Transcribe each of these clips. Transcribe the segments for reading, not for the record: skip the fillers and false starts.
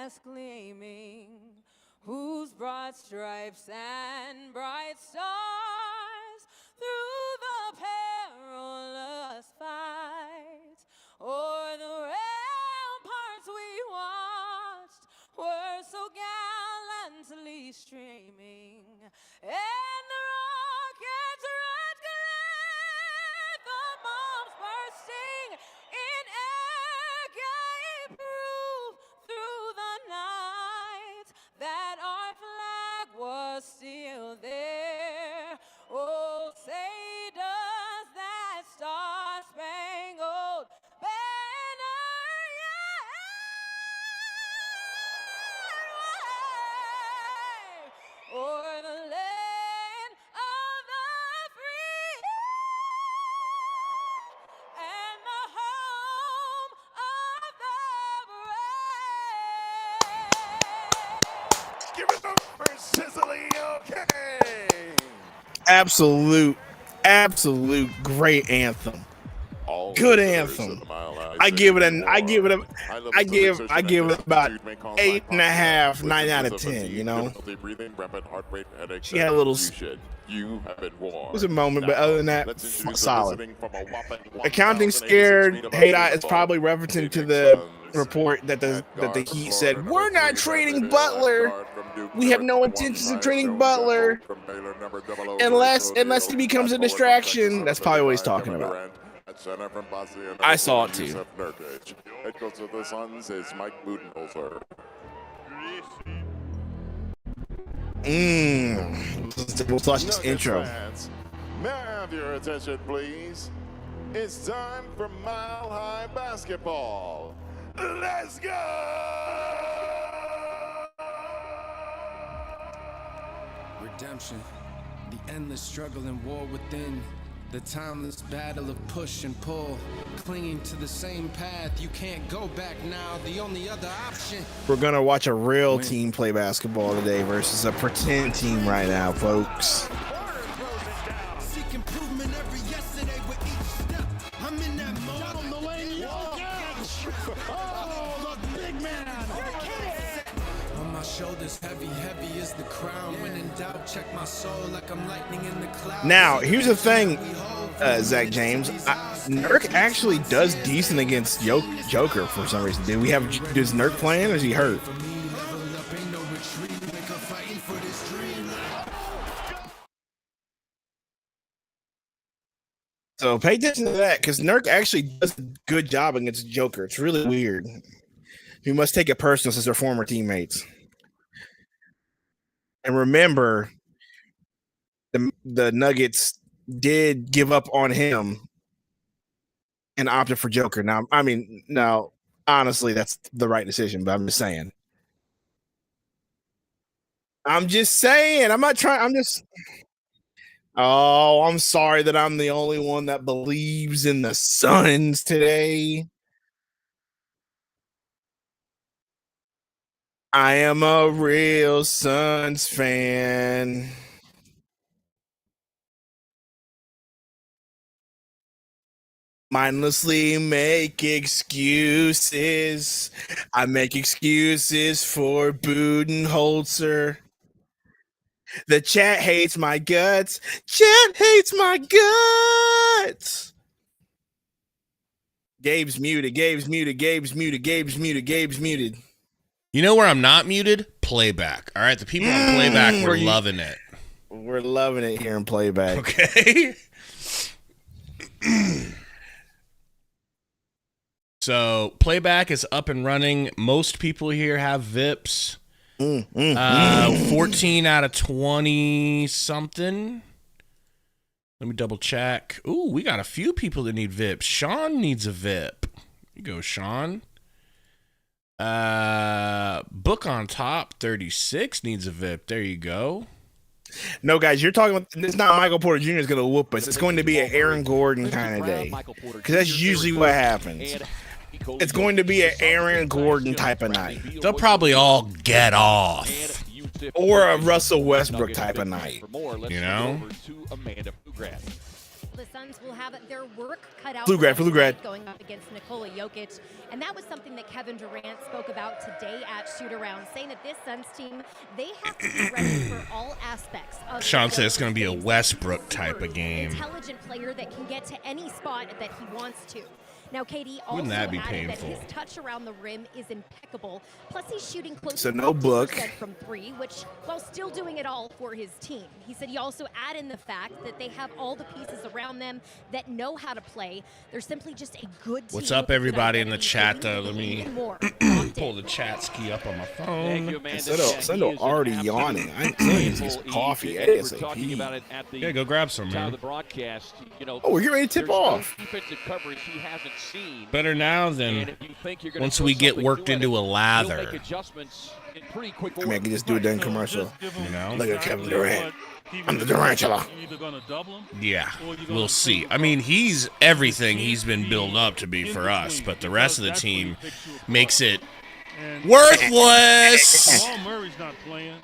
chest gleaming, whose broad stripes and bright stars through the perilous fight o'er the ramparts we watched were so gallantly streaming, and the rockets' red glare, the bombs bursting in air gave proof through the night that our flag was still there. Oh, say does that star-spangled banner yet wave o'er the land of the free and the home of the brave. Give it up for Sicily, okay. Absolute great anthem. Good anthem. I give it about 8.5, 9 out of 10. You know, she had a little. It was a moment, but other than that, solid. Accounting scared. Hey, it's probably referencing to the report that the Heat said we're not trading Butler. We have no intentions of trading Butler unless he becomes a distraction. That's probably what he's talking about. I saw it too. Head coach of the Suns is Mike Budenholzer. We'll watch this intro. May I have your attention, please? It's time for Mile High Basketball. Let's go! Redemption, the endless struggle and war within, the timeless battle of push and pull, clinging to the same path. You can't go back now. The only other option. We're gonna watch a real team play basketball today versus a pretend team right now, folks. Seek improvement every yesterday with each step. I'm in that mode. Down the lane, oh, the big man. On my shoulders, heavy is the crown. When in doubt, check my soul like I'm lightning in the clouds. Now, here's the thing, Zach James. Nurk actually does decent against Joker for some reason. Does Nurk playing or is he hurt? So pay attention to that, because Nurk actually does a good job against Joker. It's really weird. You must take it personal since they're former teammates. And remember, the Nuggets did give up on him and opted for Joker. Now, honestly, that's the right decision, but I'm just saying. I'm not trying. Oh, I'm sorry that I'm the only one that believes in the Suns today. I am a real Suns fan. Mindlessly make excuses. I make excuses for Budenholzer. The chat hates my guts. Chat hates my guts. Gabe's muted. You know where I'm not muted? Playback. All right, the people on playback were loving it. We're loving it here in playback. Okay. So playback is up and running. Most people here have VIPs. 14 out of 20 something. Let me double check. Ooh, we got a few people that need VIPs. Sean needs a VIP. Here you go, Sean. Book on top 36 needs a VIP. There you go. No, guys, you're talking about, it's not Michael Porter Jr. is going to whoop us. It's going to be an Aaron Gordon kind of day, because that's usually what happens. It's going to be an Aaron Gordon type of night. They'll probably all get off. Or a Russell Westbrook type of night. You know? The Suns will have their work cut out. Blue grad. Going up against Nikola Jokic. And that was something that Kevin Durant spoke about today at shoot-around, saying that this Suns team, they have to be ready for all aspects of Sean said it's going to be a Westbrook type of game. Intelligent player that can get to any spot that he wants to. Now, KD also Wouldn't that be added painful? that his touch around the rim is impeccable. Plus, he's shooting close So to no book. 50% from three, which, while still doing it all for his team. He said he also added in the fact that they have all the pieces around them that know how to play. They're simply just a good team. What's up, everybody in the chat, though? Let Even me more pull the chat ski up on my phone. Sundo already yawning. I need some coffee ASAP. Yeah, go grab some, Time man. of the broadcast, you know, Oh, we're getting ready to tip there's off. no defensive coverage he hasn't seen. Better now And than if you think you're gonna once put we get something worked new in into it, a he'll lather. make adjustments in pretty quick I mean, I order. can just do it during commercial. You know? Look at Kevin Durant. I'm the Durantula. Yeah, we'll see. I mean, he's everything he's been built up to be for us, but the rest of the team makes it worthless. Murray's not playing.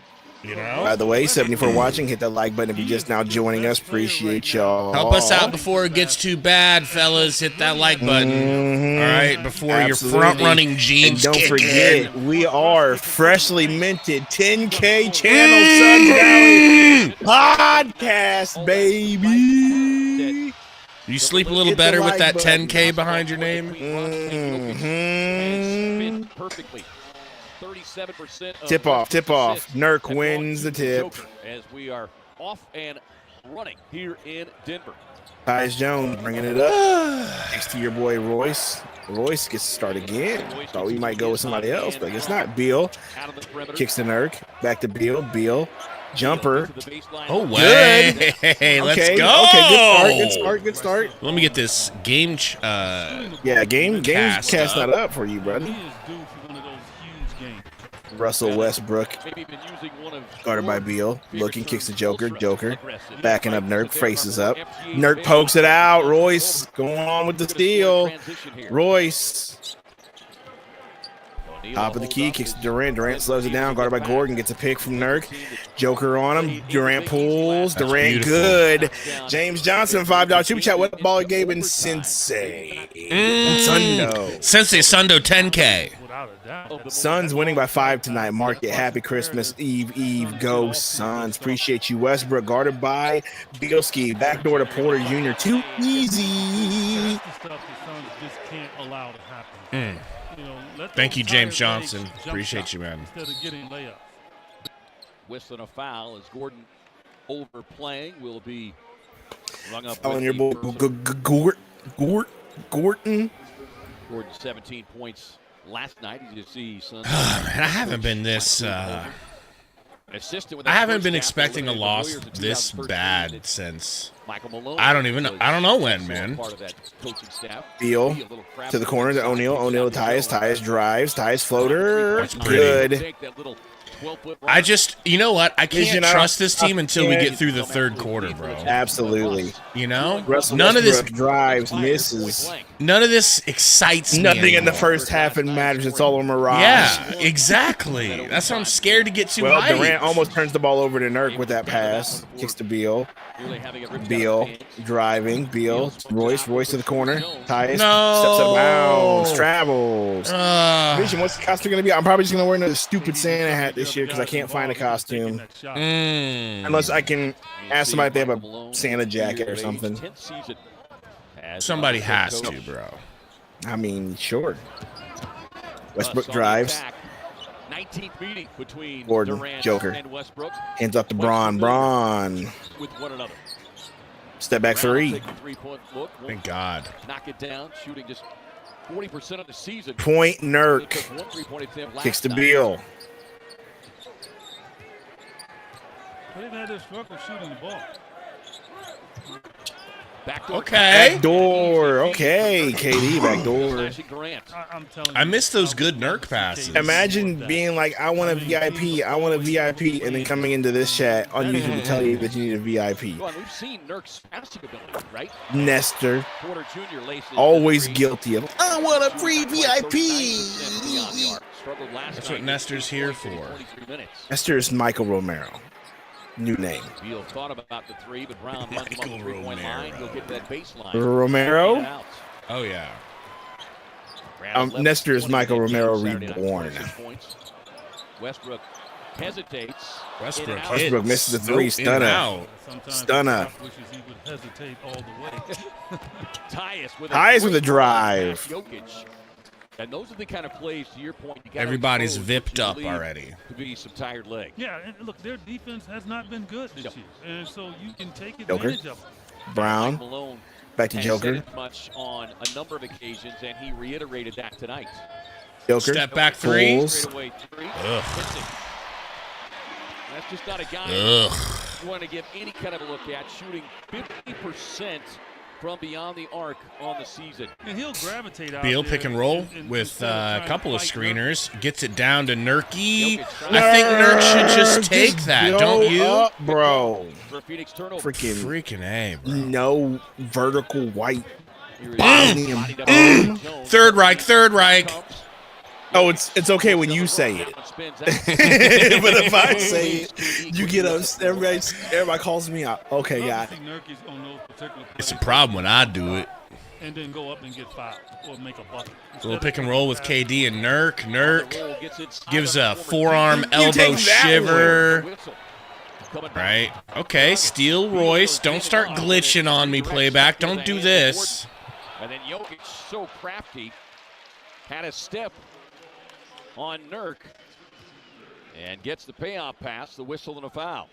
You know? By the way, 74 watching, hit that like button if you're just now joining us. Appreciate y'all. Help us out before it gets too bad, fellas. Hit that like button. All right, before Absolutely. your front-running And jeans don't kick forget, in. we are freshly minted 10K channel Suns Valley podcast, baby. You sleep a little Hit the better with like that button. 10K behind your name? Mhm. Perfectly. 37% of Tip off. assists Nurk have wins gone the to tip. Joker as we are off and running here in Denver. Tyus Jones bringing it up. Next to your boy Royce. Royce gets to start again. Thought we might go with somebody else, but I guess not. Beal Out of the perimeter. kicks to Nurk. Back to Beal. Beal. Jumper. To the baseline. Oh, way. Good. Hey, let's Okay, go. okay, good start. Let me get this game. Yeah, game Cast cast up. not up for you, brother. He is due for one of those huge games. Russell Westbrook, Maybe been using one of guarded by Beal. Looking, kicks the Joker. Joker aggressive. backing up Nurk, faces up. Nurk pokes it out. Royce going on with the steal. Royce. Top of the key, kicks to Durant. Durant slows it down, guarded by Gordon, gets a pick from Nurk. Joker on him. Durant pulls. Durant beautiful. good. James Johnson, $5 super chat. What ball Gabe and Sensei? Sundo. Sensei Sundo 10K. Without a doubt. Suns winning by 5 tonight. Mark it. Happy Christmas Eve. Go Suns. Appreciate you. Westbrook guarded by Bielski. Backdoor to Porter Jr. Too easy. That's the stuff the Suns just can't allow to happen. You know, let Thank those you, James tired Johnson. legs jump Appreciate shot you, man. Instead of getting layups. Whistling a foul as Gordon overplaying will be rung up. On with your the boy personal. Gordon. Gordon 17 points last night. As you see, Suns. Man, I haven't been this. Assistant with I that haven't first been half, expecting a eliminated the loss Warriors in this 2013. bad since. Michael Malone I don't know when, was man. part of that coaching staff. Beal Be a little crafty to the corner to O'Neal. O'Neal to Tyus. Tyus drives. Tyus floater. That's pretty. Good. Take that little 12-foot I run. just, you know what? I Because, can't you know, trust this team until we yeah. get through the third quarter, bro. Absolutely. You know, Russell none of this, Westbrook drives, misses. none of this excites me. Nothing in the anymore. first half it matters. It's all a mirage. Yeah, exactly. That's why I'm scared to get too Well, hyped. Durant almost turns the ball over to Nurk with that pass. Kicks to Beal. Really having it ripped out Beal of his hands. driving. Beal. Royce to the corner. Tyus No. steps out of bounds. Travels. Uh, Vision, what's the costume going to be? I'm probably just going to wear another stupid Santa hat this year because I can't find a costume. Unless I can ask somebody if they have a Santa jacket or something. somebody has to, bro. I mean, sure. Westbrook drives. 19th meeting between Gordon, Durant Joker. and Westbrook Hands up to Braun. Braun. with one another. Step back Brown three. taking a three-point look, won't Thank God. knock it down, shooting just 40% of the season. Point They Nurk. took one three-point attempt last Kicks to night. Beal. They've had this struggle shooting the ball. Backdoor Okay. Backdoor. Okay, KD backdoor. slashing Durant. I'm telling I you, miss those good Nurk passes. Imagine being like, I want a VIP, and then coming into this chat on YouTube to tell you that you need a VIP. Go on, we've seen Nurk's passing ability, right? Nestor, Porter Jr. laces always the three. guilty of, I want a free 39% beyond the VIP. arc. Struggled last That's night, what Nestor's here for. 23 minutes. Nestor is Michael Romero. New name. Beal thought about the three, but Brown runs him on the Michael three-point line. Romero. He'll get that baseline. Romero? Get it out. Oh yeah. Nestor is Michael Romero reborn. Westbrook hesitates. Westbrook misses the three. Stunner. Stunner. Tyus with a drive. Jokic. And those are the kind of plays, to your point, you everybody's vipped up already. To be some tired legs. Yeah, and look, their defense has not been good this year, and so you can take advantage of it. Brown. Back to Joker. Said it much on a number of occasions, and he reiterated that tonight. Joker. Step back three. That's just not a guy you want to give any kind of a look at. Shooting 50% from beyond the arc on the season. And he'll gravitate out Beal there pick and roll and with a couple of screeners. Gets it down to Nurkic. Nurk. I think Nurk should just take that, don't you? Up, bro. For a Phoenix turnover. Freaking A, bro. No vertical white. Boom. Third Reich. Oh, it's okay when you say it. But if I say it, you get us. Everybody calls me out. Okay, yeah. It's a problem when I do it. And then go up and get fouled or make a bucket. A little pick and roll with KD and Nurk. Nurk gives a forearm elbow shiver. Right. Okay, steal Royce. Don't start glitching on me, playback. Don't do this. And then Jokic, so crafty, had a step on Nurk and gets the payoff pass, the whistle and a foul.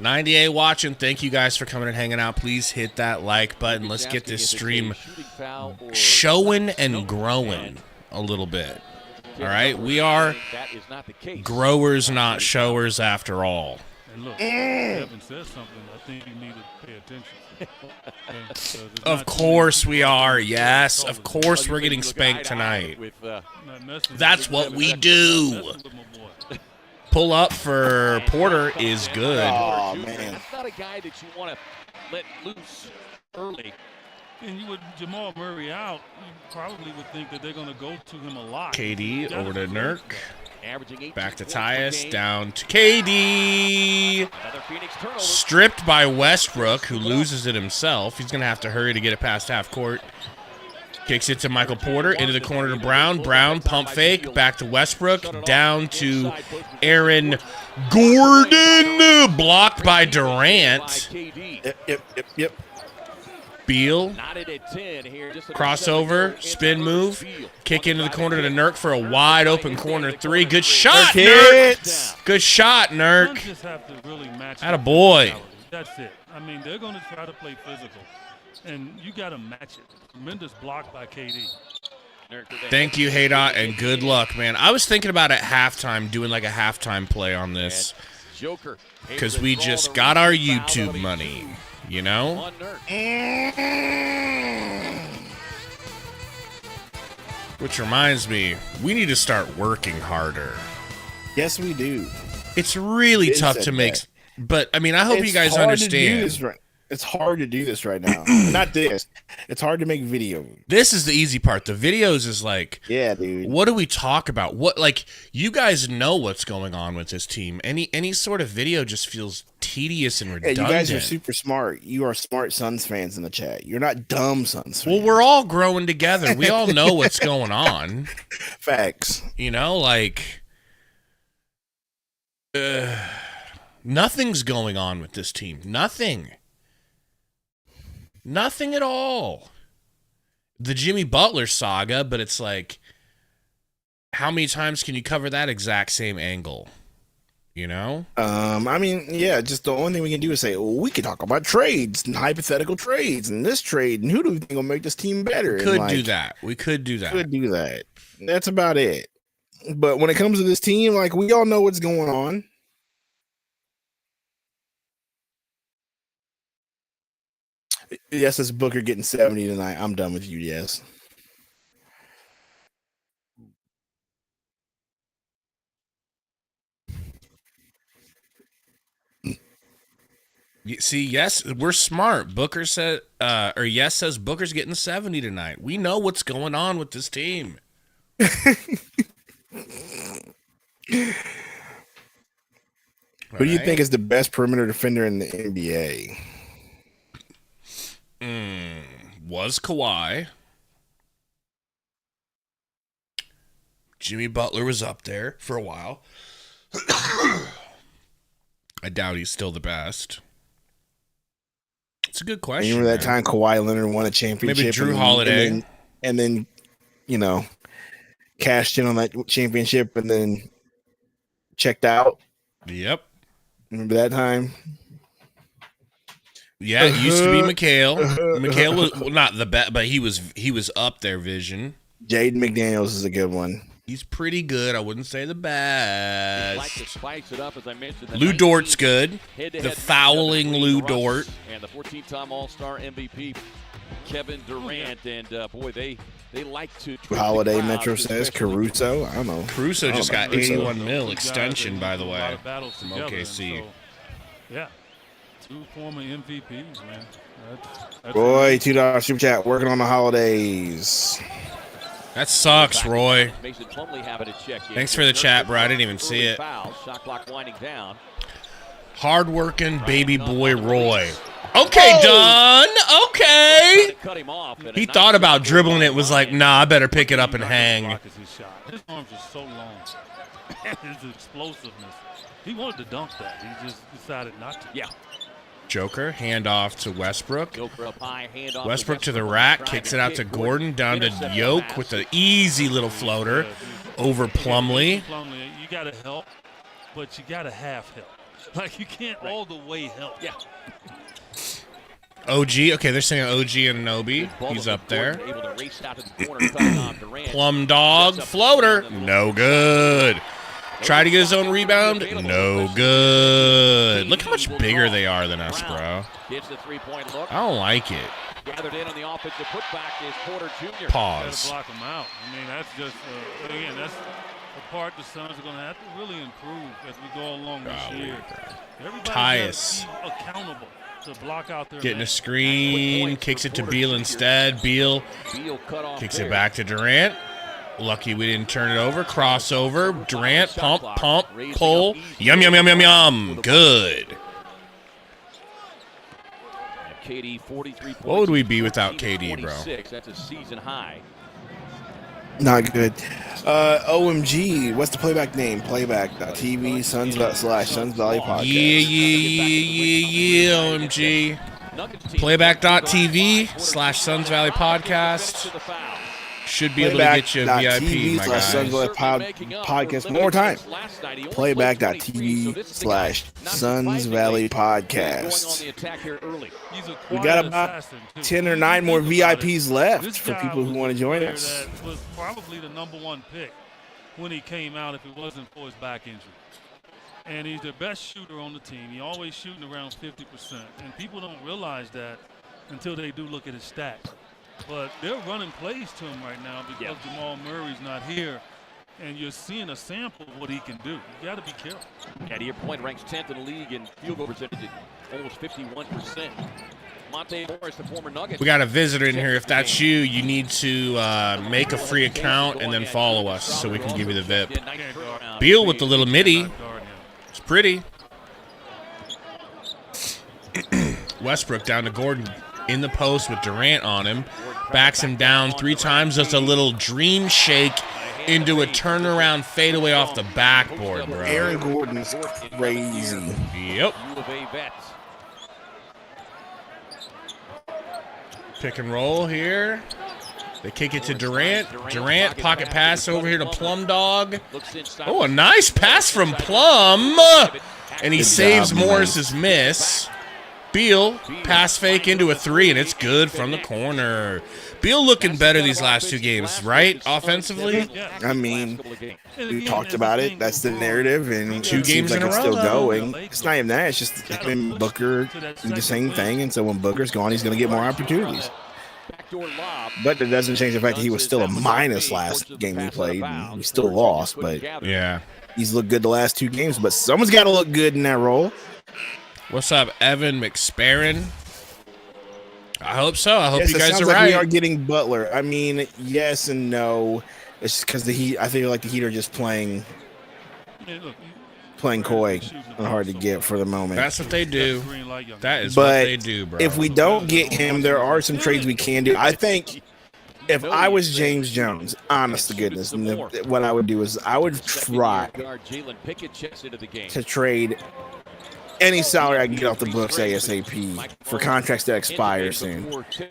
98 watching. Thank you guys for coming and hanging out. Please hit that like button. Let's get this stream showing and growing a little bit. All right, we are growers, not showers after all. And look, Kevin says something. I think you need to pay attention. Of course we are. Yes, of course we're getting spanked tonight. That's what we do. Pull up for Porter is good. Oh, man. That's not a guy that you want to let loose early. And you would Jamal Murray out, you probably would think that they're going to go to him a lot. KD over to Nurk. Back to Tyus, down to KD. Stripped by Westbrook, who loses it himself. He's going to have to hurry to get it past half court. Kicks it to Michael Porter, into the corner to Brown. Brown, pump fake, back to Westbrook, down to Aaron Gordon. Blocked by Durant. Yep. Beal, crossover, spin move, kick into the corner to Nurk for a wide open corner three. Good shot, Nurk. Good shot, Nurk. Attaboy. That's it. I mean, they're going to try to play physical, and you got to match it. Tremendous block by KD. Thank you, Haydot, and good luck, man. I was thinking about at halftime doing like a halftime play on this because we just got our YouTube money. You know? Which reminds me, we need to start working harder. Yes, we do. It's really tough to make, but I mean, I hope you guys understand. It's hard to do this right now. Not this. It's hard to make video. This is the easy part. The videos is like, yeah, dude. What do we talk about? What, like, you guys know what's going on with this team. Any sort of video just feels tedious and redundant. Yeah, you guys are super smart. You are smart Suns fans in the chat. You're not dumb Suns fans. Well, we're all growing together. We all know what's going on. Facts. You know, like, nothing's going on with this team. Nothing at all. The Jimmy Butler saga, but it's like, how many times can you cover that exact same angle? You know? I mean, yeah, just the only thing we can do is say, we could talk about trades and hypothetical trades and this trade and who do we think will make this team better? We could do that. That's about it. But when it comes to this team, like, we all know what's going on. Yes, it's Booker getting 70 tonight. I'm done with you, yes. See, yes, we're smart. Booker said, yes says Booker's getting 70 tonight. We know what's going on with this team. Who do you think is the best perimeter defender in the NBA? was Kawhi. Jimmy Butler was up there for a while. I doubt he's still the best. It's a good question. Remember that time Kawhi Leonard won a championship? Maybe Drew Holiday. And then, you know, cashed in on that championship and then checked out. Yep. Remember that time? Yeah, it used to be McHale. McHale was not the best, but he was up there. Vision. Jaden McDaniels is a good one. He's pretty good. I wouldn't say the best. Like to spice it up, as I mentioned. Lou Dort's good. Head-to-head The matchup fouling between Lou Russ Dort. and the 14-time All-Star MVP Kevin Durant, and boy, they like to. Holiday Metro says Caruso. I don't know. Caruso just got Caruso. 81 mil extension, by the A lot way, of battles from together, OKC. and so, yeah, 2 former MVPs, man. That's Roy, $2 super chat. Working on the holidays. That sucks, Roy. Mason Plumlee having a check in. Thanks for the chat, bro. I didn't even see it. Foul, shot clock winding down. Hard-working baby boy Roy. Okay, done. Okay. Cut him off. He thought about dribbling it. Was like, nah, I better pick it up and hang. His arms are so long. His explosiveness. He wanted to dunk that. He just decided not to. Yeah. Joker, handoff to Westbrook. Joker up high, handoff Westbrook to the rack, kicks it out to Gordon, down to Yoke with the easy little floater over Plumlee. You got to help, but you got to half help. Like, you can't all the way help. Yeah. OG, okay, they're saying OG and Nobi. He's up there. Plum dog, floater, no good. Try to get his own rebound, no good. Look how much bigger they are than us, bro. I don't like it. Gathered in on the offensive putback is Porter Jr. Pause. Block him out. I mean, that's just, again, that's the part the Suns are going to have to really improve as we go along this year. Everybody Tyus. be accountable to block out their Getting a man. screen, kicks it to Beal instead. Beal kicks it back to Durant. Lucky we didn't turn it over. Crossover. Durant, pump, pull. Yum, yum, yum, yum, yum. Good. KD 43 points. What would we be without KD, bro? That's a season high. Not good. OMG. What's the playback name? Playback.tv Suns Suns Valley Podcast. Yeah, OMG. Playback.tv /Suns Valley Podcast. Should be able to get you a VIP, my Suns Valley guys. Podcast. One more time. Playback.tv /Suns Valley Podcast. We got about 10 or 9 more VIPs left for people who want to join us. That was probably the #1 pick when he came out if it wasn't for his back injury. And he's the best shooter on the team. He's always shooting around 50%. And people don't realize that until they do look at his stats. But they're running plays to him right now because Jamal Murray's not here. And you're seeing a sample of what he can do. You got to be careful. And to your point, ranks 10th in the league in field goal percentage at almost 51%. Monte Morris, the former Nuggets. We got a visitor in here. If that's you, you need to make a free account and then follow us so we can give you the VIP. Beal with the little midi. It's pretty. Westbrook down to Gordon in the post with Durant on him. Backs him down 3 times. Does a little dream shake into a turnaround fadeaway off the backboard, bro. Aaron Gordon's crazy. Yep. Pick and roll here. They kick it to Durant. Durant, pocket pass over here to Plum Dog. Oh, a nice pass from Plum. And he saves Morris's miss. Beal, pass fake into a 3, and it's good from the corner. Beal looking better these last 2 games, right? Offensively? I mean, we talked about it. That's the narrative, and 2 games like in a it's row, still though. going. It's not even that. It's just him and Booker do the same thing, and so when Booker's gone, he's going to get more opportunities. But that doesn't change the fact that he was still a minus last game we played. We still lost, but yeah, he's looked good the last 2 games. But someone's got to look good in that role. What's up, Evan McSparron? I hope so. I hope Yes, you it guys sounds are like right. We are getting Butler. I mean, yes and no. It's just because the Heat. I feel like the Heat are just playing. I mean, look, playing coy and hard to get for the moment. That's what they do. That is but what they do, bro. If we don't get him, there are some trades we can do. I think if I was James Jones, honest to goodness, what I would do is I would try to trade any salary I can get off the books ASAP for contracts that expire soon. So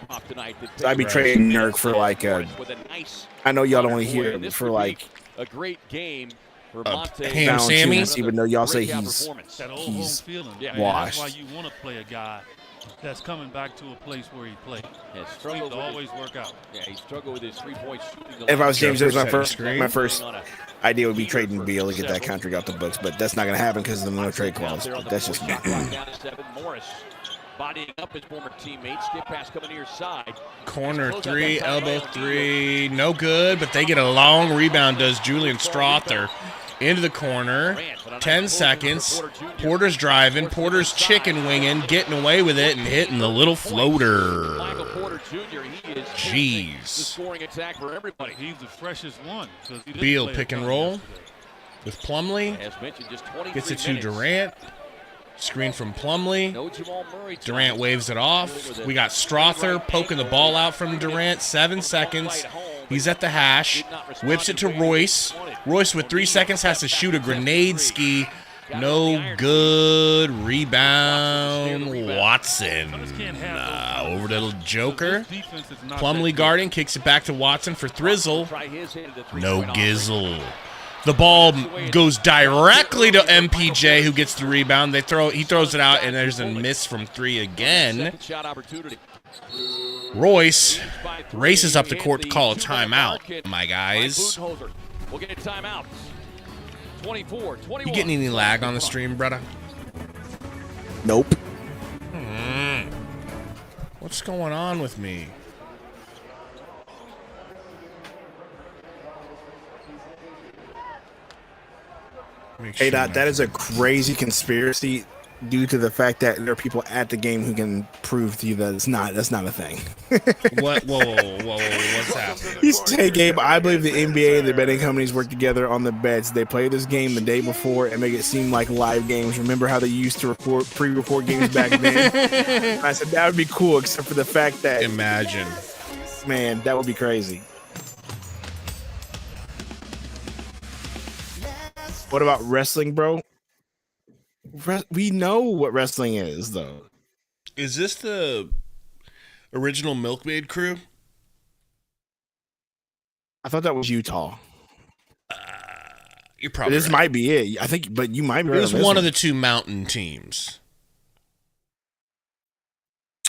I'd be trading Nurk for like I know y'all don't want to hear it, for like a great game for Ham Sammy, even though y'all say he's washed. That's why you want to play a guy that's coming back to a place where he played. Seems to always work out. Yeah, he struggled with his three-point shooting. If I was James Jones, my first idea would be trading Beal to get that contract off the books, but that's not going to happen because of the no trade clause. But that's just me. Morris bodying up his former teammates. Skip pass coming near side. Corner three, elbow three, no good, but they get a long rebound, does Julian Strother. Into the corner, 10 seconds. Porter's driving, Porter's chicken winging, getting away with it and hitting the little floater. Jeez. He's the freshest one. Beal pick and roll with Plumlee. Gets it to Durant. Screen from Plumlee. Durant waves it off. We got Strother poking the ball out from Durant. 7 seconds. He's at the hash. Whips it to Royce. Royce with 3 seconds has to shoot a grenade ski. No good. Rebound. Watson. Over to the Joker. Plumlee guarding. Kicks it back to Watson for Thrizzle. No gizzle. The ball goes directly to MPJ, who gets the rebound. He throws it out, and there's a miss from three again. Royce races up the court to call a timeout, my guys. We'll get a timeout. 24-21. You getting any lag on the stream, brother? Nope. What's going on with me? Hey, that is a crazy conspiracy due to the fact that there are people at the game who can prove to you that that's not a thing. What? Whoa, what's happening? Hey, Gabe, I believe the NBA and the betting companies work together on the bets. They play this game the day before and make it seem like live games. Remember how they used to pre-record games back then? I said that would be cool, except for the fact that imagine, man, that would be crazy. What about wrestling, bro? We know what wrestling is, though. Is this the original Milkmaid crew? I thought that was Utah. You're probably this right. Might be it. I think, but you might be right. It was one of the two mountain teams.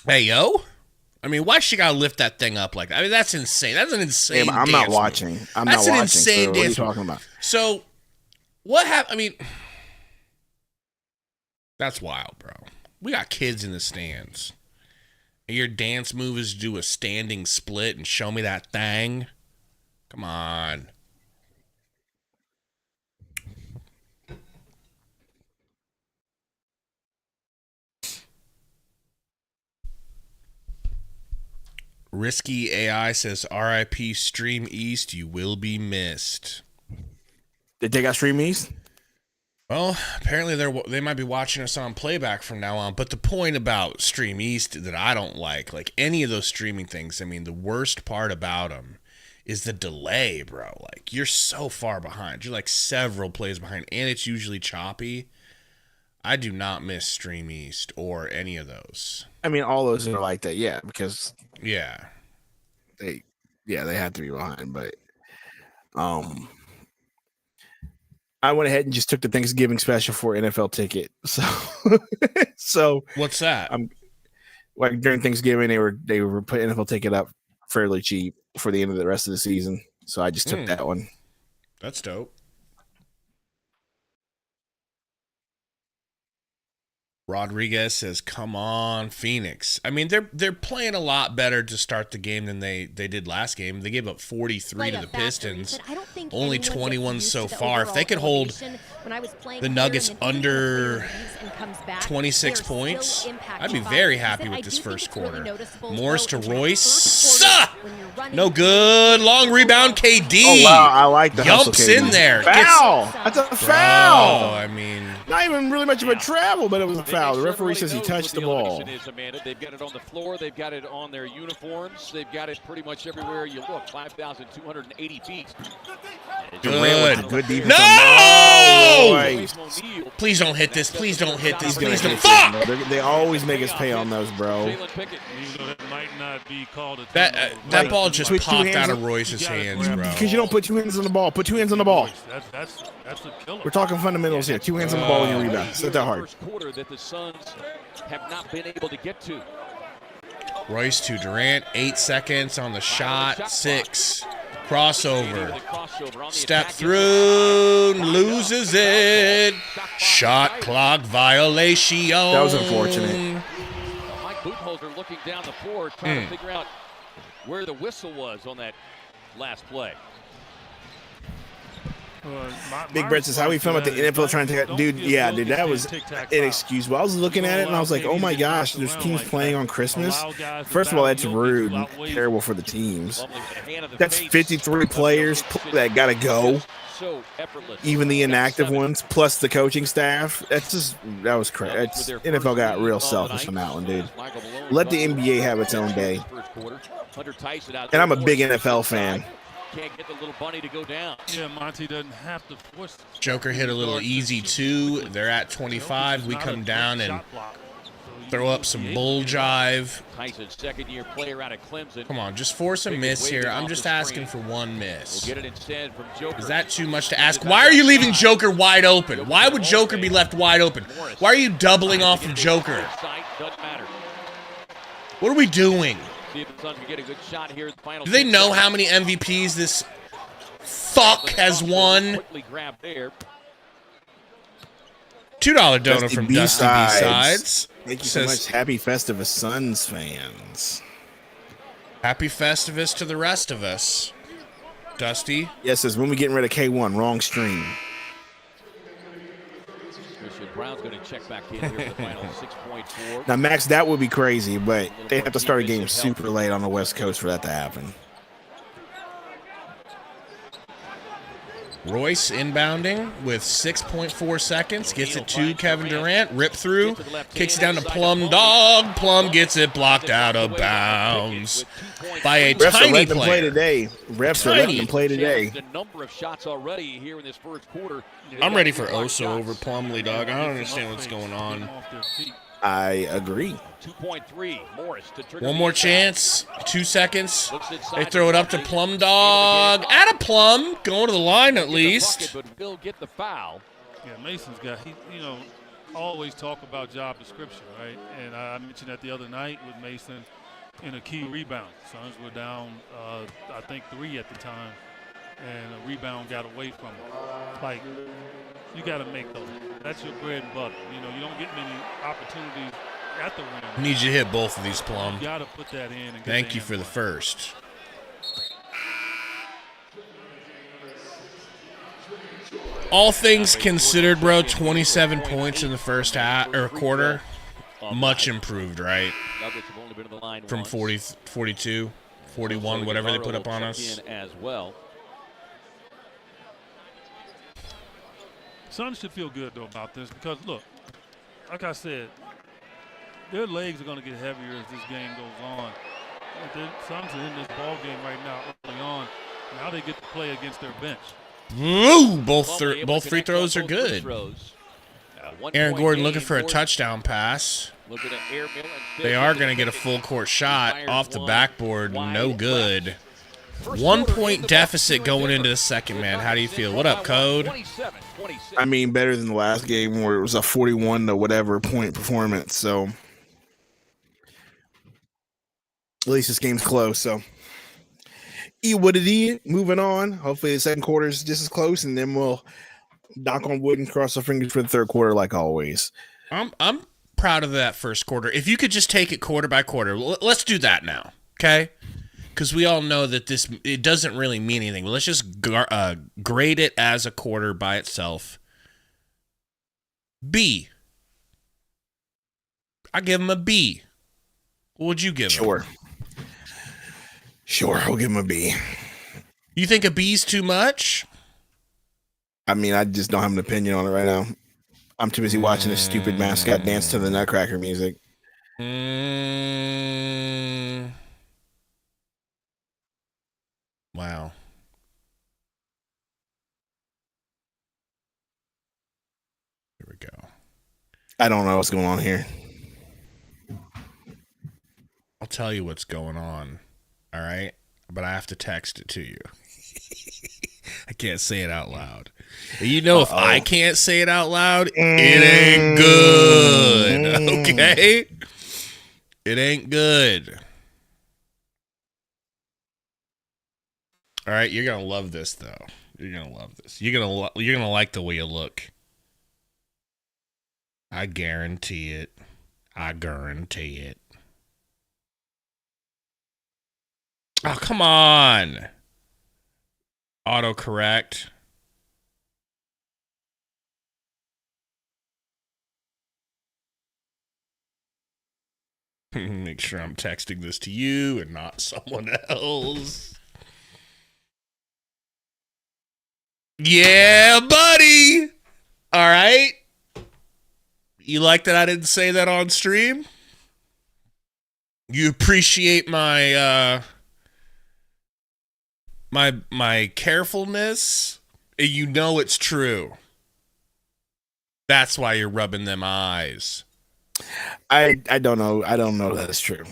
Hey, yo. I mean, why she gotta lift that thing up like that? I mean, that's insane. That's an insane. I'm not watching. That's an insane dance. What are you talking about? So, what happened? I mean, that's wild, bro. We got kids in the stands. And your dance move is do a standing split and show me that thing? Come on. Risky AI says, RIP Stream East, you will be missed. Did they got Stream East? Well, apparently they might be watching us on playback from now on. But the point about Stream East that I don't like any of those streaming things, I mean, the worst part about them is the delay, bro. Like, you're so far behind. You're like several plays behind, and it's usually choppy. I do not miss Stream East or any of those. I mean, all those are like that, yeah, because yeah, they have to be behind. But I went ahead and just took the Thanksgiving special for NFL ticket. So what's that? Like during Thanksgiving, they were putting NFL ticket up fairly cheap for the end of the rest of the season. So I just took that one. That's dope. Rodriguez says, "Come on, Phoenix." I mean, they're playing a lot better to start the game than they did last game. They gave up 43 to the Pistons. Only 21 so far. If they could hold the Nuggets under 26 points, I'd be very happy with this first quarter. Morris to Royce. No good. Long rebound, KD. Oh, wow. I like the hustle, Yumps KD. in there. Foul. That's a foul. Oh, I mean, not even really much of a travel, but it was a foul. The referee says he touched the ball. They've got it on the floor. They've got it on their uniforms. They've got it pretty much everywhere you look. 5,280 feet. Good. Good defense. No! Please don't hit this. Please don't hit this. Please don't. Fuck! They always make us pay on those, bro. Even though that might not be called a That ball just popped out of Royce's hands, bro. Because you don't put two hands on the ball. Put two hands on the ball. That's a killer. We're talking fundamentals here. Two hands on the ball when you rebound. It's not that hard. First quarter that the Suns have not been able to get to. Royce to Durant. 8 seconds on the shot. 6. Crossover. Step through. Loses it. Shot clock violation. That was unfortunate. Mike Budenholzer looking down the floor, trying to figure out where the whistle was on that last play. Big Brett says, how we feel about the NFL trying to take dude, yeah, dude, that was inexcusable. I was looking at it and I was like, oh my gosh, there's teams playing on Christmas. First of all, that's rude and terrible for the teams. That's 53 players that got to go. Even the inactive ones, plus the coaching staff. That was crazy. NFL got real selfish on that one, dude. Let the NBA have its own day. And I'm a big NFL fan. Can't get the little bunny to go down. Yeah, Monty doesn't have to force. Joker hit a little easy 2. They're at 25. We come down and throw up some bull jive. Tyson's second-year player out of Clemson. Come on, just force a miss here. I'm just asking for one miss. We'll get it instead from Joker. Is that too much to ask? Why are you leaving Joker wide open? Why would Joker be left wide open? Why are you doubling off of Joker? What are we doing? See if the Suns can get a good shot here at the final. Do they know how many MVPs this fuck has won? $2 donor from Dusty B-Sides. Thank you so much. Happy Festivus Suns fans. Happy Festivus to the rest of us. Dusty? Yes, says when we getting rid of K1, wrong stream. Brown's going to check back in here for the final 6.4. Now, Max, that would be crazy, but they have to start a game super late on the West Coast for that to happen. Royce inbounding with 6.4 seconds. Gets it to Kevin Durant. Rip through. Kicks it down to Plum Dog. Plum gets it blocked out of bounds by a tiny player. Refs are letting them play today. I'm ready for Oso over Plumlee, dog. I don't understand what's going on. I agree. 2.3. Morris to trigger. One more chance. 2 seconds. They throw it up to Plum Dog. At a Plum. Going to the line at least. But will get the foul. Yeah, Mason's got, always talk about job description, right? And I mentioned that the other night with Mason in a key rebound. Suns were down, I think, 3 at the time, and a rebound got away from them. Like, you got to make those. That's your bread and butter. You don't get many opportunities at the rim. I need you to hit both of these, Plum. You got to put that in. And Thank you for the first. All things considered, bro, 27 points in the first half or quarter. Much improved, right? From 40, 42, 41, whatever they put up on us. As well. Suns should feel good, though, about this because, look, like I said, their legs are going to get heavier as this game goes on. The Suns are in this ball game right now early on. Now they get to play against their bench. Ooh, both free throws are good. Aaron Gordon looking for a touchdown pass. They are going to get a full court shot off the backboard. No good. 1 point deficit going into the second, man. How do you feel? What up, Code? I mean, better than the last game where it was a 41 to whatever point performance. So at least this game's close. So what it is. Moving on. Hopefully the second quarter is just as close, and then we'll knock on wood and cross our fingers for the third quarter, like always. I'm proud of that first quarter. If you could just take it quarter by quarter, let's do that now, okay? Because we all know that it doesn't really mean anything. Let's just grade it as a quarter by itself. B. I give him a B. What would you give him? Sure, I'll give him a B. You think a B's too much? I mean, I just don't have an opinion on it right now. I'm too busy watching this stupid mascot dance to the Nutcracker music. Wow. Here we go. I don't know what's going on here. I'll tell you what's going on, all right? But I have to text it to you. I can't say it out loud. You know, if I can't say it out loud, it ain't good, okay? It ain't good. All right, you're going to love this, though. You're going to love this. You're gonna like the way you look. I guarantee it. I guarantee it. Oh, come on. Autocorrect. Make sure I'm texting this to you and not someone else. Yeah, buddy. All right. You like that I didn't say that on stream? You appreciate my my carefulness? You know it's true. That's why you're rubbing them eyes. I don't know. I don't know that it's true.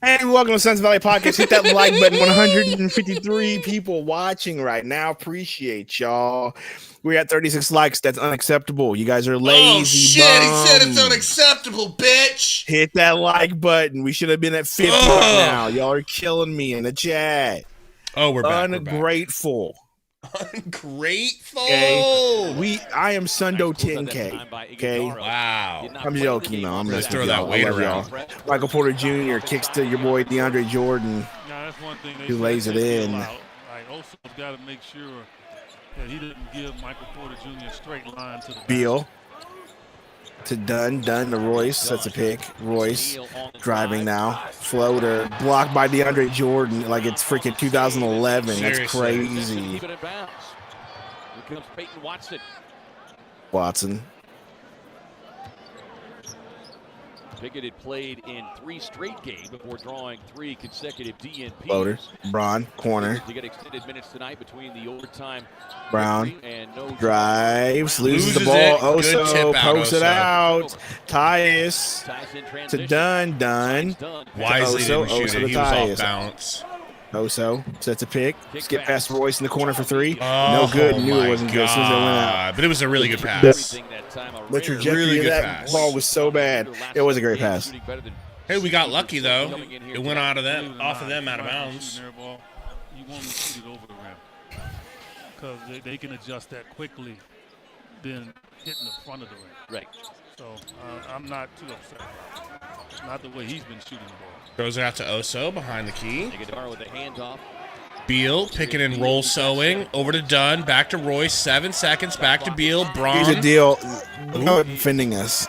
Hey, welcome to Sons Valley Podcast. Hit that like button. 153 people watching right now. Appreciate y'all. We're at 36 likes. That's unacceptable. You guys are lazy. Oh, shit. Bums. He said it's unacceptable, bitch. Hit that like button. We should have been at 50 right now. Y'all are killing me in the chat. Oh, we're back. Ungrateful. Ungrateful. Okay. I am Sundo 10K. Okay. Wow. I'm joking, though. Let's throw that weight around. Michael Porter Jr. kicks to your boy DeAndre Jordan. That's one thing who lays it in. Also got to make sure that he didn't give Michael Porter Jr. a straight line to the Beal to Dunn to Royce. That's a pick. Royce driving now. Floater blocked by DeAndre Jordan like it's freaking 2011. That's crazy. Here comes Peyton Watson. Pickett had played in 3 straight games before drawing 3 consecutive DNPs. Floater. Braun, corner. To get extended minutes tonight between the overtime. Brown and no drives, loses the ball. Oso pokes it out. Tyus to Dunn. Wisely didn't shoot it. He was off Tyus. balance. Oso sets a pick. Skip past Royce in the corner for 3. Oh, No good. Knew it wasn't good as soon as it went out. But it was a really good pass. The trajectory of that ball was so bad. It was a great pass. Hey, we got lucky though. It went out of them, off of them, out of bounds. You want to shoot it over the rim because they can adjust that quickly, then hitting the front of the rim. Right. So I'm not too upset. Not the way he's been shooting the ball. Goes out to Oso behind the key. With the handoff. Beal picking and roll sewing over to Dunn, back to Royce. 7 seconds, back to Beal. Braun. Here's the deal. No defending us.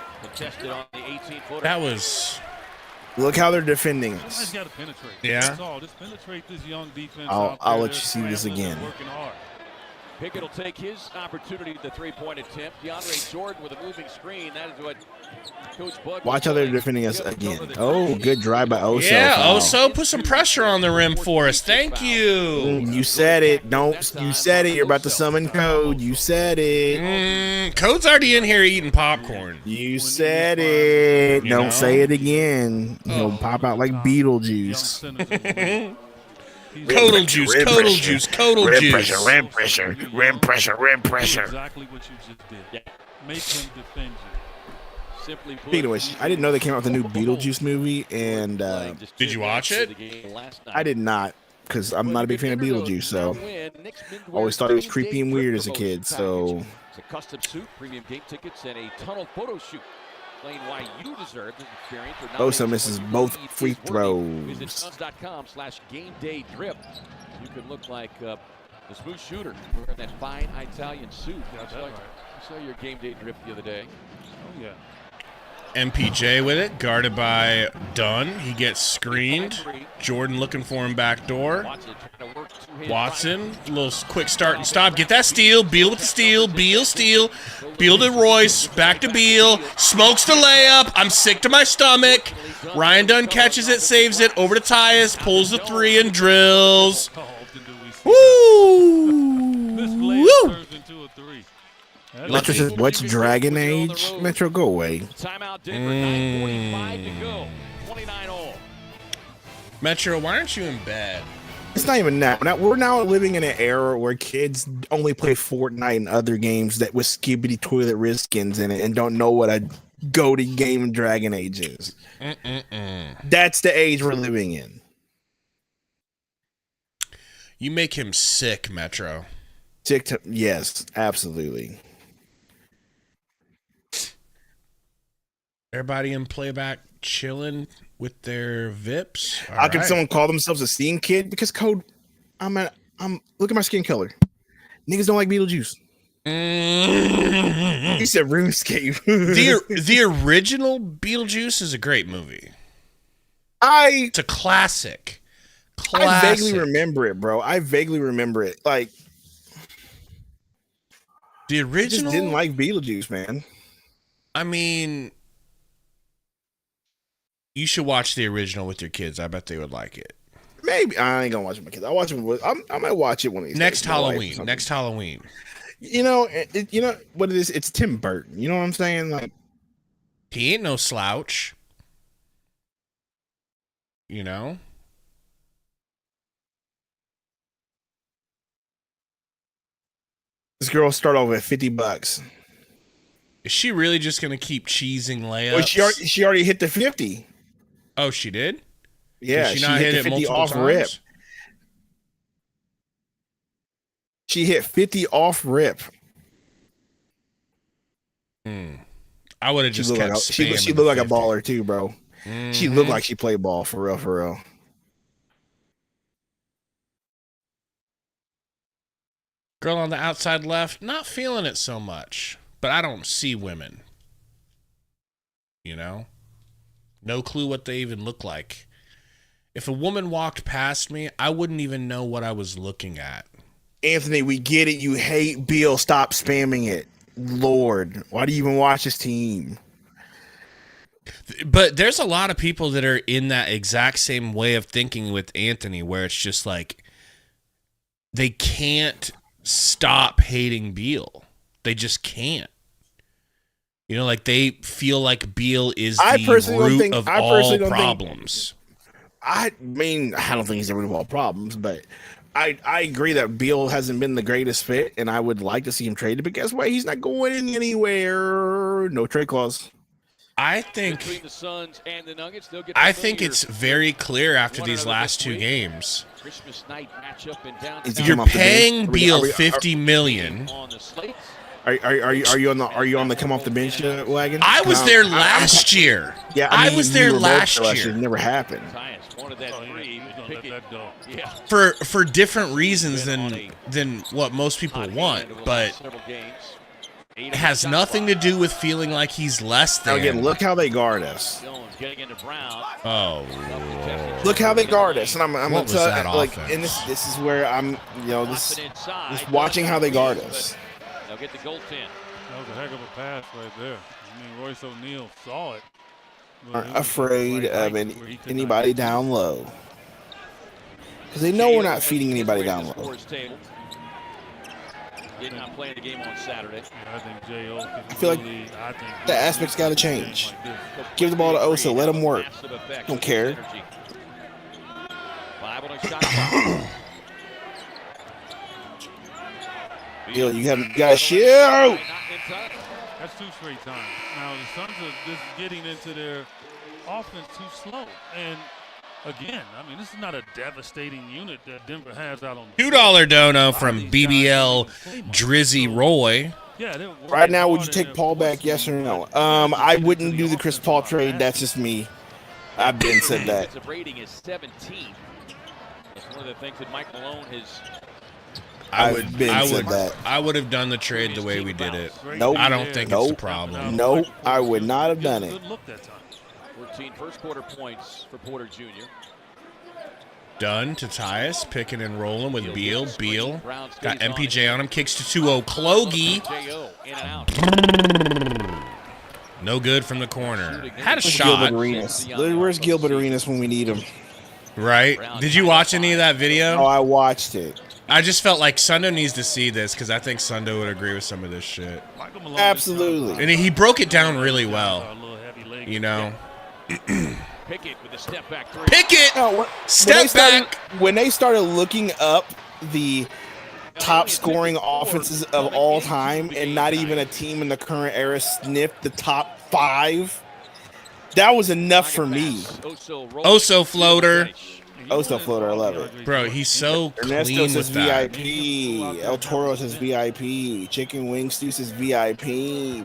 That was. Look how they're defending us. Somebody's got to penetrate. Yeah. That's all. Just penetrate this young defense. I'll let you see this again. Pickett will take his opportunity at the 3-point attempt. DeAndre Jordan with a moving screen. That is what Coach Bud. Watch how they're defending us again. Oh, good drive by Oso. Yeah, Oso, put some pressure on the rim for us. Thank you. You said it. You said it. You're about to summon Code. You said it. Code's already in here eating popcorn. You said it. You Don't know? say it again. He'll pop out like Beetlejuice. Codal juice, codal juice, codal juice. Rim pressure. Exactly what you just did. Make him defend you. Simply put, Speaking of which, I didn't know they came out with a new Beetlejuice movie, and did you watch it? I did not, because I'm not a big fan of Beetlejuice, so I always thought it was creepy and weird as a kid, so It's a custom suit, premium game tickets, and a tunnel photo shoot. Explain why you deserve this experience. Bosa misses both free throws. Visit suns.com/game-day-drip. You can look like the smooth shooter wearing that fine Italian suit. I saw your game day drip the other day. Oh, yeah. MPJ with it, guarded by Dunn. He gets screened. Jordan looking for him back door. Watson, a little quick start and stop. Get that steal. Beal with the steal. Beal steal. Beal to Royce. Back to Beal. Smokes the layup. I'm sick to my stomach. Ryan Dunn catches it, saves it. Over to Tyus. Pulls the three and drills. Woo! Woo! Metro says, what's Dragon Age? Metro, go away. Timeout Denver, 9:45 to go. 29 all. Metro, why aren't you in bed? It's not even that. We're now living in an era where kids only play Fortnite and other games that with skibbity toilet wrist skins in it and don't know what a goated game Dragon Age is. That's the age we're living in. You make him sick, Metro. Sick, yes, absolutely. Everybody in playback chilling with their VIPs. How can someone call themselves a Steam kid? Because code, I'm look at my skin color. Niggas don't like Beetlejuice. He said RuneScape. the original Beetlejuice is a great movie. It's a classic. I vaguely remember it, bro. I vaguely remember it. Like the original. I just didn't like Beetlejuice, man. I mean, you should watch the original with your kids. I bet they would like it. Maybe I ain't gonna watch it with my kids. I watch it. I might watch it one of these next days, Halloween. Next Halloween. You know, you know what it is. It's Tim Burton. You know what I'm saying? Like, he ain't no slouch. You know. This girl start off at $50. Is she really just gonna keep cheesing layups? Well, she already hit the 50. Oh, she did? Yeah, she not hit the it 50 multiple off times? rip. She hit 50 off rip. I would have just kept spamming. She looked like a baller too, bro. She looked like she played ball for real, for real. Girl on the outside left, not feeling it so much. But I don't see women. You know? No clue what they even look like. If a woman walked past me, I wouldn't even know what I was looking at. Anthony, we get it. You hate Beal. Stop spamming it. Lord, why do you even watch this team? But there's a lot of people that are in that exact same way of thinking with Anthony, where it's just like they can't stop hating Beal. They just can't. You know, like they feel like Beal is the root of all problems. I mean, I don't think he's the root of all problems, but I agree that Beal hasn't been the greatest fit, and I would like to see him traded. But guess what? He's not going anywhere. No trade clause. I think between the Suns and the Nuggets, they'll get. I think it's very clear after these last two games. Christmas night matchup in downtown. You're paying Beal $50 million. On the slate. Are you on the come off the bench wagon? I was there last year. Yeah, I was there last year. It never happened. For different reasons than what most people want, but it has nothing to do with feeling like he's less than. Again, look how they guard us. Oh, look how they guard us, and I'm what was that like, offense? and this is where I'm, this watching how they guard us. They'll get the goaltend. That was a heck of a pass right there. I mean, Royce O'Neal saw it. Aren't afraid of anybody down low. Because they know we're not feeding anybody down low. Did not play the game on Saturday. I think J.O. I feel like the aspect's got to change. Give the ball to Osa. Let him work. Don't care. You got to shoot. That's two straight times. Now, the Suns are just getting into their offense too slow. And, again, I mean, this is not a devastating unit that Denver has out on the $2 dono from BBL Drizzy Roy. Yeah, right now, would you take Paul back? Yes or no? I wouldn't do the Chris Paul trade. That's just me. I've been said that. Defensive rating is 17. It's one of the things that Mike Malone has. I would have done the trade the way we did it. Nope. I don't think it's a problem. Nope. I would not have done it. 14 first quarter points for Porter Jr. Done to Tyus, picking and rolling with Beal. Beal got MPJ on him, kicks to 2-0. Klogey. No good from the corner. Had a shot. Where's Gilbert Arenas when we need him? Right? Did you watch any of that video? Oh, I watched it. I just felt like Sundo needs to see this because I think Sundo would agree with some of this shit. Absolutely. And he broke it down really well. You know? Pickett with a step back three. Pickett! Step back! When they started looking up the top scoring offenses of all time and not even a team in the current era sniffed the top 5, that was enough for me. Oso floater. Oso floater, I love it. Bro, he's so Ernesto clean says with that. VIP. El Toro says VIP. Chicken Wing Stew says VIP.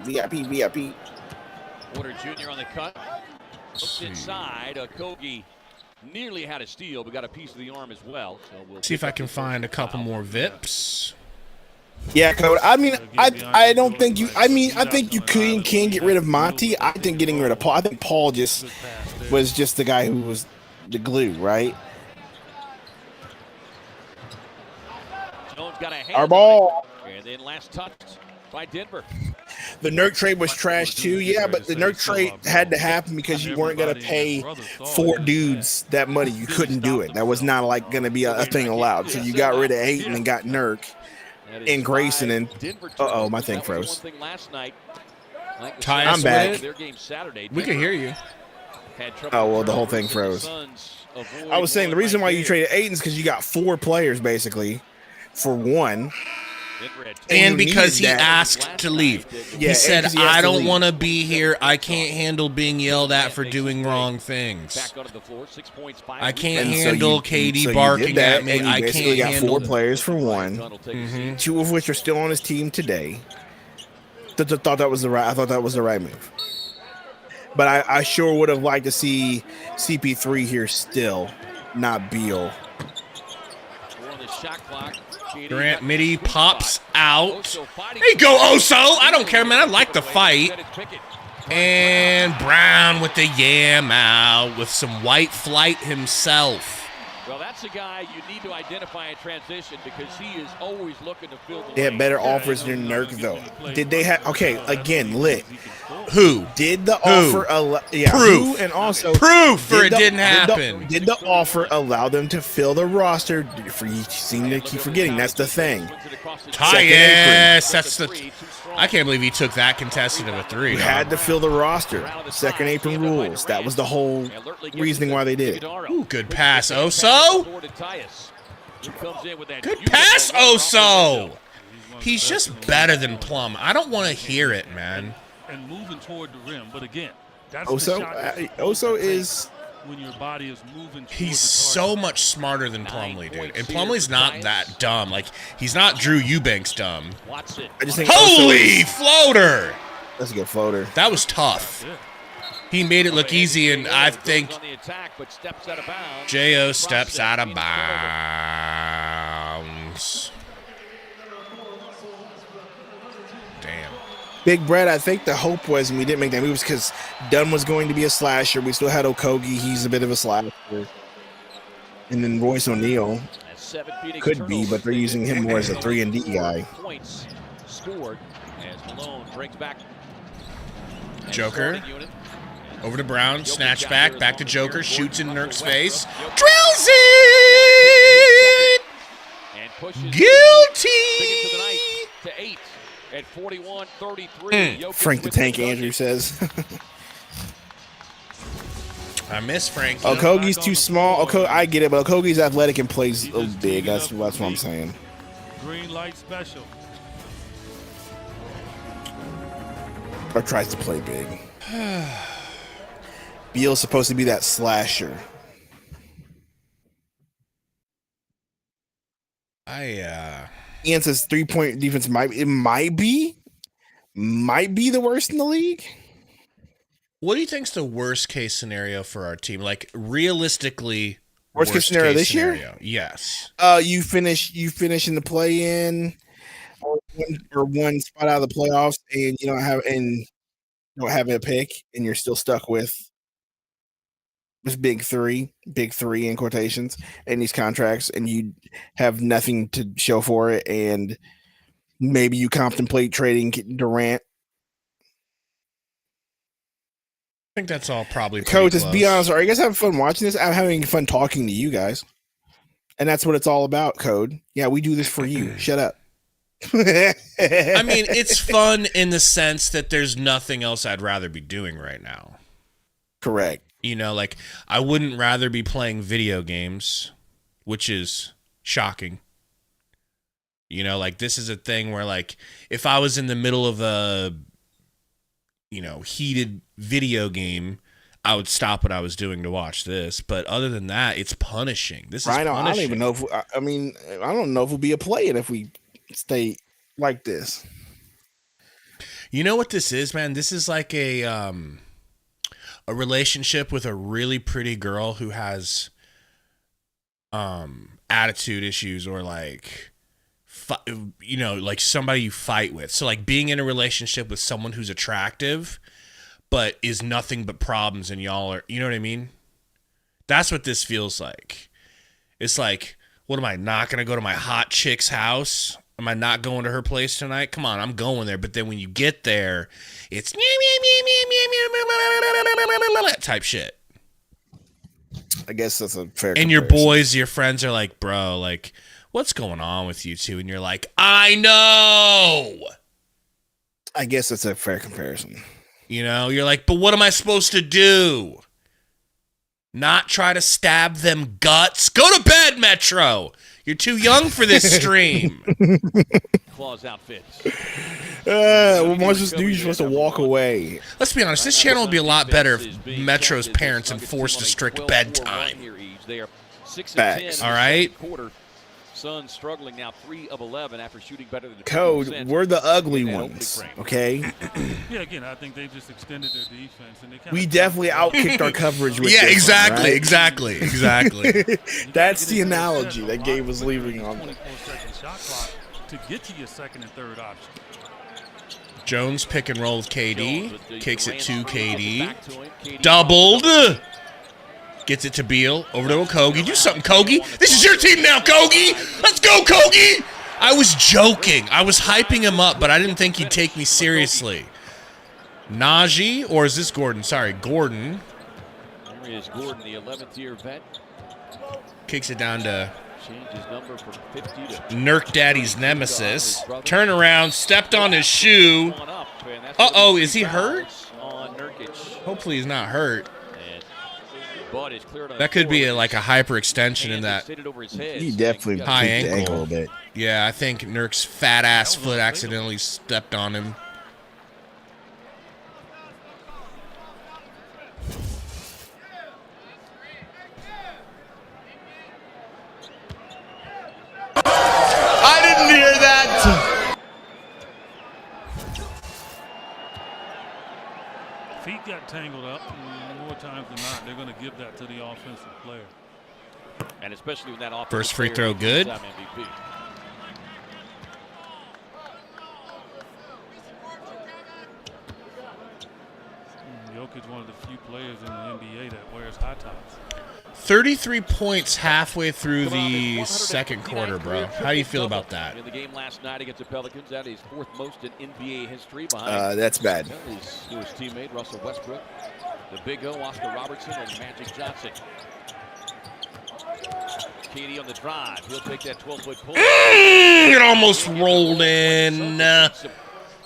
VIP. Porter Jr. on the cut. Hooked inside. Kogi nearly had a steal, but got a piece of the arm as well. So we'll see if I can find a couple more Vips. Yeah, Code. I mean, I don't think you. I mean, I think you can get rid of Monty. I think getting rid of Paul. I think Paul was just the guy who was the glue, right? Jones got a Our ball. And then last touch by Denver. The Nurk trade was trash too. Yeah, but the Nurk trade had to happen because you weren't gonna pay 4 dudes that money. You couldn't do it. That was not like gonna be a thing allowed. So you got rid of Ayton and got Nurk and Grayson and my thing froze. I'm back. We can hear you. Oh well, the whole thing froze. I was saying the reason why you traded Ayton is because you got 4 players basically for 1. And because he asked to leave. Yeah, he said, I don't want to be here. I can't handle being yelled at for doing wrong things. I can't handle KD barking at me. I can't got handle 4 players for 1, 2 of which are still on his team today. I thought that was the right move. But I sure would have liked to see CP3 here still, not Beal. Durant midi pops out. There you go, Oso. I don't care, man. I like the fight. And Brown with the yam out with some white flight himself. Well, that's a guy you need to identify in transition because he is always looking to fill the They had better offers than Nurk, though. Did they have... Okay, again, lit. Who? Did the offer... Proof. Who and also... Proof it didn't happen. Did the offer allow them to fill the roster? You seem to keep forgetting. That's the thing. Yes, that's the... I can't believe he took that contested of a 3. You had to fill the roster. Second apron rules. That was the whole reasoning why they did it. Ooh, good pass, Oso. Good pass, Oso. He's just better than Plum. I don't want to hear it, man. And moving toward the rim, but again, that's Oso is... when your body is moving. He's so much smarter than Plumlee, dude. And Plumlee's not that dumb. Like, he's not Drew Eubanks dumb. I just think Holy floater! That's a good floater. That was tough. He made it look easy, and I think J.O. steps out of bounds. Damn. Big Brett, I think the hope was, and we didn't make that move, because Dunn was going to be a slasher. We still had Okogie. He's a bit of a slasher. And then Royce O'Neal could be, but they're using him more as a 3-and-D guy. Points scored as Malone brings back Joker. Over to Brown, snatch back to Joker, shoots in Nurk's face, drills it! Guilty! To 8 at 41-33. Frank the Tank Andrew says. I miss Frank. Okogie's too small. I get it, but Okogie's athletic and plays a little big. That's what I'm saying. Green light special. Or tries to play big. Beal's supposed to be that slasher. Ian says 3-point defense might be. might be the worst in the league. What do you think's the worst case scenario for our team? Like realistically, worst case scenario this year? Yes. You finish in the play-in or one spot out of the playoffs, and you don't have a pick, and you're still stuck with this big three in quotations, and these contracts, and you have nothing to show for it, and maybe you contemplate trading Durant. I think that's all probably Coach, just be honest. Are you guys having fun watching this? I'm having fun talking to you guys. And that's what it's all about, Code. Yeah, we do this for you. Shut up. I mean, it's fun in the sense that there's nothing else I'd rather be doing right now. Correct. You know, like, I wouldn't rather be playing video games, which is shocking. You know, like, this is a thing where, like, if I was in the middle of a heated video game, I would stop what I was doing to watch this. But other than that, it's punishing. This is punishing. I don't even know if I don't know if we'll be a play-in if we stay like this. You know what this is, man? This is like a relationship with a really pretty girl who has attitude issues, or like like somebody you fight with. So like being in a relationship with someone who's attractive but is nothing but problems, and y'all are, you know what I mean? That's what this feels like. It's like, what am I, not going to go to my hot chick's house? Am I not going to her place tonight? Come on, I'm going there. But then when you get there, it's type shit. I guess that's a fair And your boys, your friends are like, bro, like, what's going on with you two? And you're like, I know. I guess that's a fair comparison. You know, you're like, but what am I supposed to do? Not try to stab them guts? Go to bed, Metro. You're too young for this stream. Claws outfits. What am I supposed to do? You're supposed to walk away. Let's be honest. This channel would be a lot better if Metro's parents enforced a strict bedtime. Facts. All right? Suns struggling now, 3 of 11 after shooting better than the Code. We're the ugly ones, okay? Yeah, again, I think they've just extended their defense, and we definitely outkicked our coverage with yeah, this exactly, one, right? exactly. That's the analogy that Gabe was leaving on. 24-second shot clock to get to your second and third option. Jones pick and roll with KD, kicks it to KD, doubled. Gets it to Beal, over to Okogie. Do something, Kogi. This is your team now, Kogi. Let's go, Kogi. I was joking. I was hyping him up, but I didn't think he'd take me seriously. Najee, or is this Gordon? Sorry, Gordon. Here is Gordon, the 11th-year vet. Kicks it down to Changed his number from 50 to Nurk Daddy's nemesis. Turn around, stepped on his shoe. Uh-oh, is he hurt? Hopefully he's not hurt. That could be like a hyperextension in that. He definitely high ankle. A little bit. Yeah, I think Nurk's fat ass foot accidentally stepped on him. I didn't hear that. Feet got tangled up, and more times than not, they're going to give that to the offensive player. And especially when that offensive first free throw good. Jokic, one of the few players in the NBA that wears high tops. 33 points halfway through the second quarter, bro. How do you feel about that? In the game last night against the Pelicans, that is fourth most in NBA history. Behind that's bad. His teammate Russell Westbrook, the Big O, Oscar Robertson, and Magic Johnson. KD on the drive. He'll take that 12-foot pull. It almost rolled in.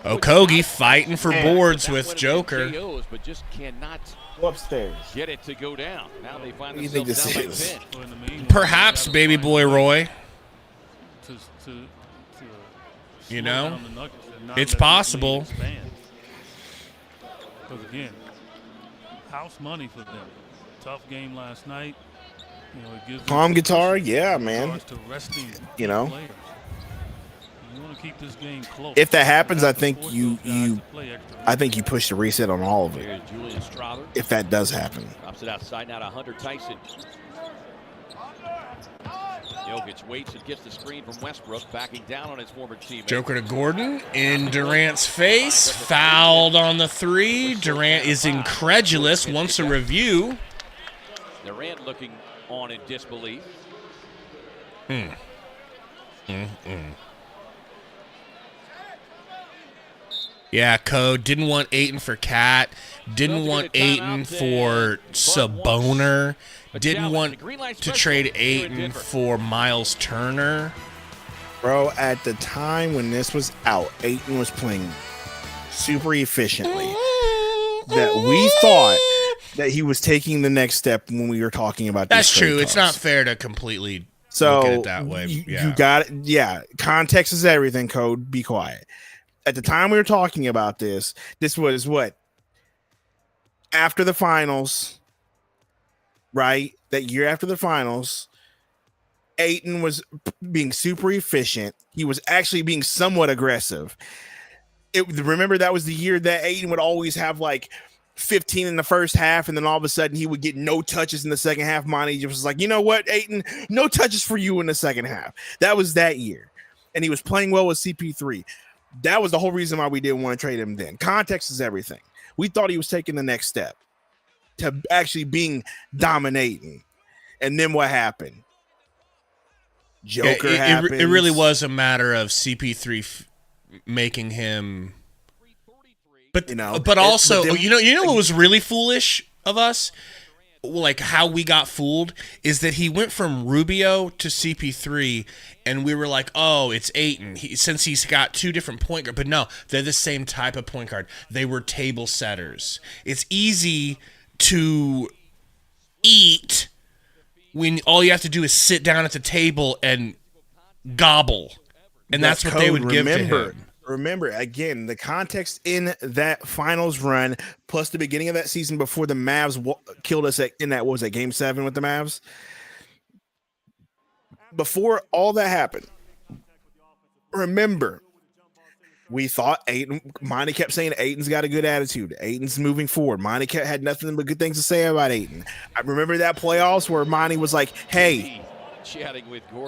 Okogie fighting for boards with Joker. But just cannot upstairs. Get it to go down. Now they find What do you think themselves this down is? by 10. Perhaps, baby boy Roy. You know, it's possible. Because again, house money for them. Tough game last night. You know, it gives Calm guitar, yeah, man. to resting you know. players. You want to keep this game close. If that happens, I think you push the reset on all of it. Here's Julian Strother. If that does happen. Drops it outside now to Hunter Tyson. Jokic waits and gets the screen from Westbrook, backing down on his former teammate. Joker to Gordon in Durant's face. Fouled on the 3. Durant is incredulous, wants a review. Durant looking on in disbelief. Yeah, Code didn't want Ayton for Cat. Didn't want Ayton for Saboner. Didn't want to trade Ayton for Miles Turner. Bro, at the time when this was out, Ayton was playing super efficiently. That we thought that he was taking the next step when we were talking about this. That's true. It's not fair to completely look at it that way. You got it. Yeah. Context is everything, Code. Be quiet. At the time we were talking about this was what? After the finals, right? That year after the finals, Ayton was being super efficient. He was actually being somewhat aggressive. Remember, that was the year that Ayton would always have like 15 in the first half, and then all of a sudden he would get no touches in the second half. Monty just was like, you know what, Ayton, no touches for you in the second half. That was that year. And he was playing well with CP3. That was the whole reason why we didn't want to trade him then. Context is everything. We thought he was taking the next step to actually being dominating. And then what happened? Joker happens. It really was a matter of CP3 making him. But also, you know what was really foolish of us? Like how we got fooled is that he went from Rubio to CP3, and we were like, oh, it's Ayton. Since he's got 2 different point guards. But no, they're the same type of point guard. They were table setters. It's easy to eat when all you have to do is sit down at the table and gobble. And that's what they would give to him. Remember, again, the context in that finals run, plus the beginning of that season before the Mavs killed us in that, what was that, Game 7 with the Mavs? Before all that happened, remember, we thought Ayton, Monty kept saying Ayton's got a good attitude. Ayton's moving forward. Monty had nothing but good things to say about Ayton. I remember that playoffs where Monty was like, hey,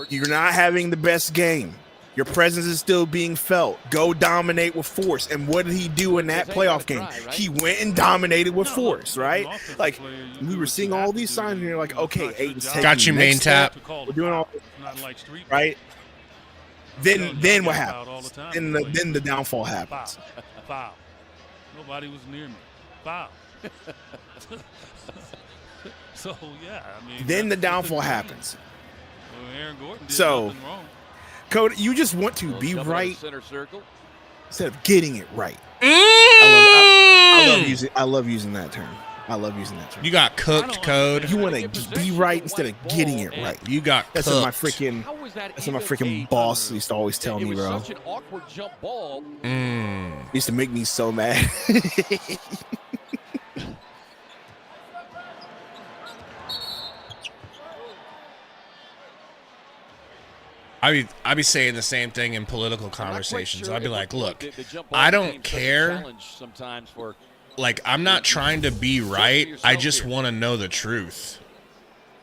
you're not having the best game. Your presence is still being felt. Go dominate with force. And what did he do in that playoff game? He went and dominated with force, right? Like, we were seeing all these signs, and you're like, okay, Ayton's taking got you main tap. We're doing all this, right? Then what happens? Then the downfall happens. Foul. Nobody was near me. Foul. So, yeah, I mean. Then the downfall happens. Well, Aaron Gordon did so, nothing wrong. Cody, you just want to be right instead of getting it right. I love using that term. You got cooked, Code. You want to be right instead of getting it right. You got that's cooked. What my freaking boss used to always tell me, bro. Used to make me so mad. I'd be saying the same thing in political conversations. I'd be like, look, I don't care. Like, I'm not trying to be right. I just want to know the truth.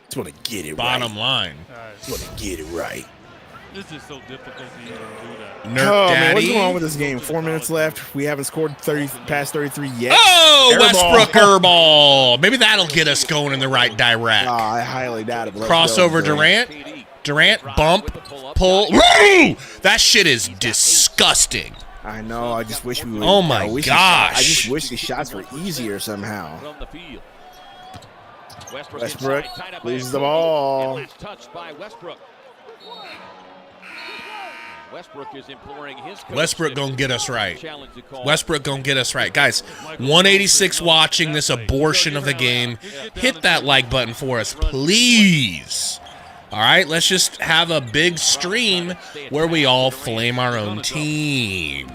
Just want to get it Bottom line. Just want to get it right. It's just so difficult to even do that. Man, what's going on with this game? 4 minutes left. We haven't scored past 33 yet. Oh, Westbrook airball. Maybe that'll get us going in the right direct. I highly doubt it. Crossover Durant, bump, pull. Woo! That shit is disgusting. I know. I just wish we would. Oh my gosh! I just wish these shots were easier somehow. Westbrook loses the ball. Westbrook gonna get us right. Westbrook gonna get us right. Guys, 186 watching this abortion of the game. Hit that like button for us, please. All right, let's just have a big stream where we all flame our own team.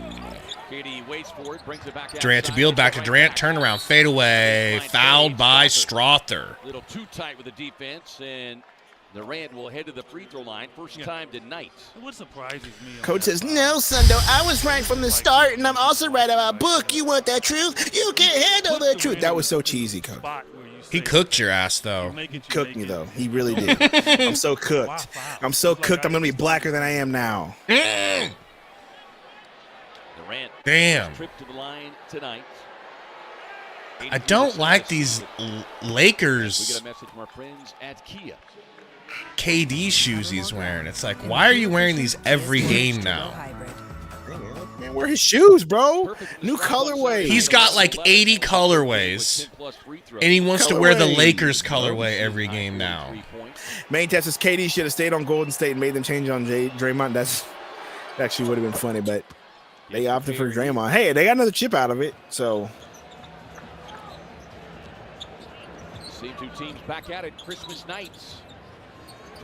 Durant to Beal, back to Durant, turnaround, fadeaway, fouled by Strother. A little too tight with the defense, and Durant will head to the free throw line. First time tonight. What surprises me? Coach says, no, Sundo, I was right from the start, and I'm also right about Book. You want that truth? You can't handle the truth. That was so cheesy, Coach. He cooked your ass, though. He cooked me, though. He really did. I'm so cooked. I'm so cooked, I'm going to be blacker than I am now. Durant. Damn. Trip to the line tonight. I don't like these Lakers. We get a message from our friends at Kia. KD shoes he's wearing. It's like, why are you wearing these every game now? Man, wear his shoes, bro. New colorway. He's got like 80 colorways, and he wants to wear the Lakers colorway every game now. Main test is KD should have stayed on Golden State and made them change on Draymond. That actually would have been funny, but they opted for Draymond. Hey, they got another chip out of it, so. Same two teams back at it Christmas night.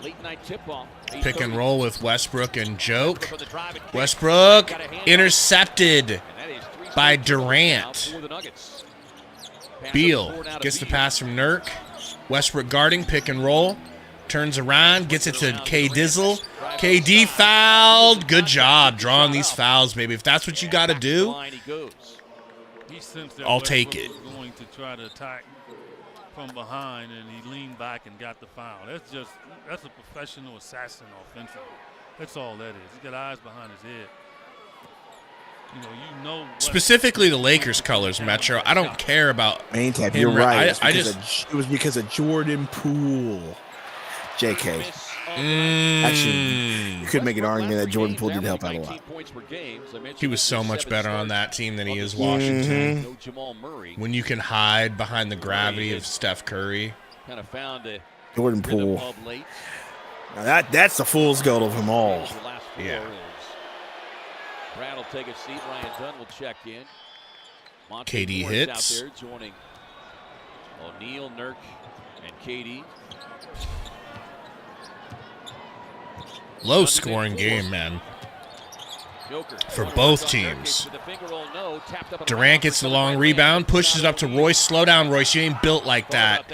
Late night tip-off. Pick and roll with Westbrook and Joke. Westbrook intercepted by Durant. Beal gets the pass from Nurk. Westbrook guarding, pick and roll. Turns around, gets it to K Dizzle. KD fouled. Good job drawing these fouls, baby. If that's what you got to do, I'll take it. Going to try to attack from behind, and he leaned back and got the foul. That's a professional assassin offensively. That's all that is. He's got eyes behind his head. You know. Specifically the Lakers colors, Metro. I don't care about main tab. You're right. It was because of Jordan Poole. JK. Actually, you could make an argument that Jordan Poole did help out a lot. He was so much better on that team than he is Washington. When you can hide behind the gravity of Steph Curry. Jordan Poole. Now that's the fool's gold of them all. Yeah. Brad will take a seat. Ryan Dunn will check in. KD hits. Out there joining O'Neal, Nurk, and KD. Low scoring game, man, for both teams. Durant gets the long rebound, pushes it up to Royce. Slow down, Royce. You ain't built like that.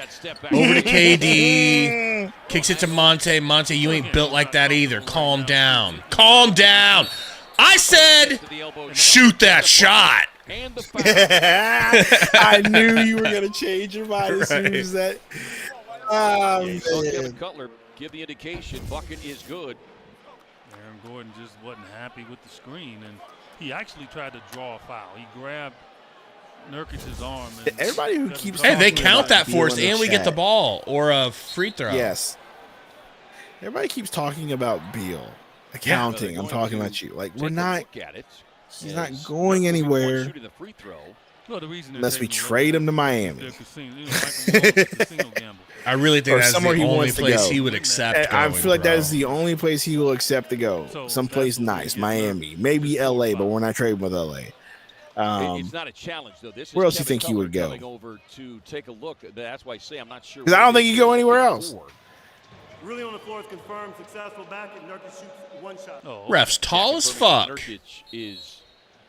Over to KD. Kicks it to Monte. Monte, you ain't built like that either. Calm down. Calm down. I said, shoot that shot. I knew you were going to change your mind as soon as that. Kevin Cutler give the indication. Bucket is good. Aaron Gordon just wasn't happy with the screen, and he actually tried to draw a foul. He grabbed Nurkic's arm. And everybody who keeps hey, they count that for us, and we get the ball or a free throw. Yes. Everybody keeps talking about Beal. Accounting. Yeah, I'm talking about you. Like, we're not. He's not going anywhere. Well, the reason unless we trade him to Miami. I really think that's the only place he would accept going, I feel like that is the only place he will accept to go. Someplace nice, Miami, maybe LA, but we're not trading with LA. It's not a challenge, though. This where else do you think he would go? Over to take a look. That's why I say I'm not sure. Because I don't think he'd go anywhere else. Really on the floor is confirmed. Successful back, and Nurkic shoots one shot. Ref's tall as fuck. Nurkic is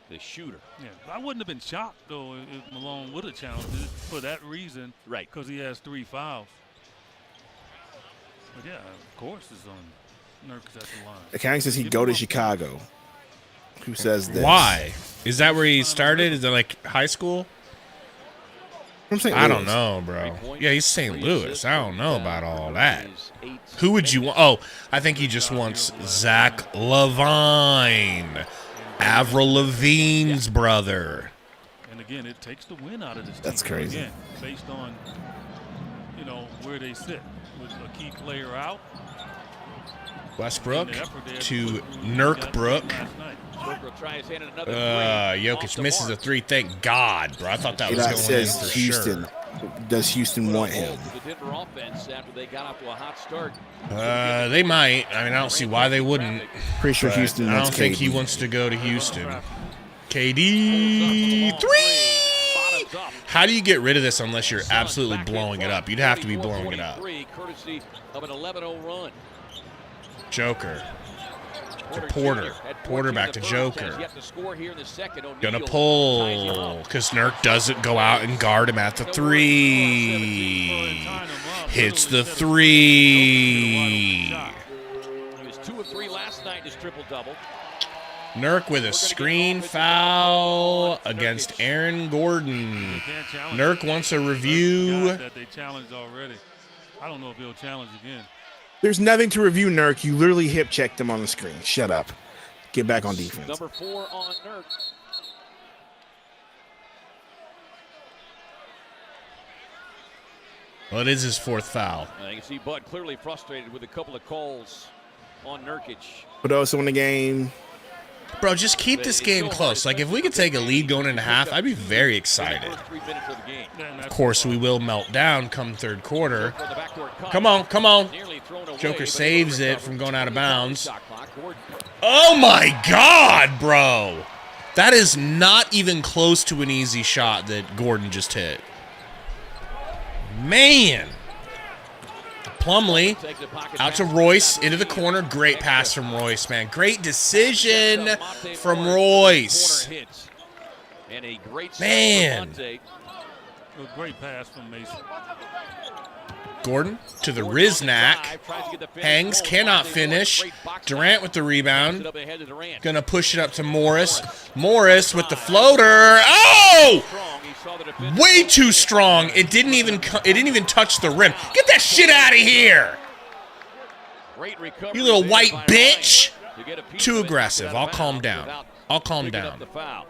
the shooter. Yeah, I wouldn't have been shocked, though, if Malone would have challenged it for that reason. Right. Because he has 3 fouls. But, yeah, of course it's on Nurkic at the line. The King says he'd go to Chicago. Who says this? Why? Is that where he started? Is it like high school? I don't know, bro. Yeah, he's St. Louis. I don't know about all that. Who would you want? Oh, I think he just wants Zach LaVine, Avril Lavigne's brother. And again, it takes the win out of this team. That's crazy. Again, based on, where they sit with a key player out. Westbrook to Nurkbrook. Jokic misses a 3. Thank God, bro. I thought that was going in for Houston. Sure. Does Houston want him? They might. I mean, I don't see why they wouldn't. Pretty sure Houston. I don't think he wants to go to Houston. KD 3. How do you get rid of this unless you're absolutely blowing it up? You'd have to be blowing it up. Courtesy of an 11-0 run. Joker. to Porter. Porter back to Joker. Gonna pull, because Nurk doesn't go out and guard him at the 3. Hits the 3. He was 2 of 3 last night in his triple-double. Nurk with a screen foul against Aaron Gordon. Nurk wants a review. That they challenged already. I don't know if he'll challenge again. There's nothing to review, Nurk. You literally hip checked him on the screen. Shut up. Get back on defense. Number 4 on Nurk. Well, it is his 4th foul. You can see Bud clearly frustrated with a couple of calls on Nurkic. But also in the game. Bro, just keep this game close. Like, if we could take a lead going into half, I'd be very excited. Of course, we will melt down come 3rd quarter. Come on, come on. Joker saves it from going out of bounds. Oh, my God, bro. That is not even close to an easy shot that Gordon just hit. Man. Plumlee out to Royce into the corner. Great pass from Royce, man. Great decision from Royce. Man. A great pass from Mason. Gordon to the Riznak. Hangs, cannot finish. Durant with the rebound. Gonna push it up to Morris. Morris with the floater. Oh! Way too strong. It didn't even touch the rim. Get that shit out of here. You little white bitch. Too aggressive. I'll calm down. I'll calm down. Yeah,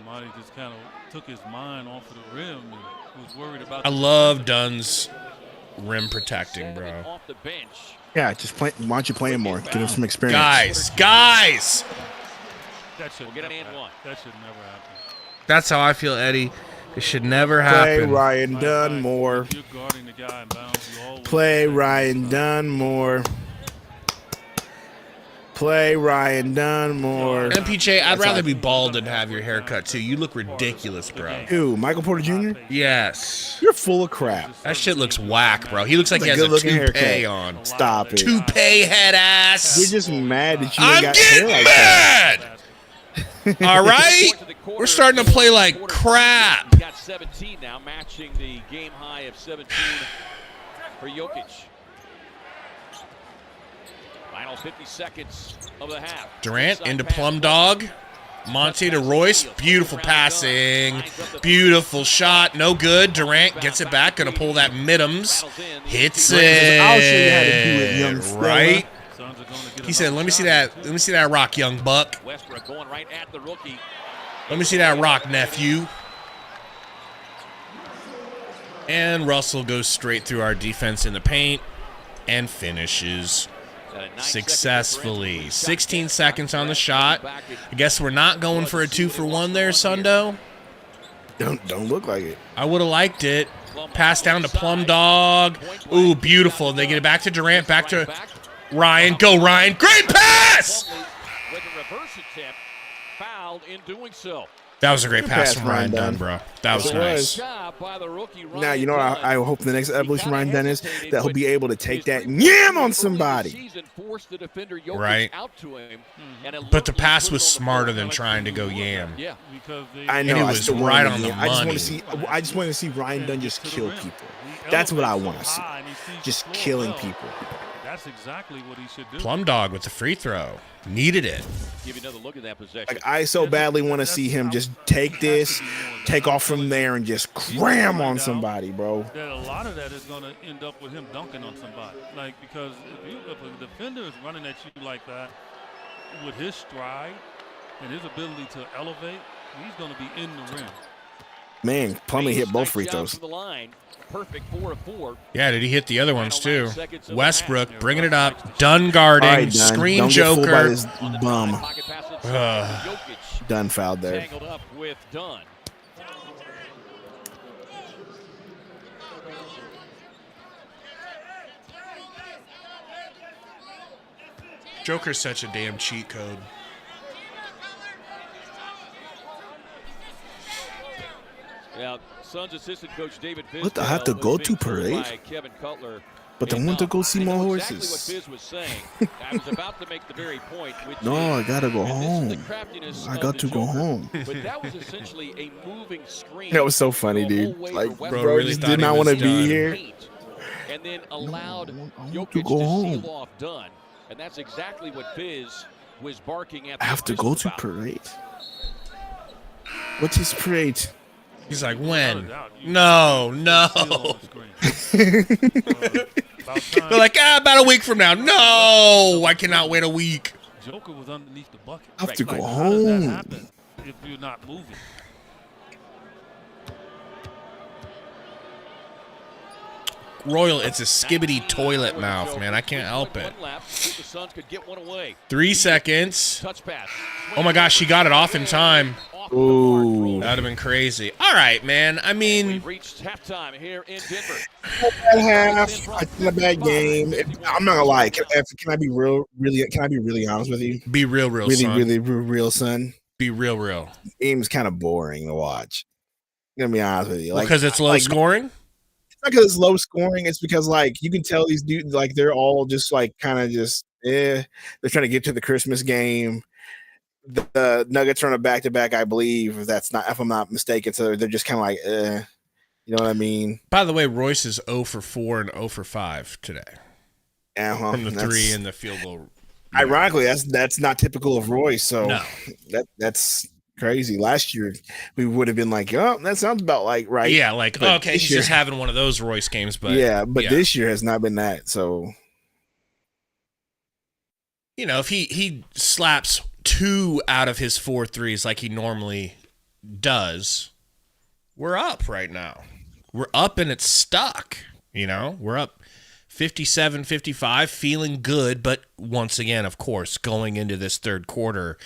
Monty just kind of took his mind off of the rim and was worried about. I love Dunn's rim protecting, bro. Yeah, just play. Why don't you play him more? Give him some experience. Guys. That should never happen. That's how I feel, Eddie. It should never happen. Play Ryan Dunmore. Play Ryan Dunmore. Play Ryan Dunmore. MPJ, I'd rather be bald than have your haircut, too. You look ridiculous, bro. Who, Michael Porter Jr.? Yes. You're full of crap. That shit looks whack, bro. He looks like he has a toupee on. Stop it. Toupee head ass. You're just mad that you I'm got getting hair like that. mad. All right? We're starting to play like crap. He's got 17 now, matching the game high of 17 for Jokic. Final 50 seconds of the half. Durant into Plum Dog. Monty to Royce. Beautiful passing. Beautiful shot. No good. Durant gets it back. Going to pull that Middums. Hits it. I'll show you how to do it, young fella. Right? He said, let me see that. Let me see that rock, young buck. Westbrook going right at the rookie. Let me see that rock, nephew. And Russell goes straight through our defense in the paint and finishes successfully. 16 seconds on the shot. I guess we're not going for a 2-for-1 there, Sundo. Don't look like it. I would have liked it. Pass down to Plum Dog. Ooh, beautiful. They get it back to Durant, back to Ryan. Go, Ryan. Great pass! With a reverse attempt, fouled in doing so. That was a great pass from Ryan Dunn, bro. That was nice. Now, you know what I hope the next evolution Ryan Dunn is? That he'll be able to take that and yam on somebody. Right. But the pass was smarter than trying to go yam. I know. And it was right on the money. I just want to see Ryan Dunn just kill people. That's what I want to see. Just killing people. That's exactly what he should do. Plum Dog with the free throw. Needed it. Give you another look at that possession. Like, I so badly want to see him just take this, take off from there, and just cram on somebody, bro. That a lot of that is going to end up with him dunking on somebody. Like, because if a defender is running at you like that, with his stride and his ability to elevate, he's going to be in the rim. Man, Plumlee hit both free throws. Perfect 4 of 4. Yeah, did he hit the other ones too? Westbrook bringing it up. Dunn guarding. Right, Dunn. Screen Don't Joker. Get fooled by his bum. Dunn fouled there. Tangled up with Dunn. Joker's such a damn cheat code. Yeah, Suns assistant coach David What, I have to go to parade? Kevin Cutler But I want to go see more horses. Exactly what Fizz was saying. I was about to make the very point. Which No, I gotta go home. I got to go home. But that was essentially a moving screen. That was so funny, dude. Like, bro really just thought did he not was want to be done. here. And then allowed I want Jokic to go to home. seal off Dunn. And that's exactly what Fizz was barking at. I have to go to parade. What's his parade? He's like, when? No. They're like, about a week from now. No, I cannot wait a week. Joker was underneath the bucket. I have to go How does that home. happen if you're not moving? Royal, it's a skibbity toilet mouth, man. I can't help it. 3 seconds. Oh my gosh, she got it off in time. Ooh. That would have been crazy. All right, man. I mean, Reached halftime here in Denver. Bad half. I think a bad game. I'm not gonna lie. Can I be really honest with you? be real, son. Really real, son. Be real. Game's kind of boring to watch. I'm gonna be honest with you. Because it's low scoring? It's not because it's low scoring. It's because like you can tell these dudes like they're all just like kind of just they're trying to get to the Christmas game. The Nuggets are on a back-to-back, I believe. If I'm not mistaken. So they're just kind of like, you know what I mean? By the way, Royce is 0 for 4 and 0 for 5 today. From the 3 and the field goal. Ironically, that's not typical of Royce. So No. that's crazy. Last year we would have been like, oh, that sounds about like right. Yeah, like, But okay, this he's year- just having one of those Royce games. But this year has not been that. So, you know, if he slaps 2 out of his 4 threes like he normally does, we're up right now. We're up and it's stuck. You know, we're up 57-55, feeling good. But once again, of course, going into this third quarter,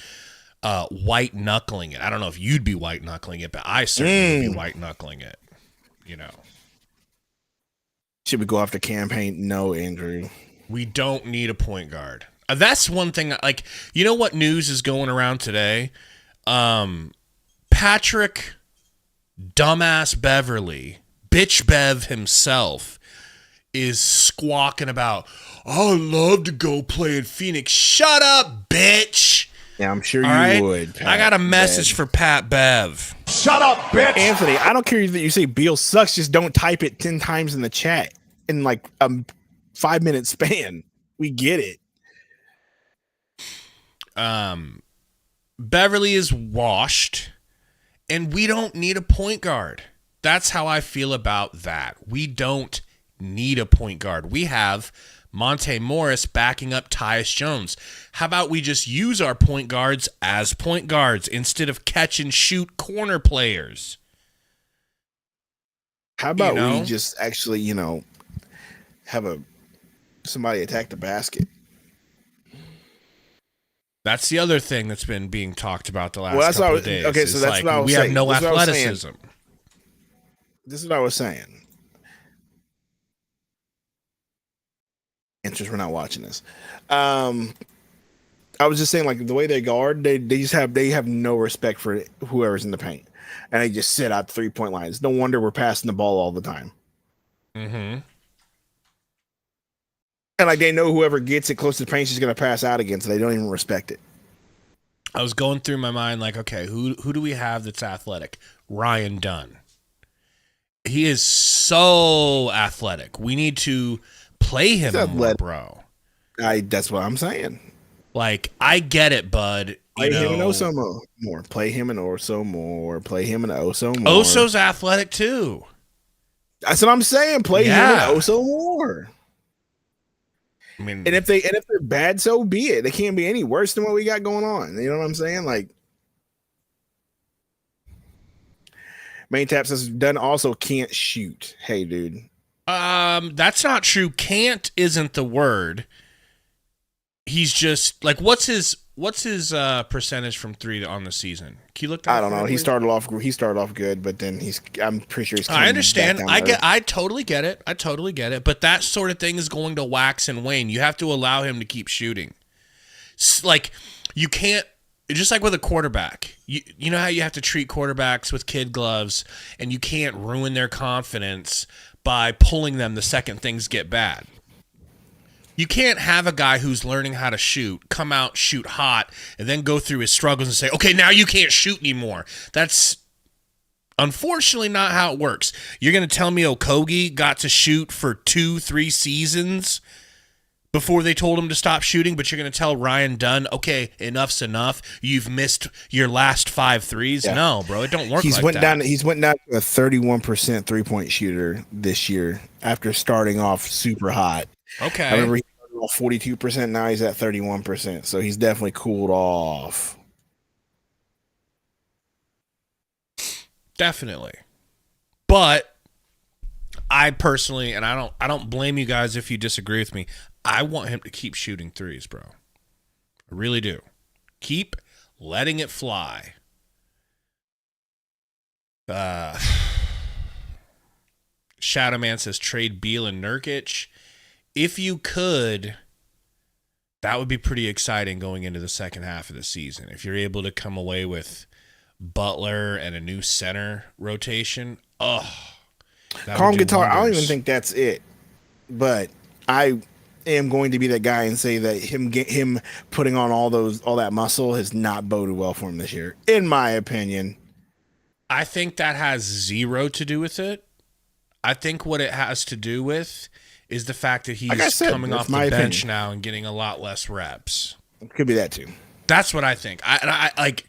white knuckling it. I don't know if you'd be white knuckling it, but I certainly would be white knuckling it. You know, should we go after campaign? No, Andrew. we don't need a point guard. That's one thing. Like, you know what news is going around today? Patrick dumbass Beverly, bitch Bev himself, is squawking about, oh, I'd love to go play in Phoenix. Shut up, bitch. Yeah, I'm sure All you right? would. I got a message for Pat Bev. Shut up, bitch. Anthony, I don't care that you say Beal sucks. Just don't type it 10 times in the chat in like a 5-minute span. We get it. Beverly is washed, and we don't need a point guard. That's how I feel about that. We don't need a point guard. We have Monte Morris backing up Tyus Jones. How about we just use our point guards as point guards instead of catch and shoot corner players? How about we just actually, have somebody attack the basket? That's the other thing that's been being talked about the last couple of days. Okay, so that's what I was saying. We have no athleticism. This is what I was saying. Answers, we're not watching this. I was just saying, like the way they guard, they have no respect for whoever's in the paint, and they just sit out 3-point lines. No wonder we're passing the ball all the time. Mm-hmm. And like they know whoever gets it close to the paint is going to pass out again, so they don't even respect it. I was going through my mind like, okay, who do we have that's athletic? Ryan Dunn. He is so athletic. We need to play him more, bro. That's what I'm saying. Like, I get it, bud. Play him and Oso more. Play him and Oso more. Play him and Oso more. Oso's athletic too. That's what I'm saying. Play him and Oso more. I mean, and if they're bad, so be it. They can't be any worse than what we got going on. You know what I'm saying? Like, Main Tap says Dunn also can't shoot. Hey, dude. That's not true. Can't isn't the word. He's just like, what's his percentage from 3 on the season? Can you look that up? I don't know. He started off good, but then I'm pretty sure he's I understand. I totally get it. But that sort of thing is going to wax and wane. You have to allow him to keep shooting. Like, you can't, just like with a quarterback. You know how you have to treat quarterbacks with kid gloves, and you can't ruin their confidence by pulling them the second things get bad. You can't have a guy who's learning how to shoot, come out, shoot hot, and then go through his struggles and say, okay, now you can't shoot anymore. That's unfortunately not how it works. You're going to tell me Okogie got to shoot for 2-3 seasons before they told him to stop shooting, but you're going to tell Ryan Dunn, okay, enough's enough. You've missed your last 5 threes. Yeah. No, bro, it don't work like that. He's went down to a 31% three-point shooter this year after starting off super hot. Okay. I remember he started off 42%. Now he's at 31%. So he's definitely cooled off. Definitely. But I personally, and I don't blame you guys if you disagree with me, I want him to keep shooting threes, bro. I really do. Keep letting it fly. Shadow Man says trade Beal and Nurkic. If you could, that would be pretty exciting going into the second half of the season. If you're able to come away with Butler and a new center rotation, Calm Guitar, I don't even think that's it. But I am going to be that guy and say that him putting on all that muscle has not boded well for him this year, in my opinion. I think that has zero to do with it. I think what it has to do with is the fact that he's coming off the bench now and getting a lot less reps. It could be that too. That's what I think. I like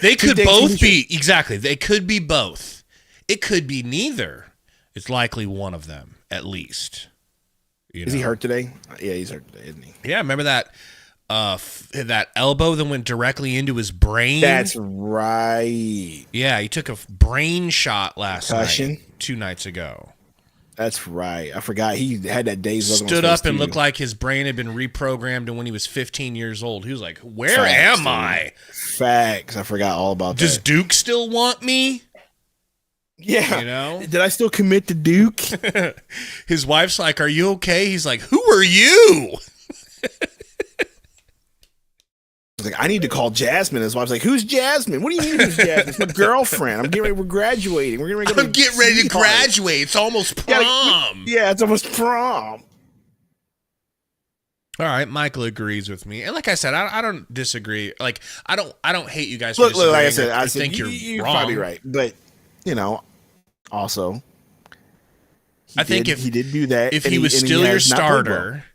they could both be exactly. They could be both. It could be neither. It's likely one of them at least. Is he hurt today? Yeah, he's hurt today, isn't he? Yeah, remember that that elbow that went directly into his brain? That's right. Yeah, he took a brain shot last night, 2 nights ago. That's right. I forgot he had that day's look. Stood up and looked like his brain had been reprogrammed to when he was 15 years old. He was like, "Where am I?" Facts. I forgot all about that. Does Duke still want me? Yeah. You know? Did I still commit to Duke? His wife's like, "Are you okay?" He's like, "Who are you?" Like, I need to call Jasmine. His wife's like, "Who's Jasmine? What do you mean who's Jasmine? It's my girlfriend. I'm getting ready. We're graduating. We're getting ready to graduate. It's almost prom." Yeah, it's almost prom. All right, Michael agrees with me, and like I said, I don't disagree. Like I don't hate you guys. Look, for like I said, think you're wrong. probably right, but also, I think he did do that. If he was still your starter,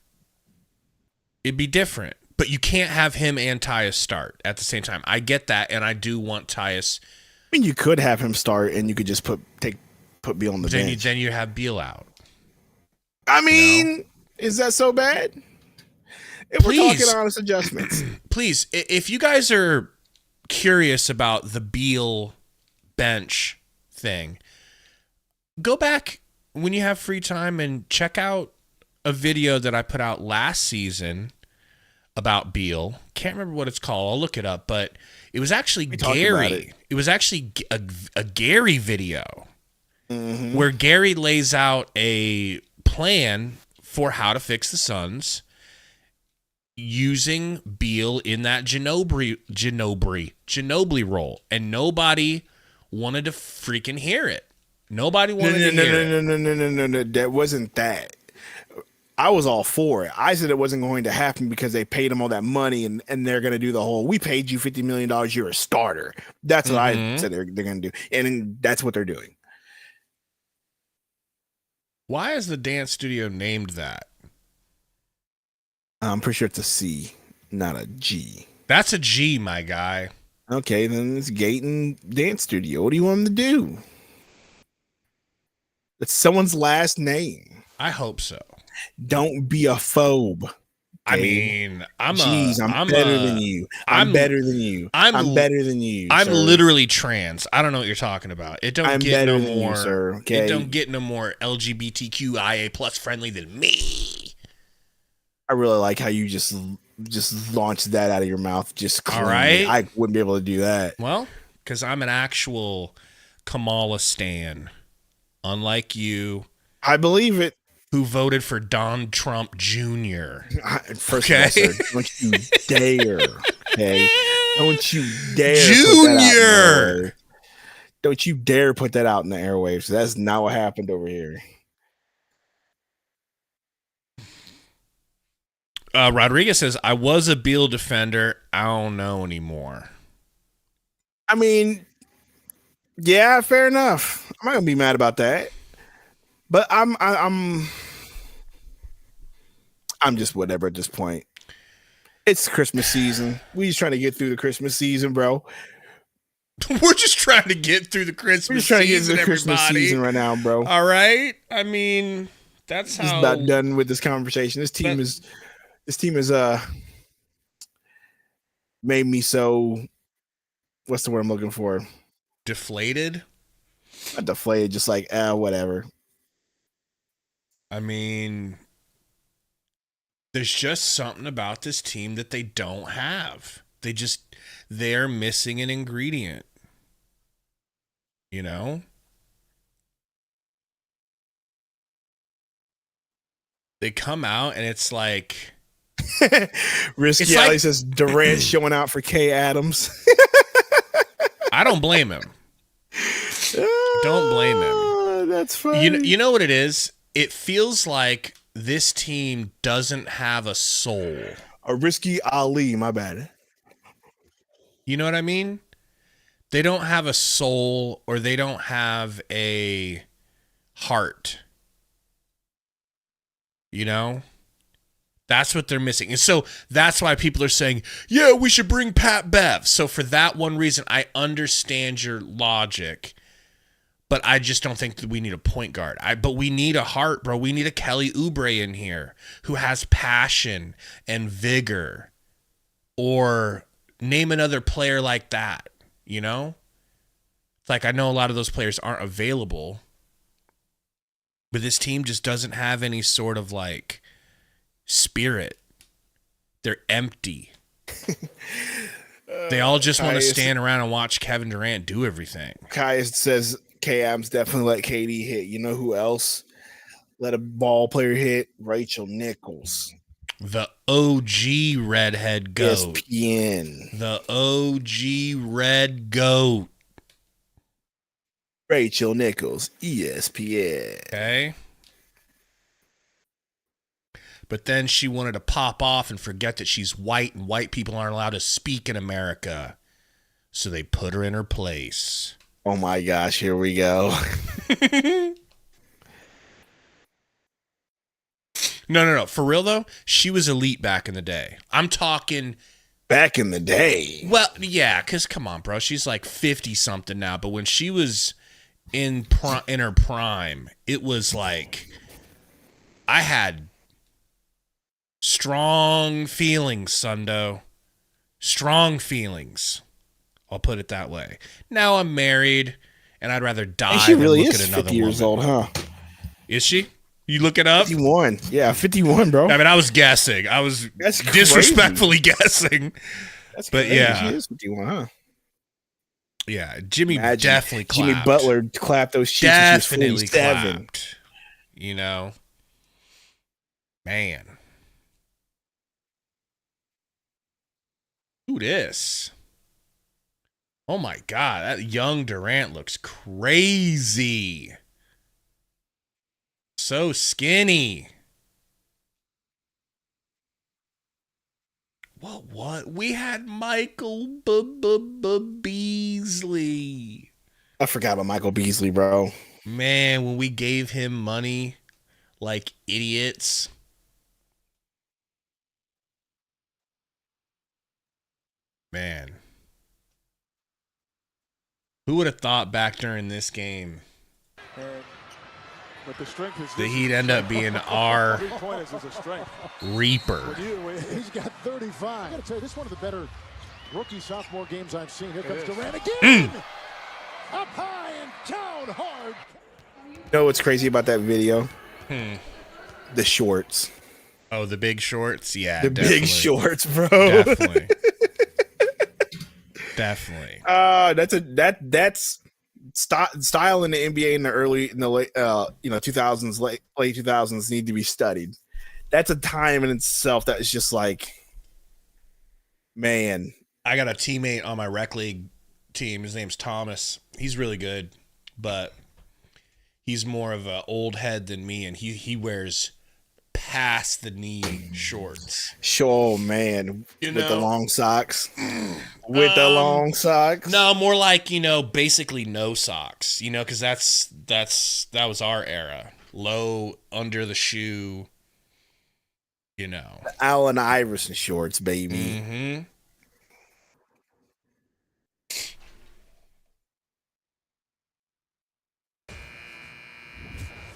it'd be different. But you can't have him and Tyus start at the same time. I get that, and I do want Tyus. I mean, you could have him start, and you could just put Beal on the bench. Then you have Beal out. I mean, is that so bad? If we're talking honest adjustments. Please, if you guys are curious about the Beal bench thing, go back when you have free time and check out a video that I put out last season about Beal. Can't remember what it's called. I'll look it up, but it was actually Gary. It was actually a Gary video where Gary lays out a plan for how to fix the Suns using Beal in that Ginobili role, and nobody wanted to freaking hear it. Nobody wanted to hear it. No. That wasn't that. I was all for it. I said it wasn't going to happen because they paid him all that money and they're going to do the whole, we paid you $50 million, you're a starter. That's what I said they're going to do. And that's what they're doing. Why is the dance studio named that? I'm pretty sure it's a C, not a G. That's a G, my guy. Okay, then it's Gaten Dance Studio. What do you want them to do? It's someone's last name. I hope so. Don't be a phobe. Okay? I mean, I'm better than you. I'm better than you. I'm better than you. I'm sir. literally trans. I don't know what you're talking about. It don't I'm get better no than more. You, sir. Okay? It don't get no more LGBTQIA plus friendly than me. I really like how you just launched that out of your mouth. Just clean. All right. I wouldn't be able to do that. Well, because I'm an actual Kamala stan, unlike you. I believe it. Who voted for Don Trump Jr. First of all, sir, don't you dare. Okay. Don't you dare. Junior. Don't you dare put that out in the airwaves. That's not what happened over here. Rodriguez says, I was a Beal defender. I don't know anymore. I mean, yeah, fair enough. I'm not gonna be mad about that. But I'm just whatever at this point. It's Christmas season. We just trying to get through the Christmas season, bro. We're just trying to get through the Christmas season, Christmas season right now, bro. All right. I mean, that's how. Just about done with this conversation. This team is made me so. What's the word I'm looking for? Deflated. Not deflated, just like whatever. I mean, there's just something about this team that they don't have. They're missing an ingredient. You know? They come out and it's like Risky Alley says Durant showing out for K Adams. I don't blame him. Don't blame him. That's funny. You know what it is? It feels like this team doesn't have a soul. A Risky Ali, my bad. You know what I mean? They don't have a soul or they don't have a heart. You know? That's what they're missing. And so that's why people are saying, yeah, we should bring Pat Bev. So for that one reason, I understand your logic. But I just don't think that we need a point guard. But we need a heart, bro. We need a Kelly Oubre in here who has passion and vigor. Or name another player like that, you know? It's like I know a lot of those players aren't available. But this team just doesn't have any sort of like spirit. They're empty. They all just want to stand around and watch Kevin Durant do everything. Kai says K-Abs definitely let KD hit. You know who else let a ball player hit? Rachel Nichols. The OG redhead goat. ESPN. The OG red goat. Rachel Nichols, ESPN. Okay. But then she wanted to pop off and forget that she's white and white people aren't allowed to speak in America. So they put her in her place. Oh my gosh, here we go. No. For real, though, she was elite back in the day. I'm talking... Back in the day? Well, yeah, because come on, bro. She's like 50-something now. But when she was in her prime, it was like... I had strong feelings, Sundo. Strong feelings. I'll put it that way. Now I'm married, and I'd rather die she really than look is at another 50 years woman. old, huh? Is she? You look it up? 51. Yeah, 51, bro. I mean, I was guessing. I was disrespectfully guessing. That's but crazy. yeah. She is 51, huh? Yeah, Jimmy definitely clapped. Jimmy Butler clapped those cheeks when she was 47. Clapped. You know? Man. Who this? Oh my God, that young Durant looks crazy. So skinny. What? We had Michael Beasley. I forgot about Michael Beasley, bro. Man, when we gave him money like idiots. Man. Who would have thought back during this game but the strength is that he'd end up being our reaper? He's got 35. I got to tell you, this is one of the better rookie sophomore games I've seen. Here comes Durant again. Up high and down hard. You know what's crazy about that video? The shorts. Oh, the big shorts? Yeah, the definitely. big shorts, bro. Definitely. Definitely. That's style in the NBA in the late 2000s, late 2000s need to be studied. That's a time in itself that is just like, man. I got a teammate on my rec league team. His name's Thomas. He's really good, but he's more of an old head than me, and he wears past the knee shorts. Sure, man. You with the know? long socks. With the long socks. No, more like, basically no socks. Because that was our era. Low under the shoe. Allen Iverson shorts, baby. Mm-hmm.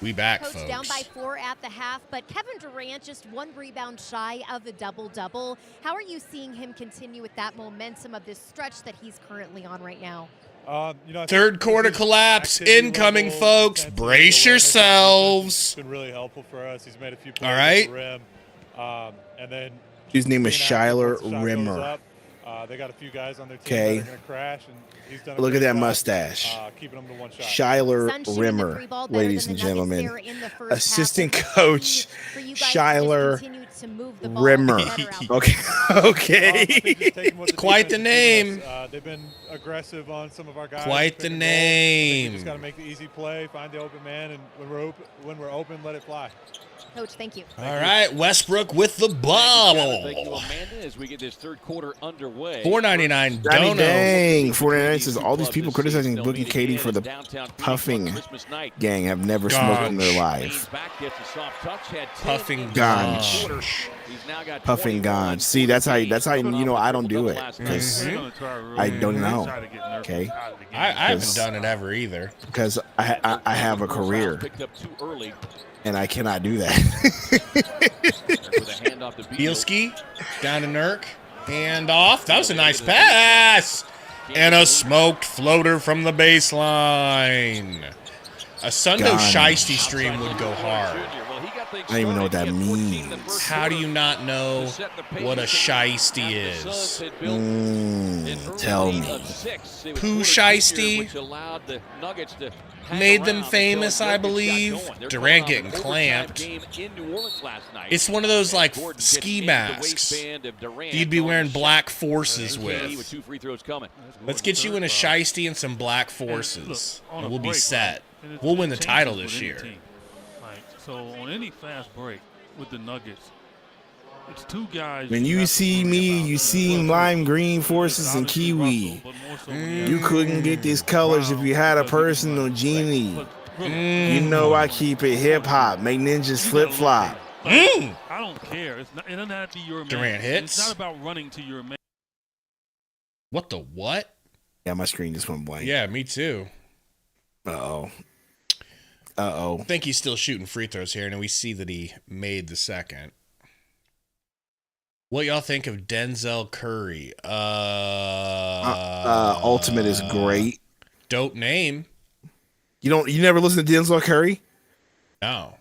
We back, Coach folks. down by 4 at the half, but Kevin Durant just 1 rebound shy of the double-double. How are you seeing him continue with that momentum of this stretch that he's currently on right now? Third quarter collapse incoming, folks. Brace yourselves. It's been really helpful for us. He's made a few plays All right. at the rim. And then his name is Shyler once the shot goes Rimmer. up, they got a few guys on their team Okay. that are going to crash, and he's done a Look at great that job, mustache. keeping them to one shot. Shyler Sun shooting the Rimmer, free ball better ladies than and the Nuggets gentlemen. there in the first half. Assistant The coach key for you guys to just Shyler continue to move the ball Rimmer. better out Okay. there. Okay. Quite the name. They've been aggressive on some of our guys. Quite the pick and roll. I think we name. just got to make the easy play, find the open man, and when we're open, let it fly. Coach, thank you. All right, Westbrook with the Thank you, ball. Amanda, as we get this third quarter underway. $4.99 Daddy dono. dang. 49 says all these people criticizing Book and Katie for the puffing gang have never smoked in their life. Puffing Ganj. Puffing Ganj. See, that's how I don't do it. Because I don't know. Okay. I haven't done it ever either. Because I have a career. And I cannot do that. Bielski down to Nurk. Hand off. That was a nice pass. And a smoked floater from the baseline. A Sundo Shiesty stream would go hard. I don't even know what that means. How do you not know what a Shiesty is? Tell me. Pooh Shiesty made them famous, I believe. Durant getting clamped. It's one of those like ski masks you'd be wearing black forces with. Let's get you in a Shiesty and some black forces, and we'll be set. We'll win the title this year. So on any fast break with the Nuggets, it's two guys. When you see me, you see lime green forces and kiwi. You couldn't get these colors if you had a personal genie. You know I keep it hip hop, make ninjas flip flop. I don't care. It doesn't have to be your man. Durant hits. It's not about running to your man. What the what? Yeah, my screen just went blank. Yeah, me too. Uh-oh. I think he's still shooting free throws here, and we see that he made the second. What y'all think of Denzel Curry? Ultimate is great. Dope name. You never listen to Denzel Curry? No.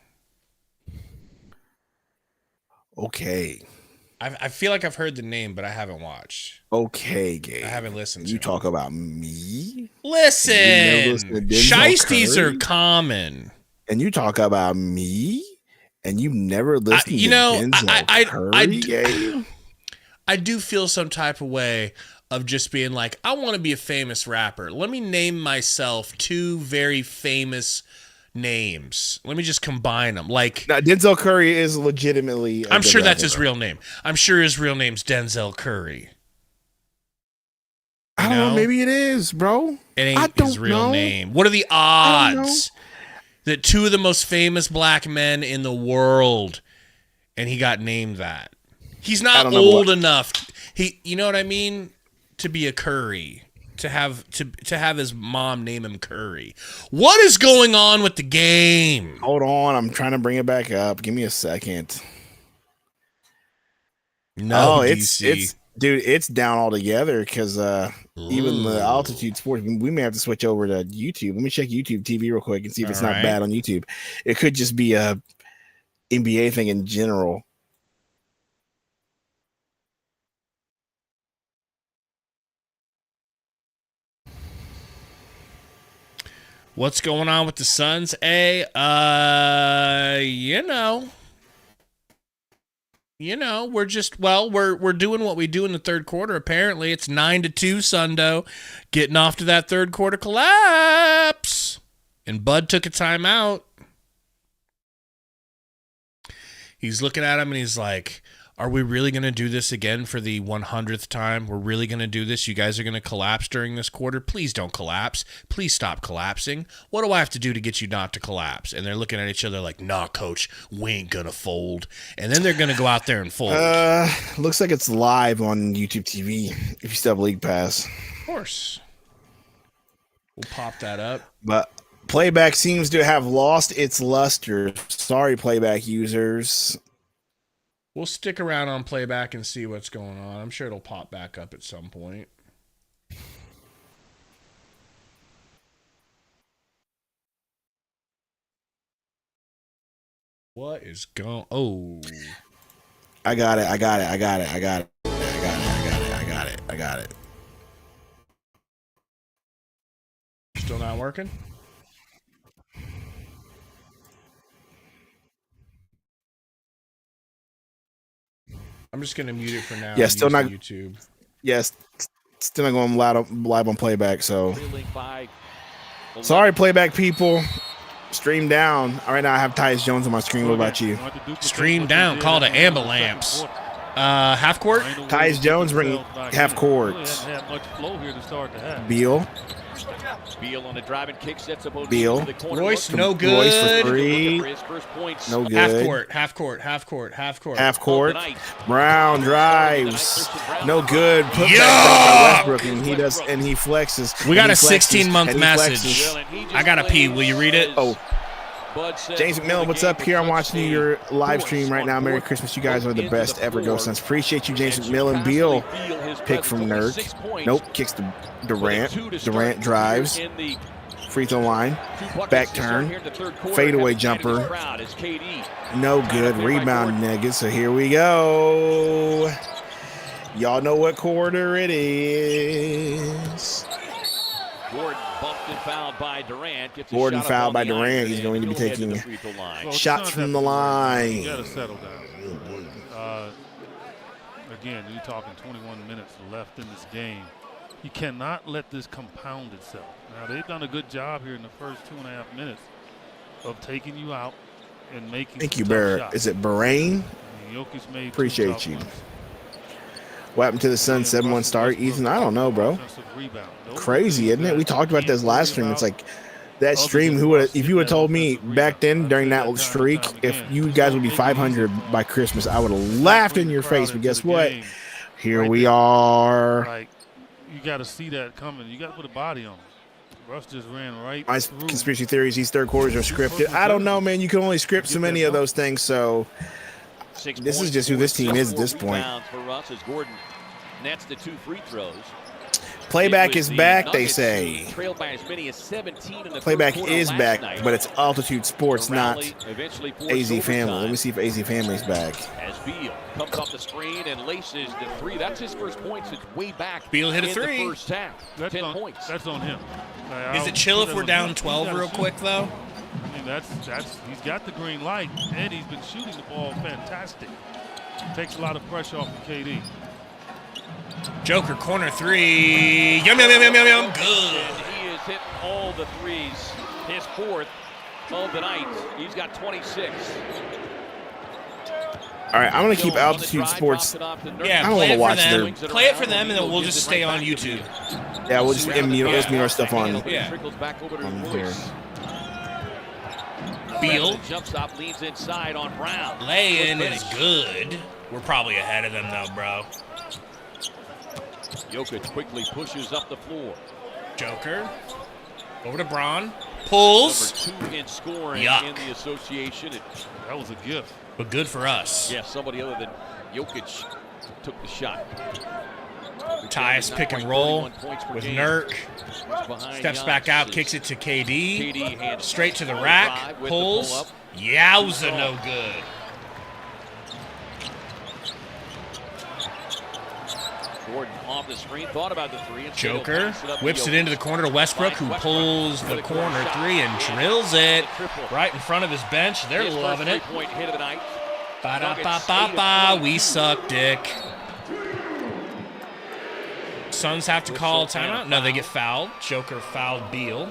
Okay. I feel like I've heard the name, but I haven't watched. Okay, Gabe. I haven't listened to You him. talk about me? Listen. Denzel Shiesties Curry? are common. And you talk about me? And you never listen to Denzel Curry, Gabe? I do feel some type of way of just being like, I want to be a famous rapper. Let me name myself two very famous names. Let me just combine them. Like, now, Denzel Curry is legitimately. I'm sure that's his real name. I'm sure his real name's Denzel Curry. I don't know. Maybe it is, bro. It ain't his real name. What are the odds that two of the most famous black men in the world, and he got named that? He's not old enough. You know what I mean? To be a Curry. To have his mom name him Curry. What is going on with the game? Hold on, I'm trying to bring it back up. Give me a second. No, it's dude, it's down altogether because even the altitude sports. We may have to switch over to YouTube. Let me check YouTube TV real quick and see if it's not bad on YouTube. It could just be a NBA thing in general. What's going on with the Suns? We're doing what we do in the third quarter. Apparently, it's 9-2 Sundo, getting off to that third quarter collapse. And Bud took a timeout. He's looking at him and he's like, are we really going to do this again for the 100th time? We're really going to do this? You guys are going to collapse during this quarter? Please don't collapse. Please stop collapsing. What do I have to do to get you not to collapse? And they're looking at each other like, nah, coach, we ain't going to fold. And then they're going to go out there and fold. Looks like it's live on YouTube TV if you still have League Pass. Of course. We'll pop that up. But playback seems to have lost its luster. Sorry, playback users. We'll stick around on playback and see what's going on. I'm sure it'll pop back up at some point. What is going? Oh, I got it. Still not working? I'm just gonna mute it for now. Yeah, still not YouTube. Yes, still not going live on playback. So sorry, playback people. Stream down. All right, now I have Tyus Jones on my screen. What about you? Stream down. Call to ambulance. Half court. Tyus Jones bring half court. Beal. Beal on a driving kick sets up Beal. Royce, no good. Royce for three. No good. Half court. Half court. Brown drives. No good. Put back by Westbrook, and he flexes. We got a 16-month message. I got a pee. Will you read it? Oh. James McMillan, what's up here? I'm watching your live stream right now. Merry Christmas. You guys are the best ever. Go Suns. Appreciate you, James McMillan. Beal pick from Nurk. Nope. Kicks to Durant. Durant drives. Free throw line. Back turn. Fadeaway jumper. No good. Rebound Nuggets. So here we go. Y'all know what quarter it is. Gordon bumped and fouled by Durant. Gordon fouled by Durant. He's going to be taking shots from the line. You got to settle down. Again, you're talking 21 minutes left in this game. You cannot let this compound itself. Now, they've done a good job here in the first 2.5 minutes of taking you out and making. Thank you, Barrett. Is it Bahrain? Jokic made appreciate you. What happened to the Suns 7-1 start? Ethan, I don't know, bro. Crazy, isn't it? We talked about this last stream. It's like that stream. If you would have told me back then during that streak, if you guys would be 500 by Christmas, I would have laughed in your face. But guess what? Here we are. Like, you got to see that coming. You got to put a body on it. Russ just ran right My through. conspiracy theories, these third quarters are scripted. I don't know, man. You can only script so many of those things. So this is just who this team is at this point. For Russ as Gordon nets the 2 free throws. Playback is back, they say. Trailed by as many as 17 in the Playback is back, but it's Altitude Sports, not AZ Family. Let me see if AZ Family's back. As Beal comes off the screen and laces the 3. That's his first point since way back. Beal hit a 3. In the first half. 10 points. That's on him. Is it chill if we're down 12 real quick, though? I mean, that's he's got the green light, and he's been shooting the ball fantastic. Takes a lot of pressure off of KD. Joker, corner 3. Yum. Good. He has hit all the 3s. His 4th of the night. He's got 26. All right, I'm going to keep Altitude Sports. Yeah, I don't want to watch their. Play it for them, and then we'll just stay on YouTube. Yeah, we'll just mute our stuff on here. Beal jump stop, leads inside on Brown. Lay-in is good. We're probably ahead of them, though, bro. Jokic quickly pushes up the floor. Joker. Over to Braun. Pulls. Number 2 in scoring in the association. That was a gift. But good for us. Yeah, somebody other than Jokic took the shot. Tyus pick and roll with Nurk. Steps back out, kicks it to KD. Straight to the rack. Pulls. Yowza, no good. Gordon off the screen, thought about the 3. Joker whips it into the corner to Westbrook, who pulls the corner 3 and drills it right in front of his bench. They're loving it. Ba-da-ba-ba-ba. We suck, dick. Suns have to call a timeout. No, they get fouled. Joker fouled Beal.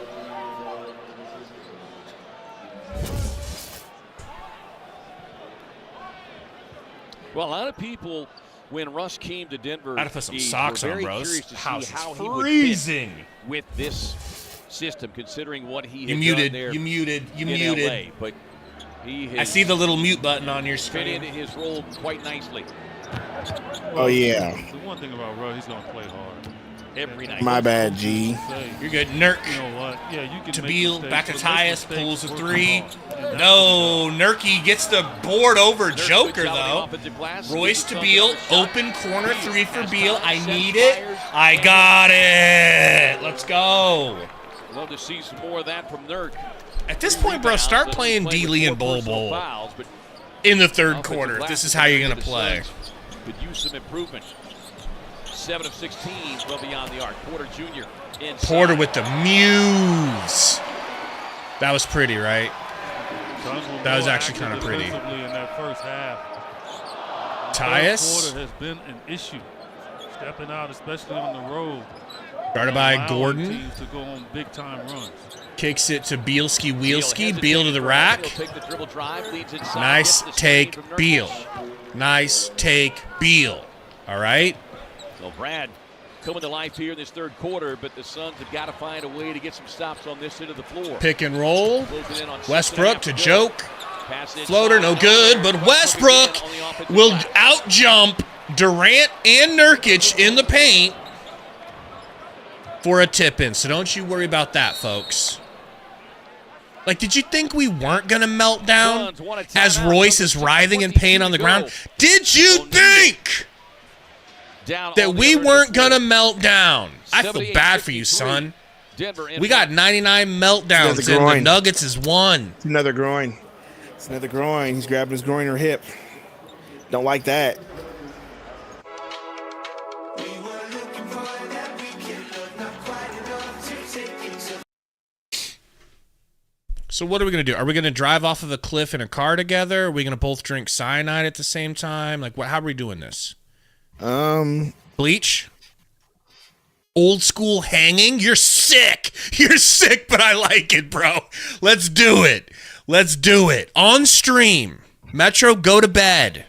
Well, a lot of people, when Russ came to Denver, I had to put some socks on, bro. This house is he freezing with this system, considering what he You had muted. done there You muted. You in muted. LA. But he has I see the little mute button on your fit screen. into his role quite nicely. Oh, yeah. The one thing about Russ, he's going to play hard. Every night. My bad, G. You're good. Nurk. You know what? Yeah, you can Tabeel make back to mistakes, Tyus, but pulls a work three. hard. No, Nurky gets the board over Nurk Joker, puts out though. the offensive glass, Royce gives to the Beal, Suns another open shot. corner three for Has Beal. time, I sets need it. fires, I and got it. Let's go. Love to see some more of that from Nurk. At this point, bro, start playing D-Lee and Bol Bol in the third quarter. If this is how you're going to play. Could use some improvement. 7 of 16 from beyond the arc. Porter Jr. inside. Porter with the muse. That was pretty, right? That was actually kind of pretty. Defensively in that first half. Tyus. Porter has been an issue. Stepping out, especially on the road. Guarded by allowing Gordon. Teams to go on big time runs. Kicks it to Bielski. Beal to the rack. He'll take the dribble drive, leads inside, Nice gets the take, screen from Beal. Nurkic. Nice take, Beal. All right. So Brad coming to life here in this third quarter, but the Suns have got to find a way to get some stops on this end of the floor. Pick and roll. Close it in on Westbrook 6.5 to go. Joke. Pass inside. Floater, no good, but Westbrook will out-jump Durant and Nurkic in the paint for a tip-in. So don't you worry about that, folks. Like, did you think we weren't going to melt down as Royce is writhing in pain on the ground? Did you think that we weren't going to melt down? I feel bad for you, son. We got 99 meltdowns, and the Nuggets is one. It's another groin. It's another groin. He's grabbing his groin or hip. Don't like that. So what are we going to do? Are we going to drive off of a cliff in a car together? Are we going to both drink cyanide at the same time? Like, how are we doing this? Bleach? Old school hanging? You're sick. You're sick, but I like it, bro. Let's do it. Let's do it. On stream. Metro, go to bed.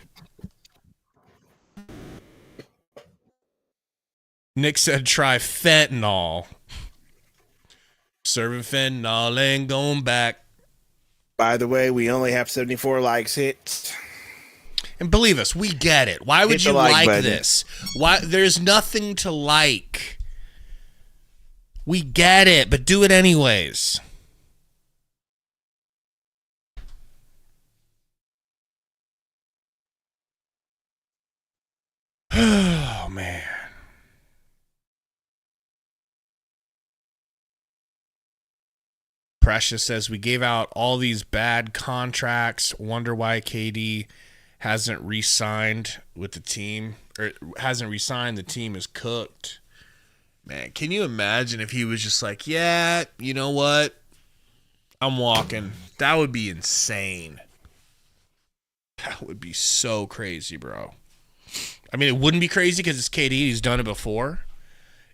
Nick said try fentanyl. Serving fentanyl ain't going back. By the way, we only have 74 likes hit. And believe us, we get it. Why would you like this? Why? There's nothing to like. We get it, but do it anyways. Oh, man. Precious says, we gave out all these bad contracts. Wonder why KD hasn't re-signed with the team. Or hasn't re-signed. The team is cooked. Man, can you imagine if he was just like, yeah, you know what? I'm walking. That would be insane. That would be so crazy, bro. I mean, it wouldn't be crazy because it's KD. He's done it before.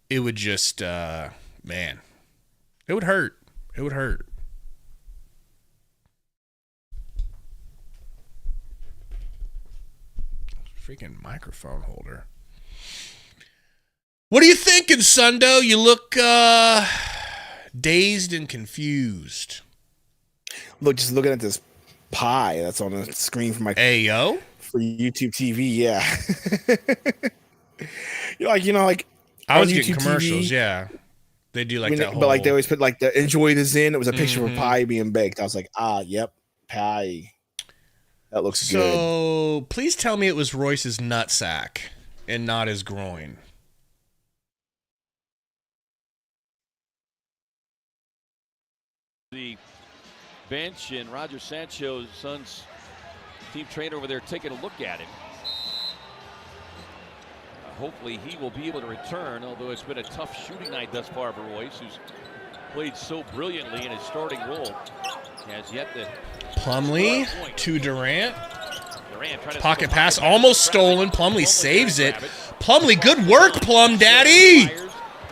It would just, man, it would hurt. It would hurt. Freaking microphone holder. What are you thinking, Sundo? You look dazed and confused. Look, just looking at this pie that's on the screen for my Ayo for YouTube TV. Yeah, like I was on getting YouTube commercials. TV, yeah, they do like that whole. But like they always put like the enjoy this in. It was a picture of a pie being baked. I was like, yep, pie. That looks good. So please tell me it was Royce's nutsack and not his groin. The bench and Roger Sancho's son's team trainer over there taking a look at him. Hopefully he will be able to return, although it's been a tough shooting night thus far for Royce, who's played so brilliantly in his starting role. Has yet to Plumlee to Durant. Pocket pass almost stolen. Plumlee saves it. Plumlee, good work, Plum Daddy.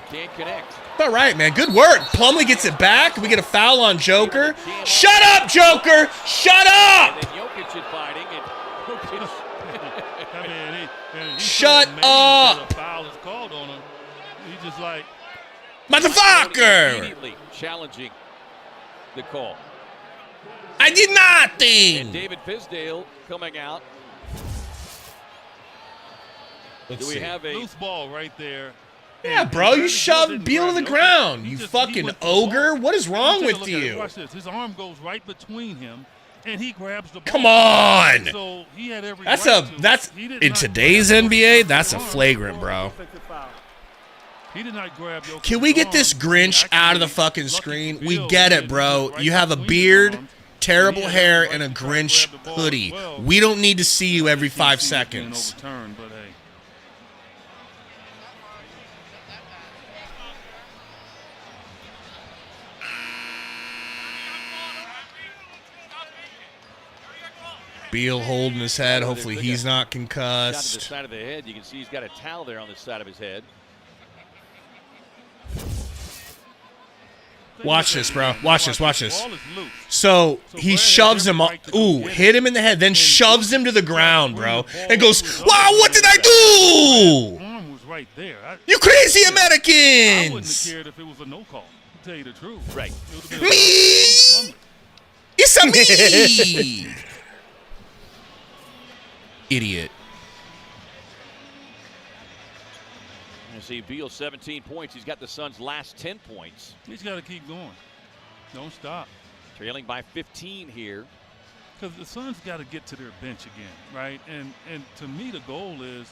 Can't connect. All right, man. Good work. Plumlee gets it back. We get a foul on Joker. Shut up, Joker. Shut up. And then Jokic is fighting, and Jokic Shut so amazed that up. a foul is called on him. He's just like, Motherfucker! Immediately challenging the call. I did And nothing. David Fisdale coming out. Let's Do we see. have a loose ball right there. Yeah, And bro, you Bradley shoved didn't Beal to grab the it. ground. He You just- fucking he went for the ball. ogre. What is wrong Take a with look at it. you? Watch this. His arm goes right between him, and he grabs the ball. Come on. So he had every That's right to. that's He did in not today's grab NBA, your that's a arm. flagrant, bro. He did not grab your Can we get this arm. Grinch He out of the actually, fucking lucky screen? for We Bill, get he it, had bro. right You have a between his beard, arms, terrible and he had hair, every and a right to grab Grinch the ball hoodie. as well. We don't need to see you every Can't 5 see it being seconds. overturned, but hey. Beal holding his head. Hopefully he's not shot to the concussed. side of the head? You can see he's got a towel there on the side of his head. Watch this, bro. Watch this. Watch this. Ball is loose. So he Brad shoves has him every up. right to Ooh, go get hit it. him in the head, then And shoves him to the ground, bring bro. the ball And goes, to the wow, other what did I man. do? His arm was right there. You crazy I wouldn't have Americans. cared if it was a no call. To tell you the truth. Right. It would have been Me. It's a me. Idiot. You see Beal 17 points. He's got the Suns' last 10 points. He's got to keep going. Don't stop. Trailing by 15 here. Because the Suns got to get to their bench again, right? And to me, the goal is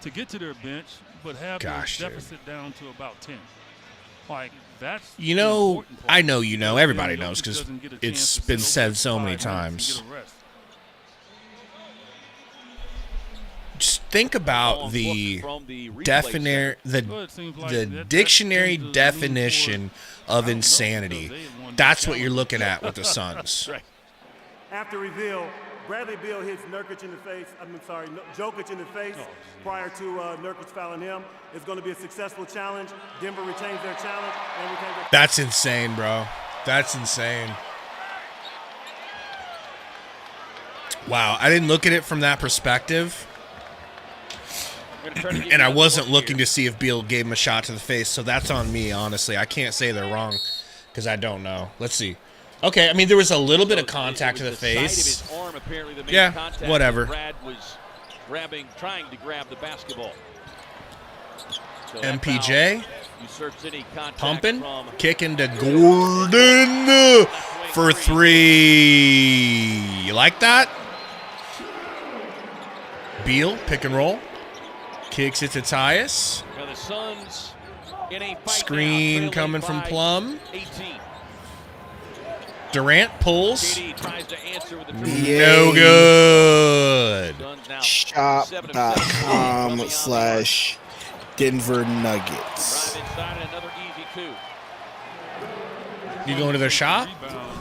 to get to their bench, but have Gosh, their dude. deficit down to about 10. Like, that's You the know, important part. I know you know. Everybody Jokic knows because doesn't get a it's chance to been sit said over so many 5 minutes and times. get a rest. Just think about the From the replay definition, Well, it seems like the that dictionary tends to lean definition towards, of I don't know, insanity. because they had won That's the what you're challenge. looking at with the Suns. Right. After reveal, Bradley Beal hits Nurkic in the face. Jokic in the face prior to Nurkic fouling him. It's going to be a successful challenge. Denver retains their challenge and retains their. That's insane, bro. That's insane. Wow, I didn't look at it from that perspective. And I wasn't looking to see if Beal gave him a shot to the face, so that's on me, honestly. I can't say they're wrong because I don't know. Let's see. Okay, I mean, there was a little bit of contact to the face. Side of his arm, apparently, that made Yeah, contact. whatever. Brad was trying to grab the basketball. So that MPJ foul usurps any contact pumping, from kicking to Gordon for three. You like that? Beal, pick and roll. Kicks it to Tyus. Now the Suns in a fight Screen now, coming from by Plum. 18. Durant pulls. KD tries to answer with a No good. Suns now 7 of 7 Shop.com/Denver Nuggets. Drive inside and another easy two. You going to their shop? Rebound,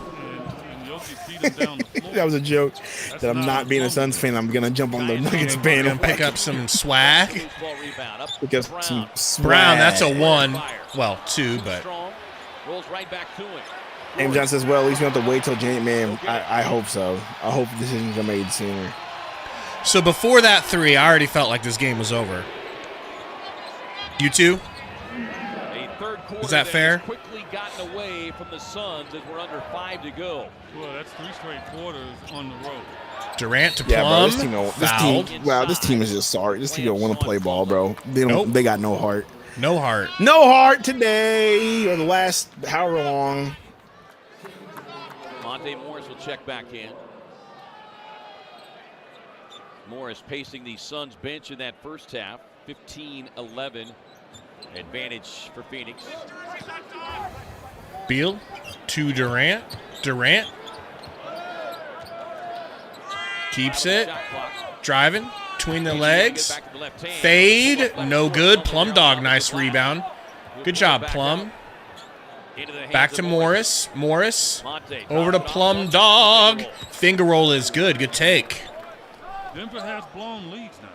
and Jokic beat him down the floor. That was a joke. That I'm not being a Suns fan. I'm gonna jump on the Nuggets band and Pick up some swag. Loose ball rebound up pick up Brown. some swag. Brown, that's a one. Well, two, but Strong rolls right back to him. James Johnson says, well, at least we don't have to wait till James. Man, I hope so. I hope decisions are made sooner. so before that three, I already felt like this game was over. You two? A third quarter Is that fair? has quickly gotten away from the Suns as we're under 5 to go. Well, that's 3 straight quarters on the road. Durant to Yeah, bro. Plum. This team, Fouled. this team is just sorry. This team don't want to play ball, bro. They don't. Nope. They got no heart. No heart. No heart today, or the last however long. Monte Morris will check back in. Morris pacing the Suns bench in that first half. 15-11 advantage for Phoenix. Beal to Durant. Durant keeps it. Shot clock. Driving between the Easy to legs. get back to the left hand. Fade. Left No foot, good. Plum Plum down dog. to Nice the glass. rebound. Good Good job, back Plum. up. Into the hands Back of to Morris. Morris. Monte. Over to Drops it off. Plum dog. Finger roll is good. Good take. Denver has blown leads now.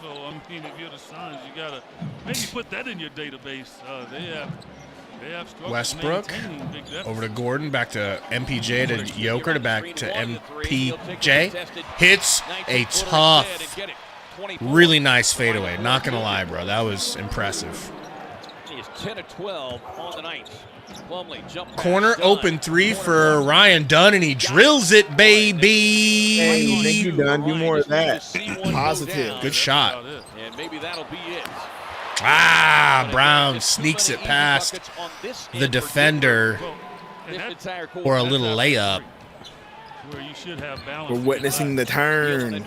So, I mean, if you're the Suns, you got to maybe put that in your database. They have struggled Westbrook maintaining big deficits. over to Gordon, back to MPJ to Joker to back to MPJ. Hits a tough Really nice fadeaway. Not going to lie, bro. That was impressive. He is 10 of 12 on the night. Plumlee jump pass, Corner Dunn. open three for Ryan Dunn, and he drills it, baby. Hey, thank you, Dunn. Do more of that. Positive. Good shot. And maybe that'll be it. Ah, Brown sneaks it past the defender for a little layup. Where you should have balance. We're witnessing the turn.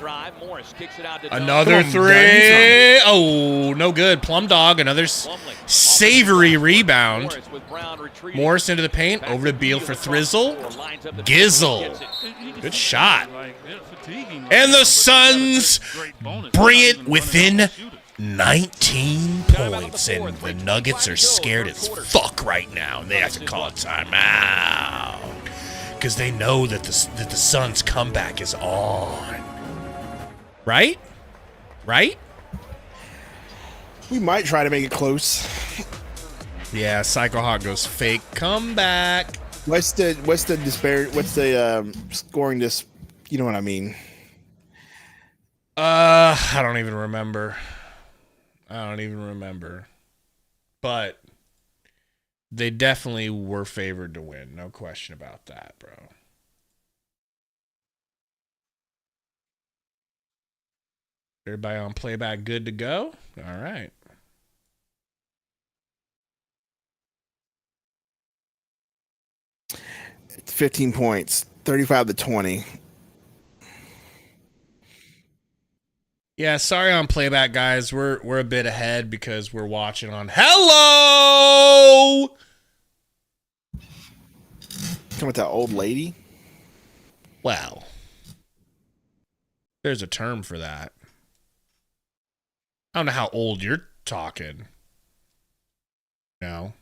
Another three. Oh, no good. Plum Dog, another savory rebound. Morris into the paint. Over to Beal for Thrizzle. Gizzle. Good shot. And the Suns bring it within 19 points. And the Nuggets are scared as fuck right now. They have to call a timeout. Because they know that the Suns' comeback is on. Right? Right? We might try to make it close. Yeah, Psycho Hawk goes fake comeback. What's the scoring this? You know what I mean? I don't even remember. But they definitely were favored to win. No question about that, bro. Everybody on playback good to go? All right. It's 15 points, 35-20. Yeah, sorry on playback, guys. We're a bit ahead because we're watching on Hello. Come with that old lady. Well, there's a term for that. I don't know how old you're talking. No.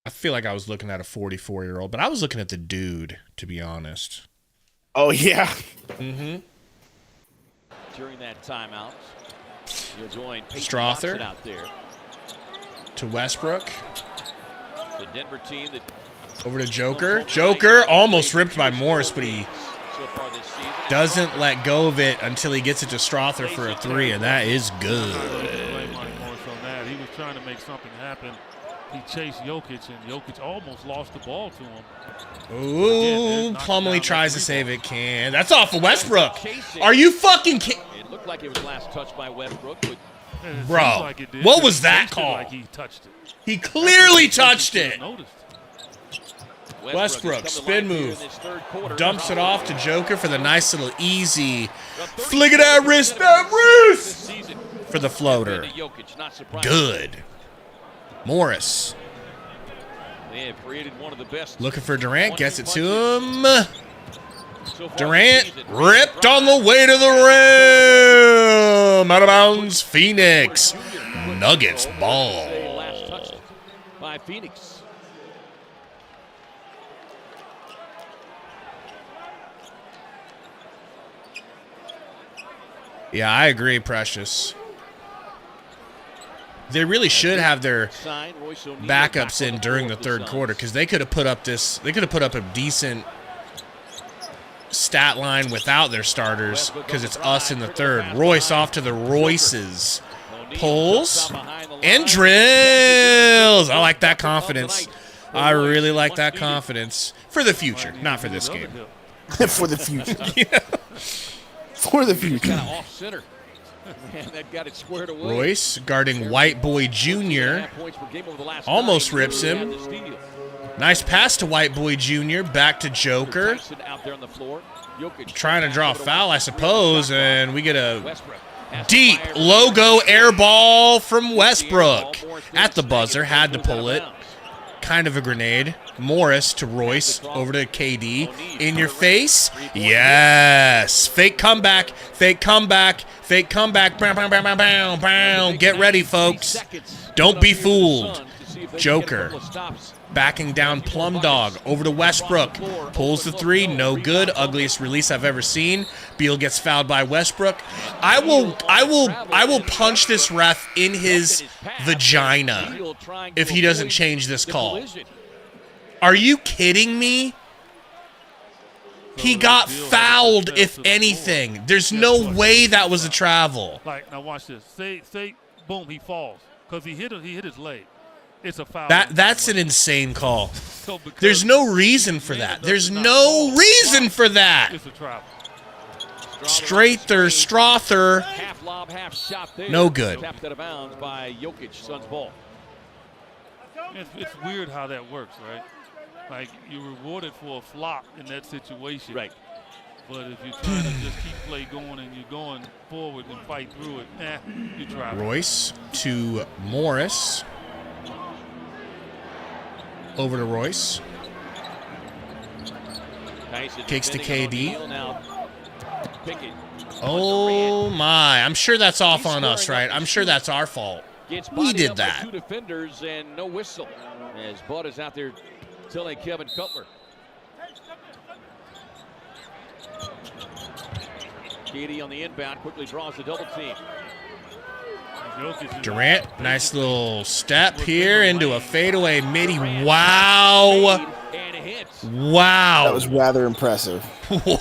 I feel like I was looking at a 44-year-old, but I was looking at the dude, to be honest. Oh yeah. Mm-hmm. During that timeout, you'll join Strother out there. To Westbrook. The Denver team that over to Joker. Joker almost ripped by Morris, but he doesn't let go of it until he gets it to Strother for a three, and that is good. He was trying to make something happen. He chased Jokic, and Jokic almost lost the ball to him. Ooh, Plumlee tries to save it. That's off of Westbrook. Are you fucking kidding? It looked like it was last touched by Westbrook, but bro, what was that call? Like he touched it. He clearly touched it. Westbrook, spin move. Dumps it off to Joker for the nice little easy flick of that wrist, for the floater. Good. Morris. They have created one of the best. Looking for Durant, gets it to him. Durant ripped on the way to the rim. Out of bounds, Phoenix. Nuggets ball. By Phoenix. Yeah, I agree, Precious. They really should have their backups in during the third quarter because they could have put up this. They could have put up a decent stat line without their starters because it's us in the third. Royce off to the Royces. Pulls and drills. I like that confidence. I really like that confidence for the future, not for this game. For the future. Yeah. For the future. Kind of off center. Man, that got it squared away. Royce guarding White Boy Jr. Almost rips him. Nice pass to White Boy Jr. Back to Joker. Trying to draw a foul, I suppose, and we get a deep logo air ball from Westbrook. At the buzzer, had to pull it. Kind of a grenade. Morris to Royce, over to KD. In your face. Yes. Fake comeback. Fake comeback. Fake comeback. Bow, bow, bow, bow, bow, bow. Get ready, folks. Don't be fooled. Joker. Backing down Plum Dog. Over to Westbrook. Pulls the three. No good. Ugliest release I've ever seen. Beal gets fouled by Westbrook. I will punch this ref in his vagina if he doesn't change this call. Are you kidding me? He got fouled, if anything. There's no way that was a travel. Like, now watch this. Say, boom, he falls because he hit his leg. It's a foul. That's an insane call. There's no reason for that. There's no reason for that. It's a travel. Strother, Strother. Half lob, half shot there. No good. Tapped out of bounds by Jokic, Suns ball. It's weird how that works, right? Like, you're rewarded for a flop in that situation. Right. But if you're trying to just keep play going and you're going forward and fight through it, you try. Royce to Morris. Over to Royce. Kicks to KD. Oh my! I'm sure that's off on us, right? I'm sure that's our fault. We did that. Two defenders and no whistle as Bud is out there telling Kevin Cutler. KD on the inbound quickly draws the double team. Durant, nice little step here into a fadeaway midi. Wow. Wow. That was rather impressive. Wow.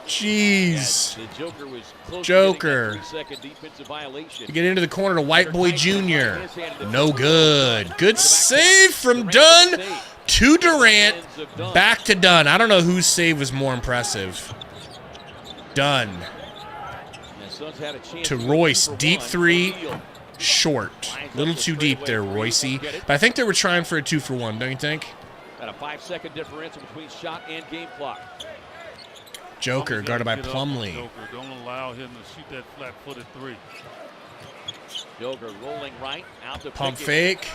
Jeez. Joker. You get into the corner to White Boy Jr. No good. Good save from Dunn to Durant. Back to Dunn. I don't know whose save was more impressive. Dunn. To Royce. Deep three. Short. A little too deep there, Roycey. But I think they were trying for a 2-for-1, don't you think? Got a 5-second differential between shot and game clock. Joker guarded by Plumlee. Joker, don't allow him to shoot that flat-footed three. Joker rolling right out to pump fake.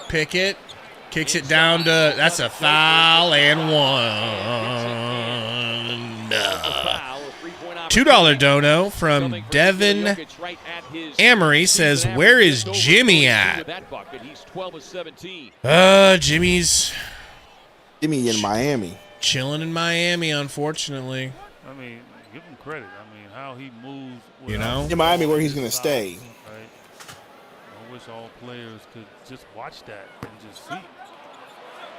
Pickett kicks it down to. That's a foul and one. $2 dono from Devin Amory says, "Where is Jimmy at?" Jimmy's in Miami. Chilling in Miami, unfortunately. I mean, give him credit. I mean, how he moves. You know? In Miami, where he's going to stay. Right? I wish all players could just watch that and just see.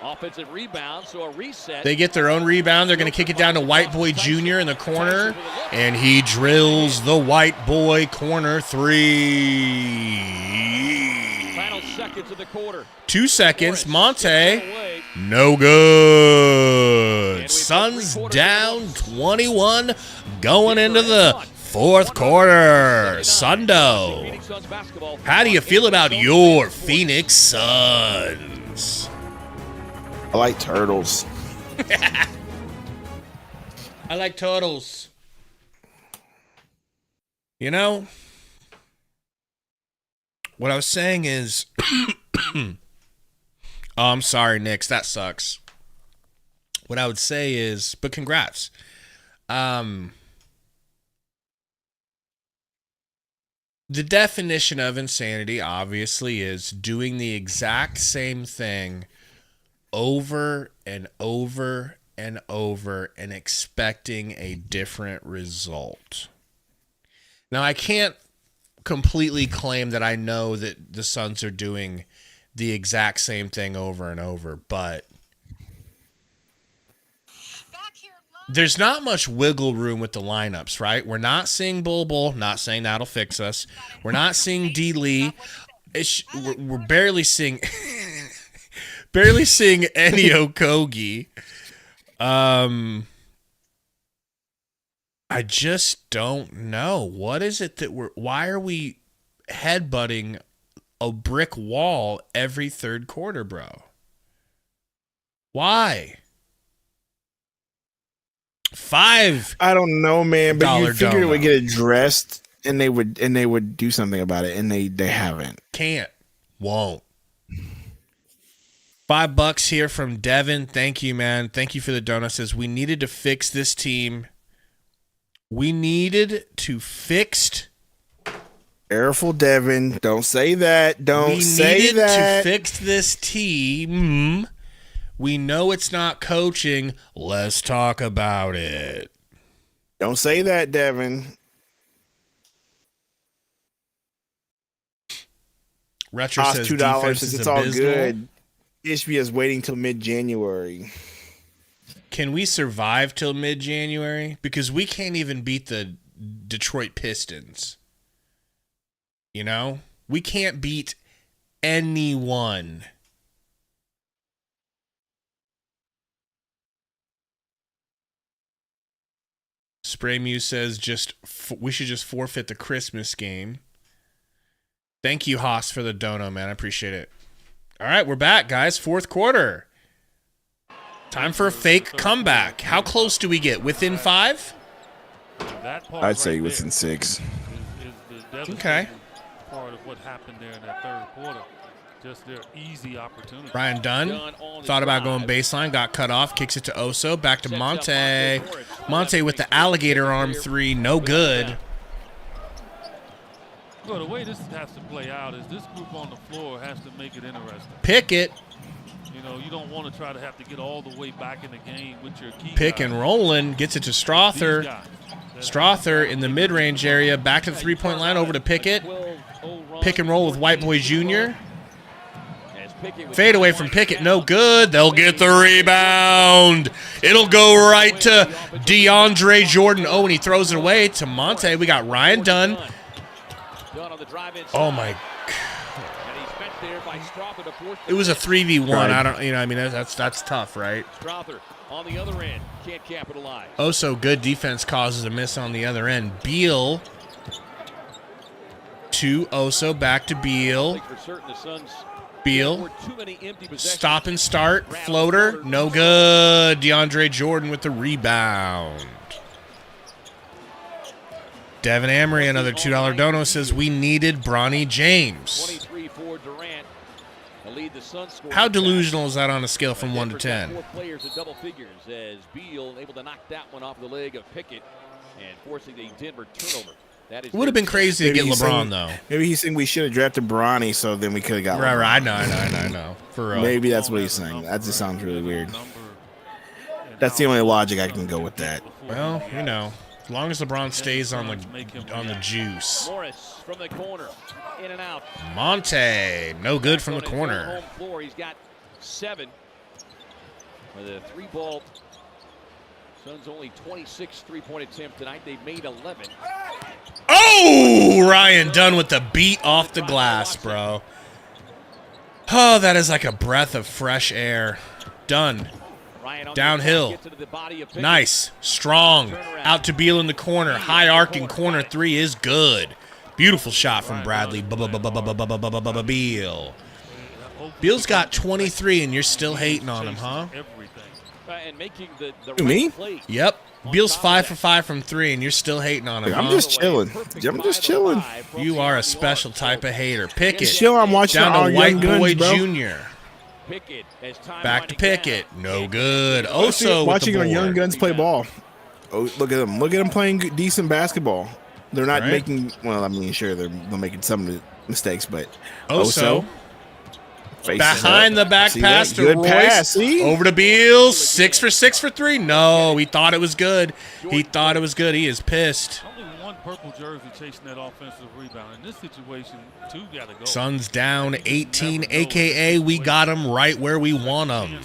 Offensive rebound, so a reset. They get their own rebound. They're going to kick it down to White Boy Jr. in the corner. And he drills the White Boy corner three. Final seconds of the quarter. 2 seconds. Monte. No good. Suns down 21 going into the fourth quarter. Sundo. How do you feel about your Phoenix Suns? I like turtles. I like turtles. You know, what I was saying is, oh, I'm sorry, Knicks. That sucks. What I would say is, but congrats. The definition of insanity, obviously, is doing the exact same thing over and over and over and expecting a different result. Now, I can't completely claim that I know that the Suns are doing the exact same thing over and over, but there's not much wiggle room with the lineups, right? We're not seeing Bol, not saying that'll fix us. We're not seeing D. Lee. We're barely seeing any Okogie. I just don't know. What is it that why are we headbutting a brick wall every third quarter, bro? Why? $5. I don't know, man, but you figured dono. it would get addressed and they would do something about it, and they haven't. Can't. Won't. $5 here from Devin. Thank you, man. Thank you for the donut. Says we needed to fix this team. We needed to fix. Careful, Devin. Don't say that. Don't say that. We needed to fix this team. We know it's not coaching. Let's talk about it. Don't say that, Devin. Retro Cost says $2 defense since is it's all abysmal. good. HB is waiting till mid-January. Can we survive till mid-January? Because we can't even beat the Detroit Pistons. You know? We can't beat anyone. Spray Muse says we should just forfeit the Christmas game. Thank you, Haas, for the dono, man. I appreciate it. All right, we're back, guys. Fourth quarter. Time for a fake comeback. How close do we get? Within 5? I'd say within 6. Okay. Part of what happened there in that third quarter. Just their easy opportunity. Ryan Dunn thought about going baseline, got cut off, kicks it to Oso, back to Monte. Monte with the alligator arm 3, no good. Well, the way this has to play out is this group on the floor has to make it interesting. Pickett. You know, you don't want to try to have to get all the way back in the game with your key Pick guys. and rolling, gets it to Strother. Strother in the mid-range area, back to the three-point line, over to Pickett. Pick and roll with White Boy Jr. Fade away from Pickett, no good. They'll get the rebound. It'll go right to DeAndre Jordan. Oh, and he throws it away to Monte. We got Ryan Dunn. Oh, my God. It was a 3v1. I don't, you know, I mean, that's tough, right? Strother on the other end can't capitalize. Oso, good defense causes a miss on the other end. Beal to Oso, back to Beal. Beal, stop and start, floater, no good. DeAndre Jordan with the rebound. Devin Amory, another $2 dono, says we needed Bronny James. 23 for Durant. Lead the Suns score. How delusional is that on a scale from 1 to 10? 4 players in double figures as Beal able to knock that one off the leg of Pickett and forcing a Denver turnover. It would have been crazy to get LeBron, though. Maybe he's saying we should have drafted Bronny, so then we could have got LeBron. Right, I know. For real. Maybe that's what he's saying. That just sounds really weird. That's the only logic I can go with that. Well, you know, as long as LeBron stays on the juice. Morris from the corner, in and out. Monte, no good from the corner. Home floor, he's got 7 with a 3-ball. Suns only 26 3-point attempt tonight. They've made 11. Oh, Ryan Dunn with the beat off the glass, bro. Oh, that is like a breath of fresh air. Dunn. Downhill. Nice. Strong. Out to Beal in the corner. High arcing corner 3 is good. Beautiful shot from Bradley. Beal. Beal's got 23 and you're still hating on him, huh? And making the Me? play. Yep. Beal's 5 for 5 from 3 and you're still hating on him, I'm huh? just chilling. I'm just chilling. You are a special type of hater. Pickett. Chill, I'm watching down all to White Young Guns, Boy bro. Jr. Back to Pickett. No good. Oso watching with our the Young board. Guns play ball. Oh, look at them. Look at them playing decent basketball. They're not Right. making, well, I mean, sure, they're making some mistakes, but Oso. faces Behind up. the back See pass that? to Good Royce. pass, see? Over to Beal. 6 for 6 for 3. No, he thought it was good. He thought it was good. He is pissed. Only one purple jersey chasing that offensive rebound. In this situation, 2 got to go. Suns down 18, a.k.a. we got him right where we want him.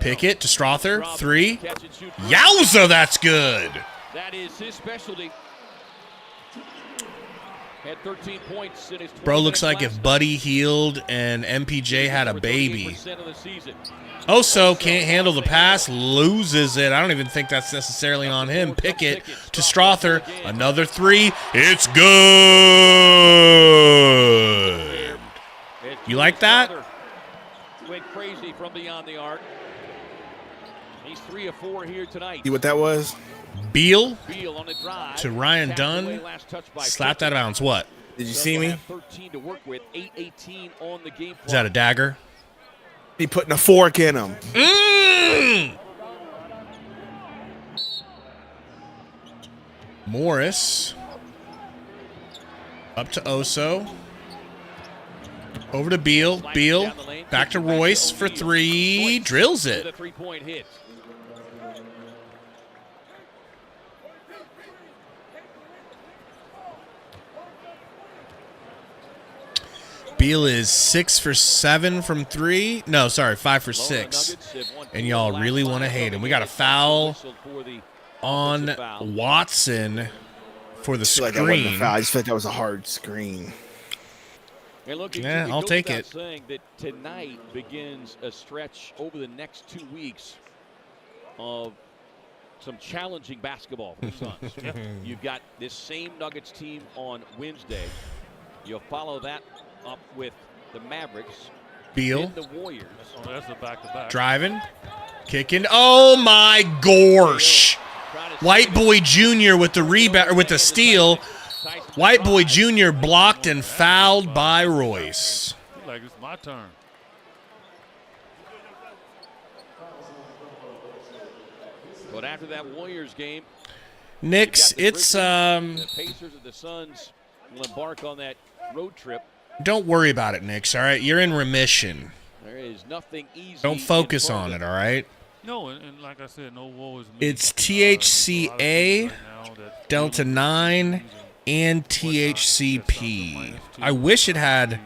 Pickett to Strother. 3. Yowza, that's good. That is his specialty. Had 13 points in his 20 Bro looks like minutes if Buddy Hield and MPJ had a baby. 38% of the season. Oso can't handle the pass, loses it. I don't even think that's necessarily on him. Pickett to Strother, another 3. It's good. You like that? Went crazy from beyond the arc. He's 3 of 4 here tonight. See what that was? Beal Beal on the drive. to Ryan Dunn. Slapped out of bounds. What? Did you see me? 13 to work with. 8-18 on the game. Is that a dagger? He putting a fork in him. Morris. Up to Oso. Over to Beal. Beal. Back to Royce for 3. Drills it. The 3-point hit. Beal is 6 for 7 from 3. No, sorry, 5 for 6. And y'all really want to hate him. We got a foul on Watson for the screen. I just felt like that was a hard screen. Yeah, I'll take it. Saying that tonight begins a stretch over the next 2 weeks of some challenging basketball for the Suns. You've got this same Nuggets team on Wednesday. You'll follow that up with the Mavericks. Beal. The Warriors. Oh, that's a back-to-back. Driving. Kicking. Oh, my gosh. White Boy Jr. with the rebound, with the steal. White Boy Jr. blocked and fouled by Royce. I feel like it's my turn. But after that Warriors game, Knicks, it's the Pacers and the Suns will embark on that road trip. Don't worry about it, Knicks, all right? You're in remission. There is nothing easy. Don't focus on it, all right? No, and like I said, no woe is me. It's THCA, Delta 9, and THCP. I wish it had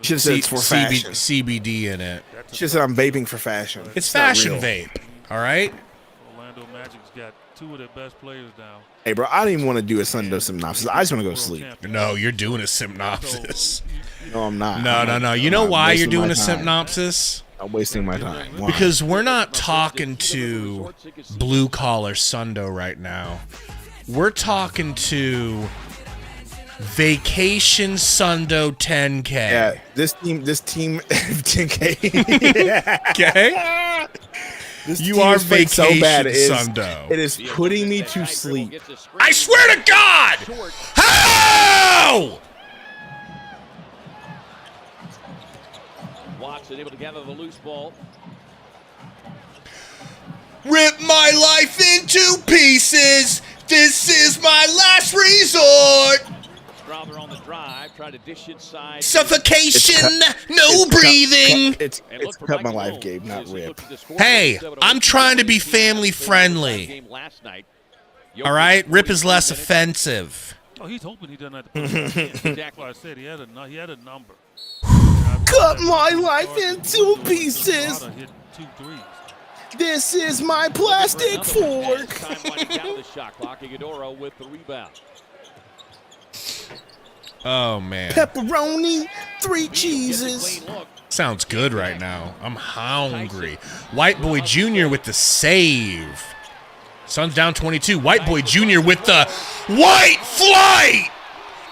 Should have said it's for fashion. CBD in it. Should have said I'm vaping for fashion. It's fashion vape, all right? Orlando Magic's got 2 of their best players down. Hey, bro, I don't even want to do a Sundo synopsis. I just want to go to sleep. No, you're doing a synopsis. No, I'm not. No. You know why you're doing a synopsis? I'm wasting my time. Why? Because we're not talking to blue-collar Sundo right now. We're talking to Vacation Sundo 10K. Yeah, this team 10K. Okay? This you team are is played Vacation so bad. Sundo. It is putting me to sleep. I swear to God! How? Watson able to gather the loose ball. Rip my life into pieces. This is my last resort. Crowther on the drive, try to dish inside. Suffocation, no breathing. It's cut my life, Gabe, not rip. Hey, I'm trying to be family friendly. All right, rip is less offensive. Oh, he's hoping he doesn't have to put it back in. That's why I said he had a number. Cut my life into pieces. Hit 2 threes. This is my plastic fork. Time winding down the shot clock. Iguodala with the rebound. Oh, man. Pepperoni, 3 cheeses. Sounds good right now. I'm hungry. White Boy Jr. with the save. Suns down 22. White Boy Jr. with the white flight.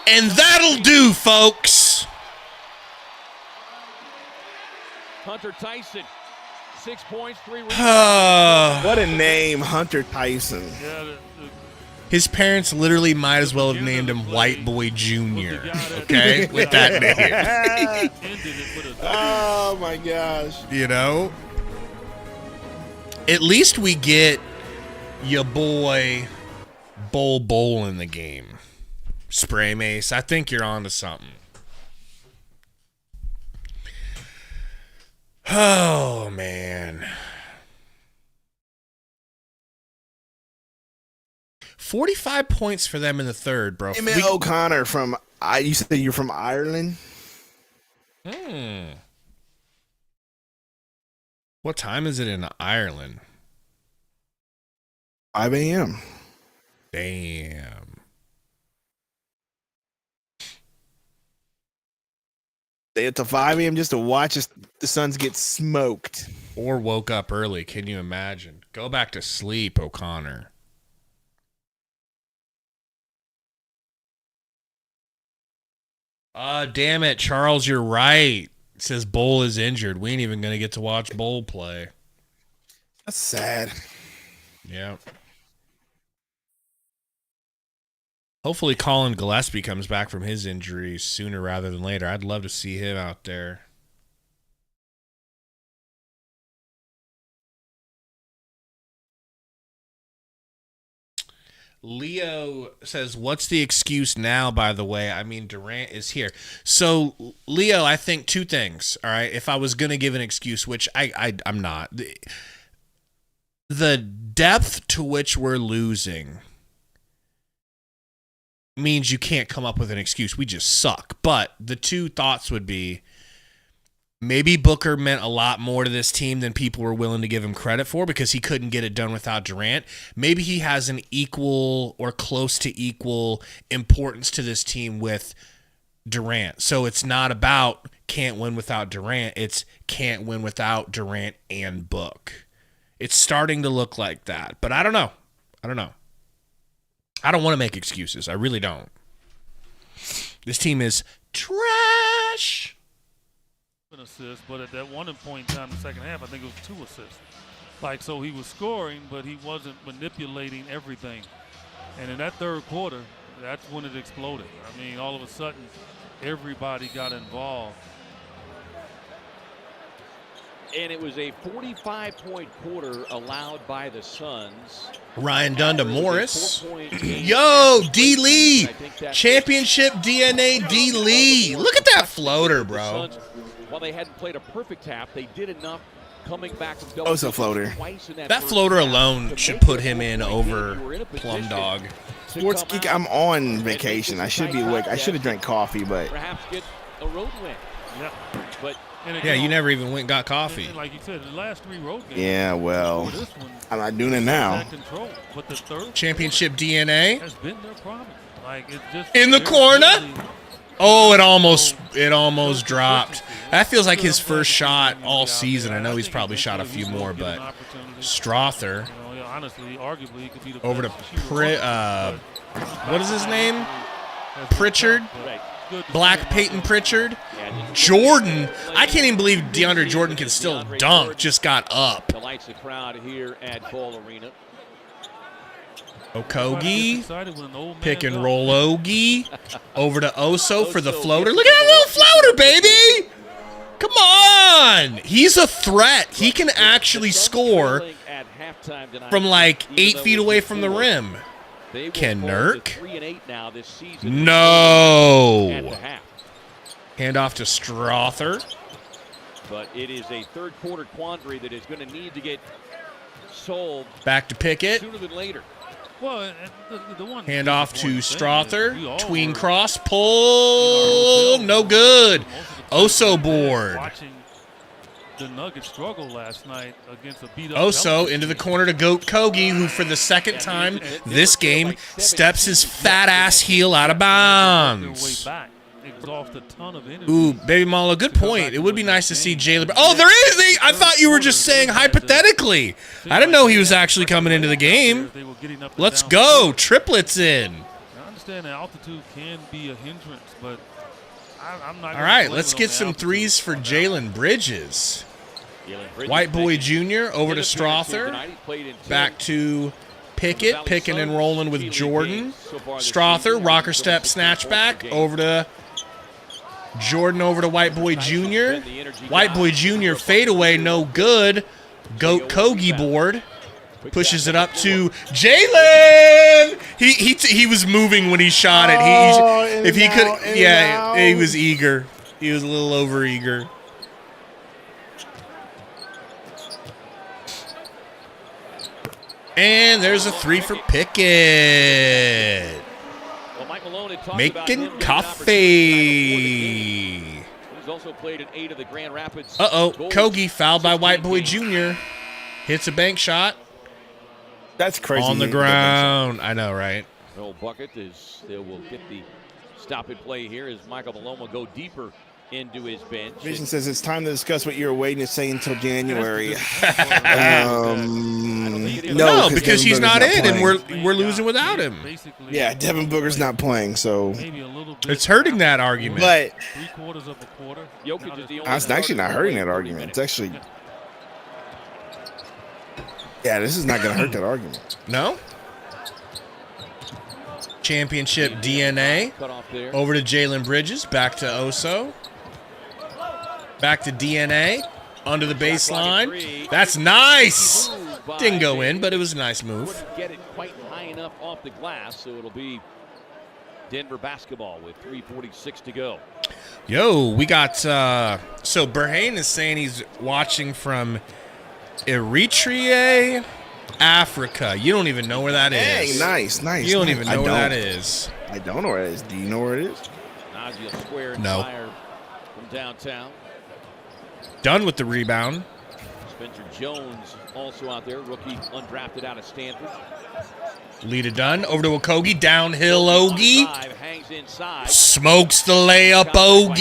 And that'll do, folks. Hunter Tyson, 6 points, 3 rebounds. What a name, Hunter Tyson. His parents literally might as well have named him White Boy Jr., okay, with that name. Oh, my gosh. You know? At least we get your boy Bol in the game. Spray Mace, I think you're on to something. Oh, man. 45 points for them in the third, bro. Emmett O'Connor from, you said you're from Ireland? What time is it in Ireland? 5 a.m. Damn. Stay up to 5 a.m. just to watch the Suns get smoked. Or woke up early. Can you imagine? Go back to sleep, O'Connor. Damn it, Charles, you're right. It says Bol is injured. We ain't even going to get to watch Bol play. That's sad. Yeah. Hopefully Colin Gillespie comes back from his injury sooner rather than later. I'd love to see him out there. Leo says, what's the excuse now, by the way? I mean, Durant is here. So, Leo, I think 2 things, all right? If I was going to give an excuse, which I'm not. The depth to which we're losing means you can't come up with an excuse. We just suck. But the two thoughts would be, maybe Booker meant a lot more to this team than people were willing to give him credit for because he couldn't get it done without Durant. Maybe he has an equal or close to equal importance to this team with Durant. So it's not about can't win without Durant. It's can't win without Durant and Book. It's starting to look like that. But I don't know. I don't want to make excuses. I really don't. This team is trash. An assist, but at that one point in time in the second half, I think it was 2 assists. Like, so he was scoring, but he wasn't manipulating everything. And in that third quarter, that's when it exploded. I mean, all of a sudden, everybody got involved. And it was a 45-point quarter allowed by the Suns. Ryan Dunn to Morris. Yo, D. Lee. Championship DNA D. Lee. Look at that floater, bro. While they hadn't played a perfect half, they did enough coming back from double. Oh, it's a floater. That floater alone should put him in over Plum Dog. Sports Geek, I'm on vacation. I should be awake. I should have drank coffee, but perhaps get a road win. Yeah. But yeah, you never even went and got coffee. And like you said, the last 3 road games. yeah, well, This one, I'm not doing it now. control, but the third Championship DNA has been their problem. Like, it's just in the they're corner. really- Oh, it almost dropped. That feels like his first shot all season. I know he's probably shot a few more, but Strother You know, honestly, arguably, he could be the over to best shooter. what is his name? Has Pritchard? Right. Good to Black see him Peyton out there. Pritchard? Jordan. I can't even believe DeAndre Jordan can still dunk. Just got up. the lights the crowd here at Ball Arena. Okogie. Excited when an old man Pick and dunks. roll Ogie. Over to Oso for the floater. Look at that little floater, baby. Come on. He's a threat. He can actually score from like 8 feet away from the rim. Ken Nurk. 3-8 now this season. No. At the half. Hand off to Strother. But it is a third quarter quandary that is going to need to get solved Back to Pickett. sooner than later. Well, the one Hand off to disappointing thing is Strother. we all Tween were cross. Pull. No good. Oso board. Watching the Nuggets struggle last night against a beat-up Oso Pelicans into the team. corner to Goat Kogi, who for the second time this game steps his fat ass heel out of Their way bounds. back. Exhaust a ton of energy. Ooh, Baby Malo, good point. It would be nice to see Jalen. Oh, there is. I thought you were just saying hypothetically. I didn't know he was actually coming into the game. They were getting up and Let's down. go. Triplets in. I understand that altitude can be a hindrance, but I'm not. All right, let's get some threes for Jalen Bridges. White Boy Jr. over to Strother. Back to Pickett. Picking and rolling with Jordan. Strother, rocker step snatchback. Over to Jordan, over to White Boy Jr. White Boy Jr. fadeaway, no good. Goat Kogi board. Pushes it up to Jalen. He was moving when he shot it. If he could, yeah, he was eager. He was a little over eager. And there's a 3 for Pickett. Well, Mike Malone had talked about Making him coffee. He's also played in 8 of the Grand Rapids. Kogi fouled by White Boy Jr. Hits a bank shot. That's crazy. On the ground. I know, right? No bucket is they will get the stop and play here as Michael Malone will go deeper into his bench. Vision says it's time to discuss what you were waiting to say until January. No, because he's not in, and playing. we're losing without him. Yeah, Devin Booker's not playing, so It's hurting that argument. but Three-quarters of a quarter. Jokic is the only it's actually not hurting that argument. It's actually this is not going to hurt that argument. No? Championship DNA. cut off there. Over to Jalen Bridges. Back to Oso. Back to DNA. Under the baseline. That's nice. Didn't go in, but it was a nice move. Couldn't get it quite high enough off the glass, so it'll be Denver basketball with 3:46 to go. Yo, we got so Berhane is saying he's watching from Eritrea. Africa. You don't even know where that is. Hey, nice. You don't even know where that is. I don't know where it is. Do you know where it is? Nadia square and No. fire from downtown. Done with the rebound. Spencer Jones also out there, rookie undrafted out of Stanford. Lita Dunn over to Okogie. Downhill Ogie. Hangs inside. Smokes the layup Ogie.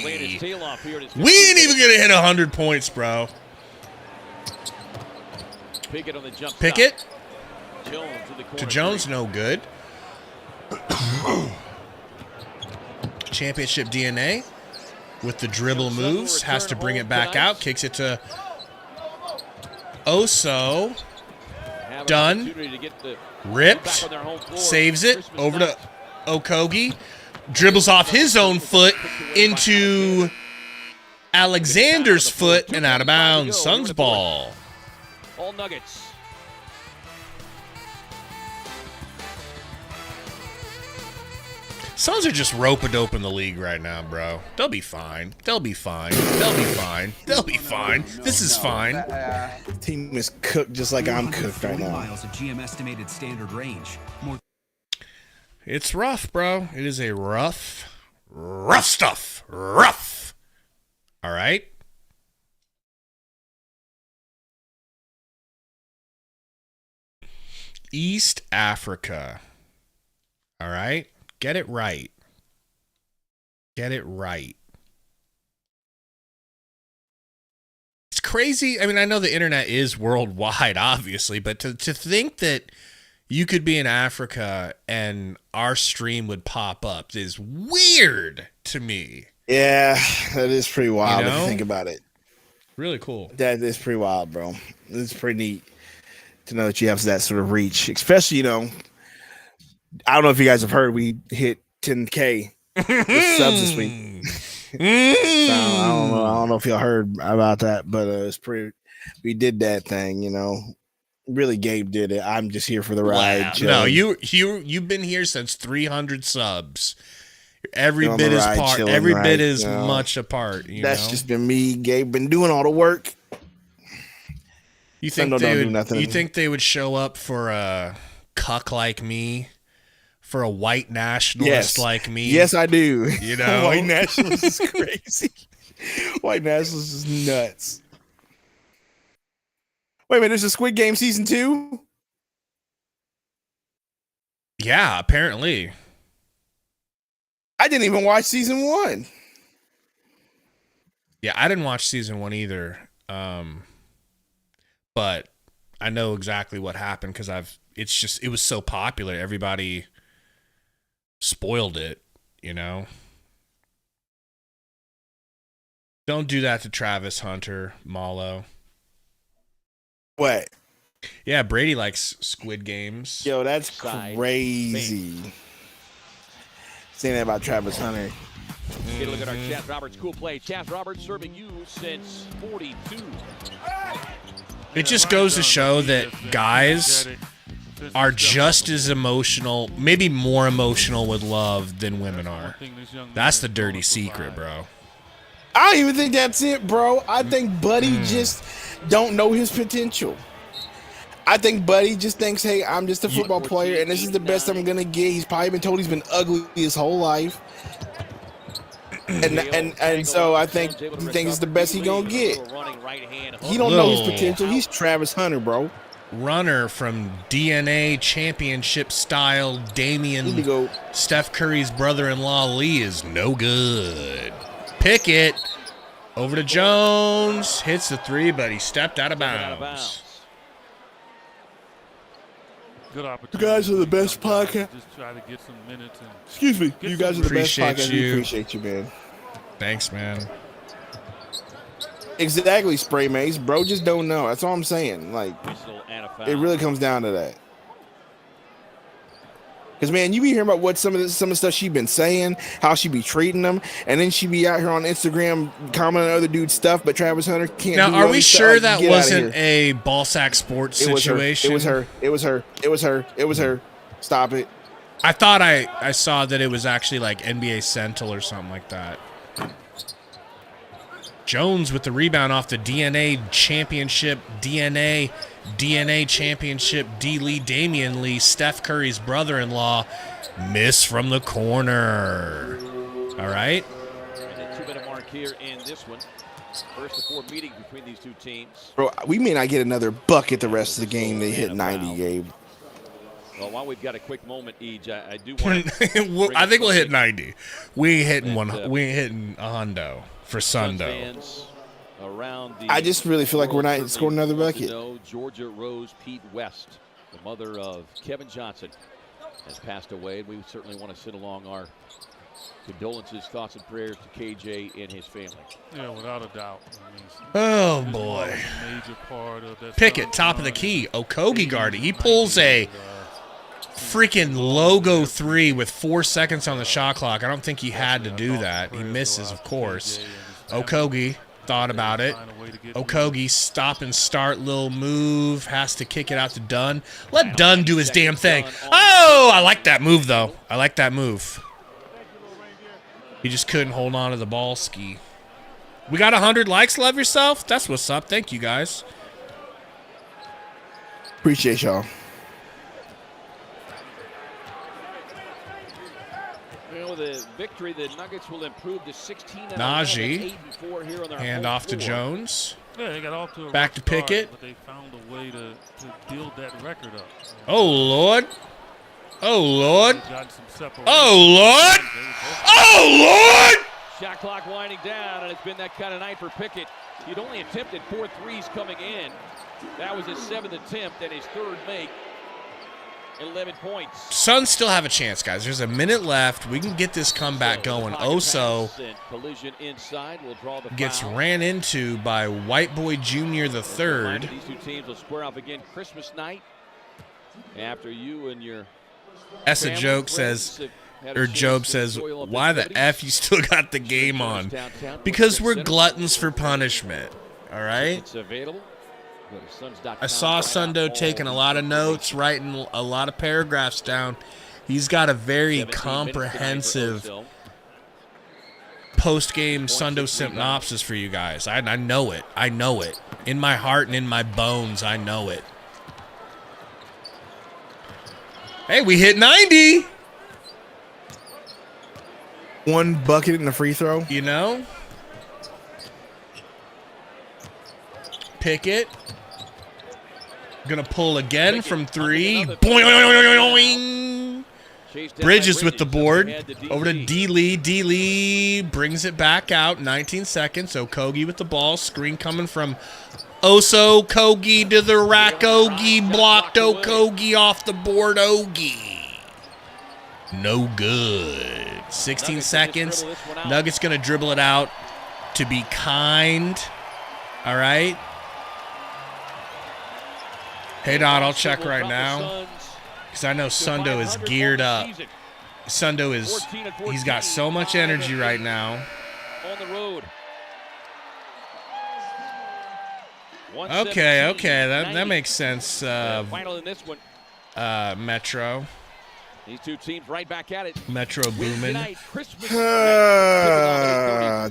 Playing his tail off here. We ain't even going to hit 100 points, bro. Pickett on the jump. Pickett. Jones in the corner. To Jones, no good. Championship DNA with the dribble moves. Has to bring it back out. Kicks it to Oso. Done. Ripped. Saves it. Over to Okogie. Dribbles off his own foot into Alexander's foot and out of bounds. Suns ball. All Nuggets. Suns are just rope-a-dope in the league right now, bro. They'll be fine. They'll be fine. They'll be fine. They'll be fine. This is fine. The team is cooked just like I'm cooked right now. Miles of GM estimated standard range. It's rough, bro. It is a rough stuff. Rough. All right? East Africa. All right? Get it right. Get it right. It's crazy. I mean, I know the internet is worldwide, obviously, but to think that you could be in Africa and our stream would pop up is weird to me. Yeah, that is pretty wild if you know? think about it. Really cool. That is pretty wild, bro. It's pretty neat to know that you have that sort of reach, especially, you know, I don't know if you guys have heard, we hit 10K with subs this week. So I don't know if y'all heard about that, but it's pretty. We did that thing, you know. Really, Gabe did it. I'm just here for the ride. Wow. No, you've been here since 300 subs. Every bit is part. Every bit is much a part. That's just been me. Gabe been doing all the work. You think they would show up for a cuck like me? For a white nationalist like me? Yes, I do. You know? White nationalist is crazy. White nationalist is nuts. Wait a minute, there's a Squid Game season 2? Yeah, apparently. I didn't even watch season 1. Yeah, I didn't watch season 1 either. But I know exactly what happened because it was so popular. Everybody spoiled it, you know. Don't do that to Travis Hunter, Malo. What? Yeah, Brady likes Squid Games. Yo, that's crazy. Saying that about Travis Hunter. Take a look at our Chaz Roberts cool play. Chaz Roberts serving you since 42. It just goes to show that guys are just as emotional, maybe more emotional with love than women are. That's the dirty secret, bro. I don't even think that's it, bro. I think Buddy just don't know his potential. I think Buddy just thinks, hey, I'm just a football player, and this is the best I'm going to get. He's probably been told he's been ugly his whole life. And so I think he thinks it's the best he going to get. He don't know his potential. He's Travis Hunter, bro. Runner from DNA championship style Damian Steph Curry's brother-in-law Lee is no good. Pickett over to Jones, hits the three, but he stepped out of bounds. Good opportunity. You guys are the best podcast. Just try to get some minutes. Excuse me. You guys are the best podcast. You. We appreciate you, man. Thanks, man. Exactly, Spray Mace. Bro just don't know. That's all I'm saying. Like, it really comes down to that. Because, man, you be hearing about what some of the stuff she been saying, how she be treating them, and then she be out here on Instagram commenting on other dudes' stuff, but Travis Hunter can't now, do are we sure like, that wasn't a Ballsack Sports situation? It was her. Stop it. I thought I saw that it was actually like NBA Central or something like that. Jones with the rebound off the DNA championship, DNA championship, D. Lee, Damian Lee, Steph Curry's brother-in-law, miss from the corner. All right. And the 2-minute mark here in this one. First of 4 meetings between these two teams. Bro, we may not get another bucket the rest of the game. They hit 90, Gabe. Well, while we've got a quick moment, Eej, I do want to I think we'll hit 90. We ain't hitting we ain't hitting a hundo for Sundo. I just really feel like we're not scoring another bucket. Georgia Rose Pete West, the mother of Kevin Johnson, has passed away. We certainly want to send along our condolences, thoughts, and prayers to KJ and his family. Yeah, without a doubt. Oh, boy. Major part of that. Pickett, top of the key. Okogie guarding. He pulls a freaking logo 3 with 4 seconds on the shot clock. I don't think he had to do that. He misses, of course. Okogie thought about it. Okogie, stop and start, little move. Has to kick it out to Dunn. Let Dunn do his damn thing. Oh, I like that move, though. I like that move. He just couldn't hold on to the ball ski. We got 100 likes. Love yourself. That's what's up. Thank you, guys. Appreciate y'all. With a victory, the Nuggets will improve to 16. Najee. Hand off to Jones. Yeah, they got off to a back to Pickett. But they found a way to build that record up. Oh, Lord. Oh, Lord. Oh, Lord. Oh, Lord. Shot clock winding down, and it's been that kind of night for Pickett. He'd only attempted 4 threes coming in. That was his 7th attempt and his 3rd make. 11 points. Suns still have a chance, guys. There's a minute left. We can get this comeback going. Oso gets ran into by White Boy Jr. the third. These two teams will square off again Christmas night. After you and your Essa joke says, or Job says, why the F you still got the game on? Because we're gluttons for punishment. All right? It's available. I saw Sundo taking a lot of notes, writing a lot of paragraphs down. He's got a very comprehensive post-game Sundo synopsis for you guys. I know it. I know it. In my heart and in my bones, I know it. Hey, we hit 90. 1 bucket in the free throw. You know? Pickett. Gonna pull again from 3. Boing! Bridges with the board. Over to D. Lee. D. Lee brings it back out. 19 seconds. Okogie with the ball. Screen coming from Oso. Kogie to the rack. Ogie blocked. Okogie off the board. Ogie. No good. 16 seconds. Nuggets gonna dribble it out to be kind. All right. Hey, Dot, I'll check right now because I know Sundo is geared up. Sundo is, he's got so much energy right now. On the road. Okay, that makes sense. Final in this one. Metro. These two teams right back at it. Metro booming.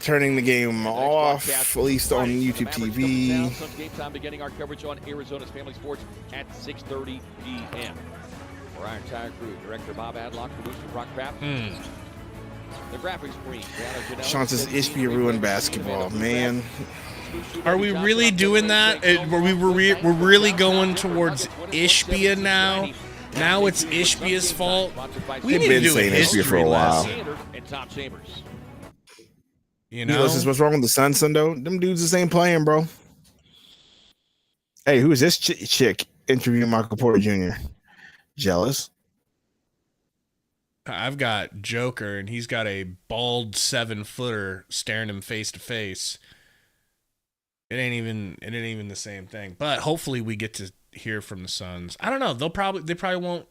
Turning the game off, at least on YouTube TV. Some game time beginning our coverage on Arizona's Family Sports at 6:30 p.m. For our entire crew, Director Bob Adlock, producer Brock Kraft. The graphics screen. Sean says Ishbia ruined basketball, man. Are we really doing that? We're really going towards Ishbia now? Now it's Ishbia's fault. We need to do a history for a while. You know, what's wrong with the Sun, Sundo? Them dudes just ain't playing, bro. Hey, who is this chick interviewing Michael Porter Jr.? Jealous? I've got Joker, and he's got a bald 7-footer staring him face to face. It ain't even the same thing. But hopefully we get to hear from the Suns. I don't know. They probably won't.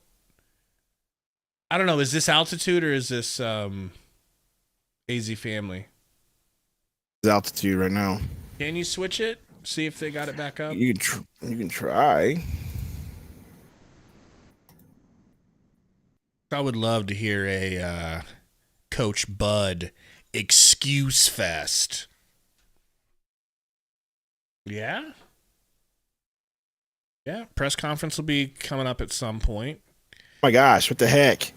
I don't know. Is this altitude or is this AZ family? It's altitude right now. Can you switch it? See if they got it back up. You can try. I would love to hear a Coach Bud excuse fest. Yeah. Yeah, press conference will be coming up at some point. Oh my gosh, what the heck?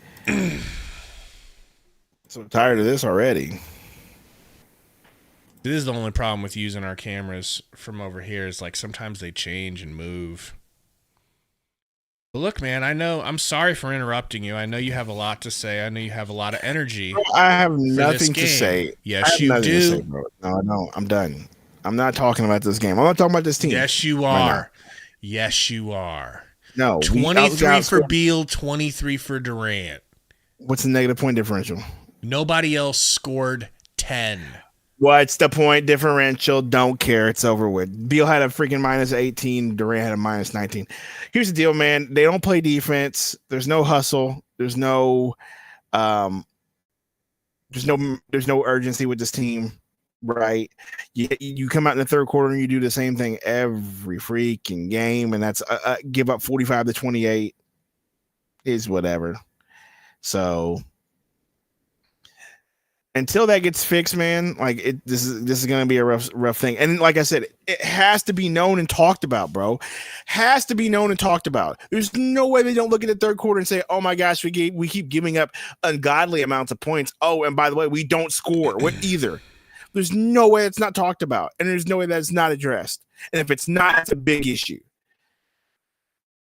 So tired of this already. This is the only problem with using our cameras from over here is like sometimes they change and move. But look, man, I'm sorry for interrupting you. I know you have a lot to say. I know you have a lot of energy. I have nothing to say. Yes, you do. No, I don't. I'm done. I'm not talking about this game. I'm not talking about this team. Yes, you are. Yes, you are. No. 23 for Beal, 23 for Durant. What's the negative point differential? Nobody else scored 10. What's the point differential? Don't care. It's over with. Beal had a freaking minus 18. Durant had a minus 19. Here's the deal, man. They don't play defense. There's no hustle. There's no urgency with this team. Right, you come out in the third quarter and you do the same thing every freaking game, and that's give up 45 to 28 is whatever. So until that gets fixed, man, like this is gonna be a rough thing. And like I said, it has to be known and talked about, bro. Has to be known and talked about. There's no way they don't look at the third quarter and say, "Oh my gosh, we keep giving up ungodly amounts of points." Oh, and by the way, we don't score either. There's no way it's not talked about, and there's no way that it's not addressed. And if it's not, it's a big issue.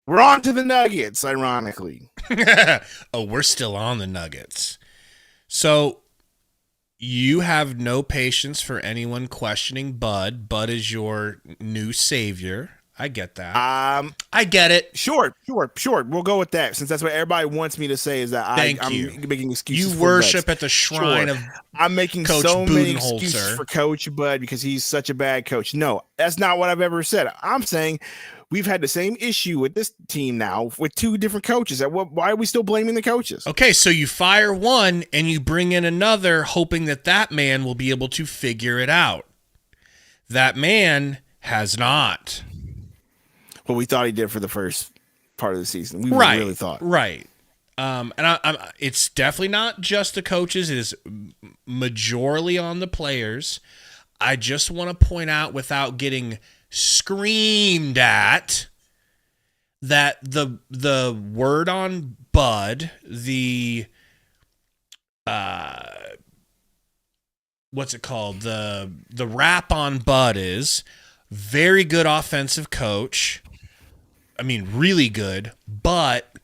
We're on to the Nuggets, ironically. Oh, we're still on the Nuggets. So you have no patience for anyone questioning Bud. Bud is your new savior. I get that. I get it. Sure. We'll go with that, since that's what everybody wants me to say is that I'm making excuses. You worship at the shrine of I'm making Coach so many Budenholzer. excuses for Coach Bud because he's such a bad coach. No, that's not what I've ever said. I'm saying we've had the same issue with this team now with two different coaches. Why are we still blaming the coaches? Okay, so you fire one and you bring in another, hoping that man will be able to figure it out. That man has not. What we thought he did for the first part of the season. We really thought. Right. And it's definitely not just the coaches. It is majorly on the players. I just want to point out, without getting screamed at, that the word on Bud, the what's it called? The rap on Bud is very good offensive coach. I mean, really good, but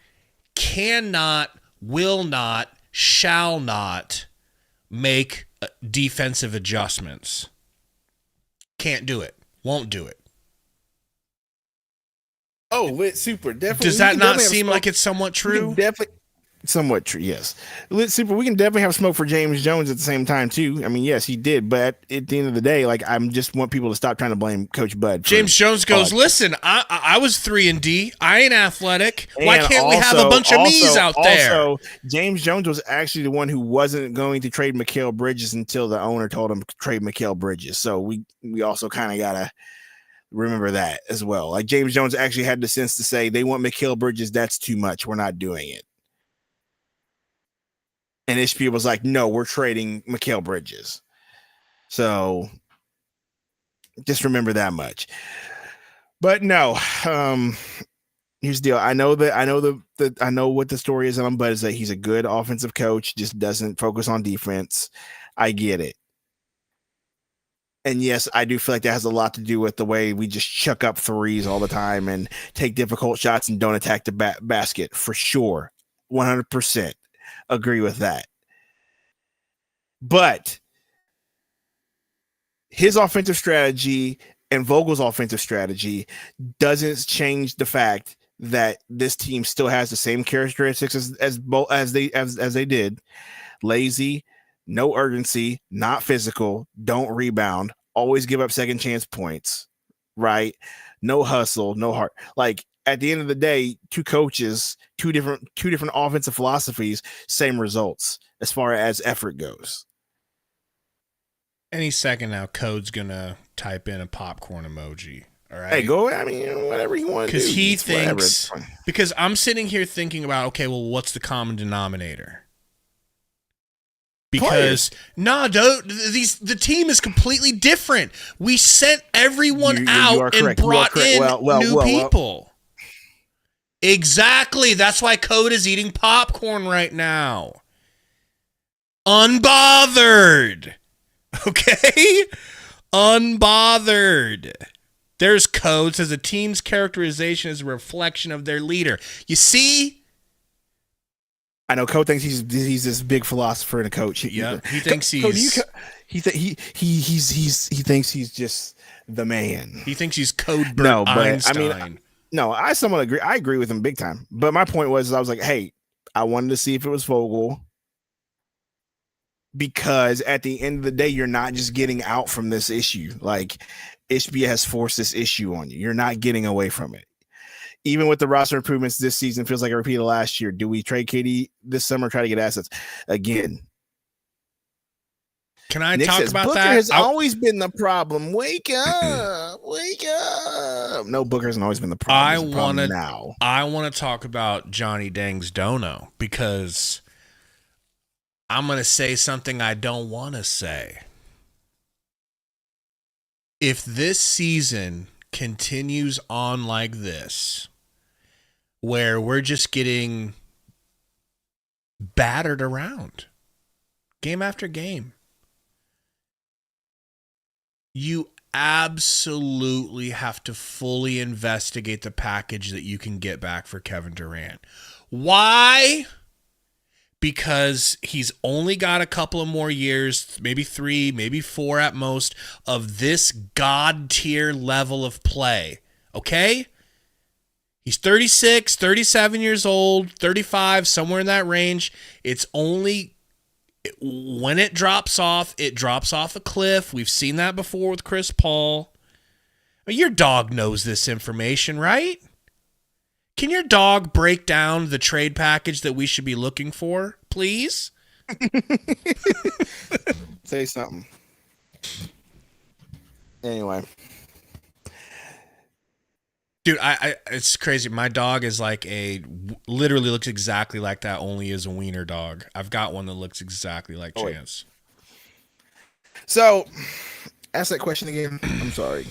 cannot, will not, shall not make defensive adjustments. Can't do it. Won't do it. Oh, lit super. Definitely. Does that not seem like it's somewhat true? Definitely. Somewhat true, yes. Lit super. We can definitely have smoke for James Jones at the same time too. I mean, yes, he did, but at the end of the day, like, I just want people to stop trying to blame Coach Bud. James Jones goes, "Listen, I was 3-and-D. I ain't athletic. Why can't we have a bunch of me's out there?" Also, James Jones was actually the one who wasn't going to trade Mikal Bridges until the owner told him to trade Mikal Bridges. So we also kind of gotta remember that as well. Like, James Jones actually had the sense to say, they want Mikal Bridges. That's too much. We're not doing it. And HP was like, no, we're trading Mikal Bridges. So just remember that much. But no, here's the deal. I know what the story is on Bud, is that he's a good offensive coach, just doesn't focus on defense. I get it. And yes, I do feel like that has a lot to do with the way we just chuck up threes all the time and take difficult shots and don't attack the basket, for sure. 100%. Agree with that. But his offensive strategy and Vogel's offensive strategy doesn't change the fact that this team still has the same characteristics as they did. Lazy, no urgency, not physical, don't rebound, always give up second chance points, right? No hustle, no heart. Like, at the end of the day, two coaches, two different offensive philosophies, same results as far as effort goes. Any second now, Code's gonna type in a popcorn emoji. All right. Hey, go. I mean, whatever you want to do. Because he thinks. Because I'm sitting here thinking about, okay, well, what's the common denominator? Players. The team is completely different. We sent everyone out and brought in new people. Exactly. That's why Code is eating popcorn right now. Unbothered. Okay? Unbothered. There's Code says a team's characterization is a reflection of their leader. You see? I know Code thinks he's this big philosopher and a coach. Yeah, he thinks he's he thinks he's just the man. He thinks he's Code Einstein. I somewhat agree. I agree with him big time. But my point was, I was like, hey, I wanted to see if it was Vogel, because at the end of the day, you're not just getting out from this issue. Like, Ishbia has forced this issue on you. You're not getting away from it. Even with the roster improvements this season, feels like a repeat of last year. Do we trade KD this summer, try to get assets again? Can I Nick talk says, about Booker that? has always been the problem. Wake up. Wake up. No, Booker hasn't always been the problem. I want to talk about Johnny Dang's dono, because I'm going to say something I don't want to say. If this season continues on like this, where we're just getting battered around game after game, you absolutely have to fully investigate the package that you can get back for Kevin Durant. Why? Because he's only got a couple of more years, maybe 3, maybe 4 at most, of this God tier level of play. Okay? He's 36, 37 years old, 35, somewhere in that range. It's only when it drops off a cliff. We've seen that before with Chris Paul. Your dog knows this information, right? Can your dog break down the trade package that we should be looking for, please? Say something. Anyway. Dude, it's crazy. My dog is literally looks exactly like that, only is a wiener dog. I've got one that looks exactly like Chance. So, ask that question again. I'm sorry.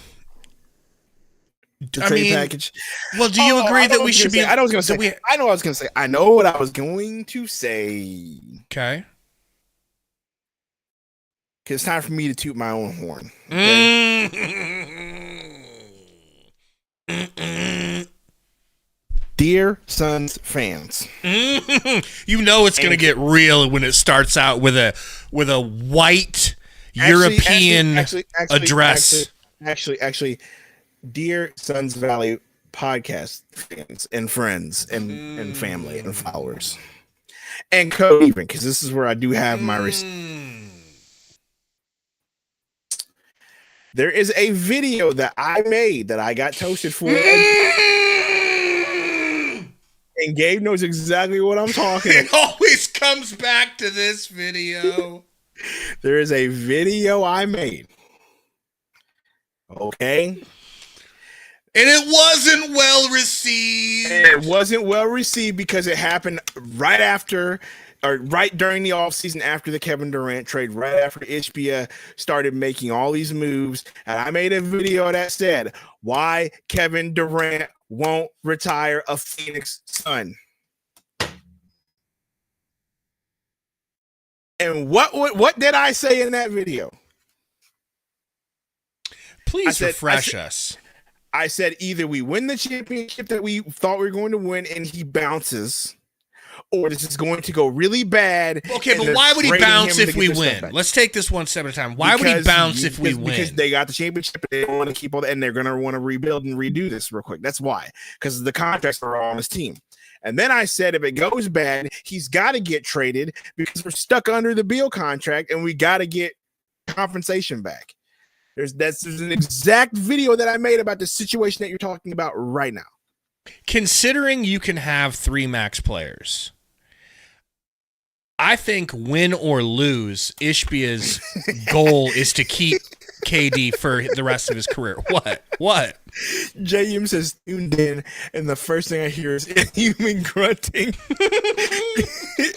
Trade package. Well, do you agree that we should be? I know what I was going to say. I know what I was going to say. I know what I was going to say. Okay. Because it's time for me to toot my own horn. Okay? Dear Suns fans, you know it's going to get real when it starts out with a white European address. Actually, dear Suns Valley podcast fans and friends and family and followers and Code, even, because this is where I do have my There is a video that I made that I got toasted for. And Gabe knows exactly what I'm talking about. It always comes back to this video. There is a video I made. Okay. And it wasn't well received. It wasn't well received because it happened right after, or right during the offseason after the Kevin Durant trade, right after Ishbia started making all these moves. And I made a video that said why Kevin Durant won't retire a Phoenix Sun. And what did I say in that video? Please refresh us. I said either we win the championship that we thought we were going to win and he bounces, or this is going to go really bad. Okay, but why would he bounce if we win? Let's take this one step at a time. Why would he bounce if we win? Because they got the championship and they don't want to keep all that, and they're going to want to rebuild and redo this real quick. That's why, because the contracts are all on his team. And then I said, if it goes bad, he's got to get traded because we're stuck under the Beal contract and we got to get compensation back. There's an exact video that I made about the situation that you're talking about right now. Considering you can have 3 max players, I think win or lose, Ishbia's goal is to keep KD for the rest of his career. What? JM says tuned in, and the first thing I hear is inhuman grunting.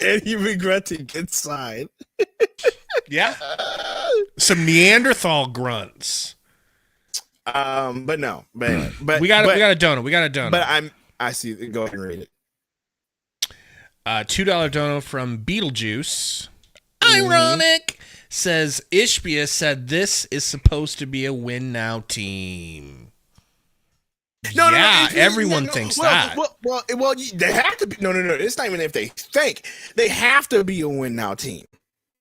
Inhuman grunting inside. Yeah. Some Neanderthal grunts. But no, but we got a donut. We got a donut. But I see. Go ahead and read it. $2 dono from Beetlejuice. Ironic. Says Ishbia said this is supposed to be a win now team. No, everyone thinks that. Well, they have to be. No. It's not even if they think. They have to be a win now team.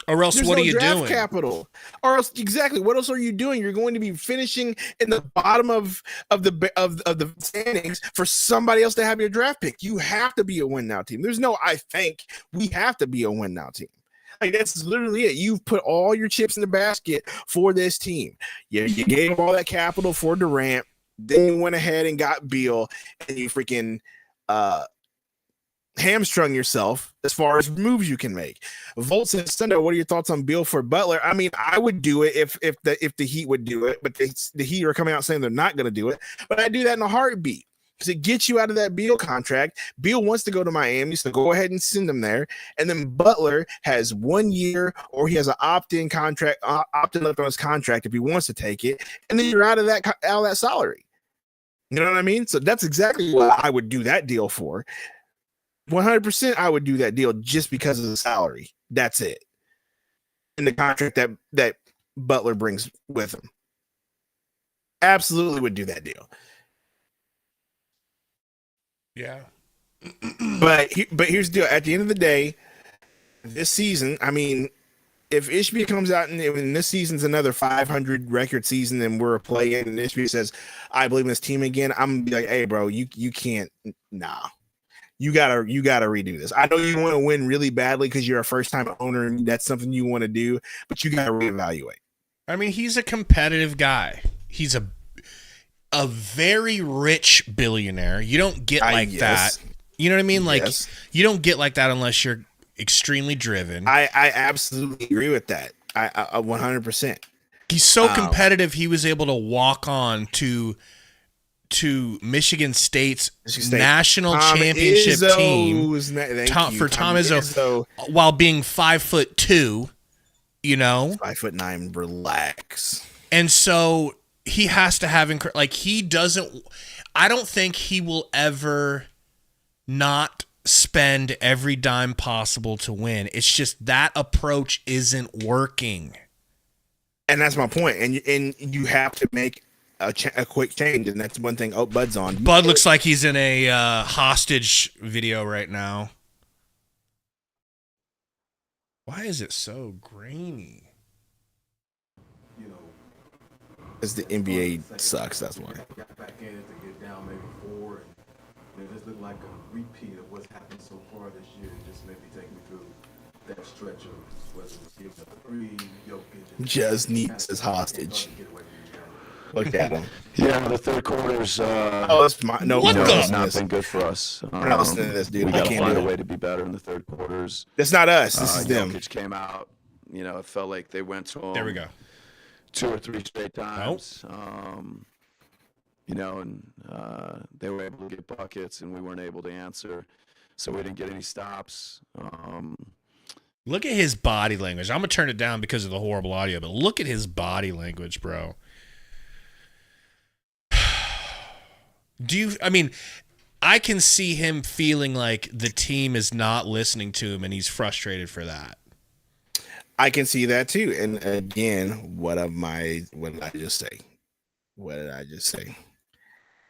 Or else, what are you doing? Capital. Or else, exactly. What else are you doing? You're going to be finishing in the bottom of the standings for somebody else to have your draft pick. You have to be a win now team. There's no I think. We have to be a win now team. Like, that's literally it. You've put all your chips in the basket for this team. You gave all that capital for Durant. Then you went ahead and got Beal, and you freaking hamstrung yourself as far as moves you can make. Volt says, Sundo, what are your thoughts on Beal for Butler? I mean, I would do it if the Heat would do it, but the Heat are coming out saying they're not going to do it. But I do that in a heartbeat. Because it gets you out of that Beal contract. Beal wants to go to Miami, so go ahead and send him there. And then Butler has 1 year, or he has an opt-in contract, opt-in left on his contract if he wants to take it. And then you're out of that salary. You know what I mean? So that's exactly what I would do that deal for. 100% I would do that deal just because of the salary. That's it. And the contract that Butler brings with him. Absolutely would do that deal. Yeah. But here's the deal. At the end of the day, this season, I mean, if Ishbia comes out and this season's another 500 record season and we're playing and Ishbia says, I believe in this team again, I'm going to be like, hey, bro, you can't. Nah. You gotta redo this. I know you want to win really badly because you're a first-time owner and that's something you want to do, but you got to reevaluate. I mean, he's a competitive guy. He's a very rich billionaire. You don't get like that. You know what I mean? Like, you don't get like that unless you're extremely driven. I absolutely agree with that. I 100%. He's so competitive. He was able to walk on to Michigan State's national championship team for Tom Izzo while being 5'2", you know, 5'9", relax. And so he has to have I don't think he will ever not spend every dime possible to win. It's just that approach isn't working. And that's my point. And you have to make a quick change, and that's one thing Bud's on. Bud looks like he's in a hostage video right now. Why is it so grainy? Because the NBA sucks, that's why. Got back in it to get down maybe 4, and it just looked like a repeat of what's happened so far this year. Just maybe take me through that stretch of whether it's giving up a 3, Jokic just needs his hostage. Look at him. Yeah, the third quarter's it's not been good for us. We're not listening to this, dude. We got to find a way to be better in the third quarters. That's not us. This is them. Jokic came out. You know, it felt like they went to him. There we go. 2 or 3 straight times. You know, and they were able to get buckets, and we weren't able to answer. So we didn't get any stops. Look at his body language. I'm going to turn it down because of the horrible audio, but look at his body language, bro. I can see him feeling like the team is not listening to him and he's frustrated for that. I can see that too. And again, what did I just say? What did I just say?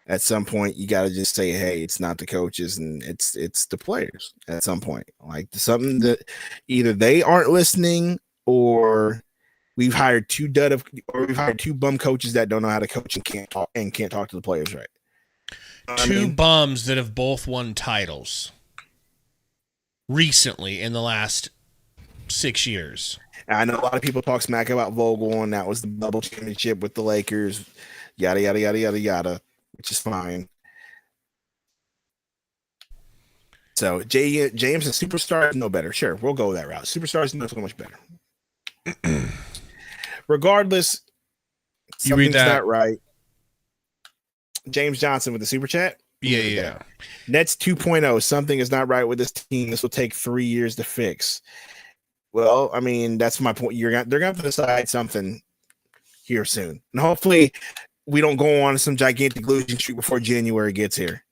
At some point, you got to just say, hey, it's not the coaches and it's the players at some point. Like something that either they aren't listening or we've hired two bum coaches that don't know how to coach and can't talk to the players right. Two bums that have both won titles recently in the last 6 years. I know a lot of people talk smack about Vogel, and that was the bubble championship with the Lakers, yada, yada, yada, yada, yada, which is fine. So James and superstars no better. Sure, we'll go that route. Superstars know so much better. Regardless, You read that? Not right. James Johnson with the super chat. Yeah. Nets 2.0. Something is not right with this team. This will take 3 years to fix. Well, I mean, that's my point. They're going to have to decide something here soon, and hopefully, we don't go on some gigantic losing streak before January gets here.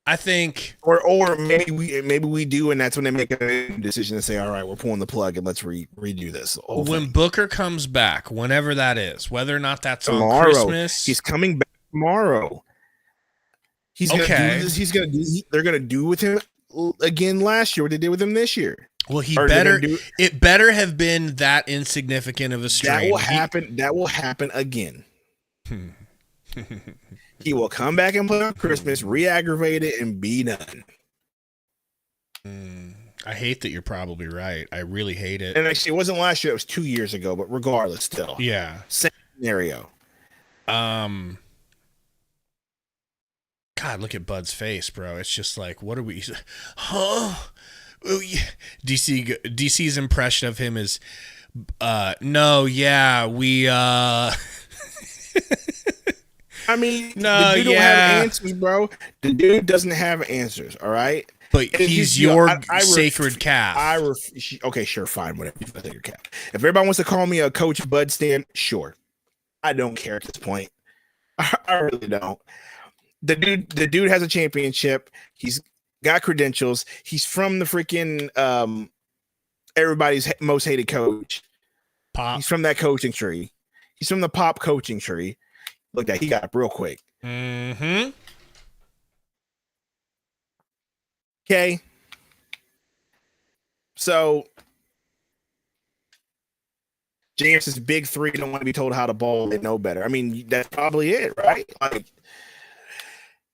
I think, or maybe we do, and that's when they make a decision to say, "All right, we're pulling the plug and let's redo this." When Booker comes back, whenever that is, whether or not that's tomorrow, on Christmas, he's coming back tomorrow. He's gonna do this. They're gonna do with him again last year what they did with him this year. Well, it better have been that insignificant of a strain. That will happen again. He will come back and play on Christmas, re-aggravate it, and be done. I hate that you're probably right. I really hate it. And actually, it wasn't last year. It was 2 years ago. But regardless, still. Yeah. Same scenario. God, look at Bud's face, bro. It's just like, what are we? Huh? DC's impression of him is, no, yeah, we. I mean, the dude don't have answers, bro. The dude doesn't have answers, all right? But he's your sacred calf. Okay, sure, fine, whatever. Sacred calf. If everybody wants to call me a Coach Bud stan, sure. I don't care at this point. I really don't. The dude has a championship. He's got credentials. He's from the freaking everybody's most hated coach. Pop. He's from that coaching tree. He's from the Pop coaching tree. Look, that he got up real quick. Mm-hmm. Okay. So James's big three don't want to be told how to ball. They know better. I mean, that's probably it, right? Like,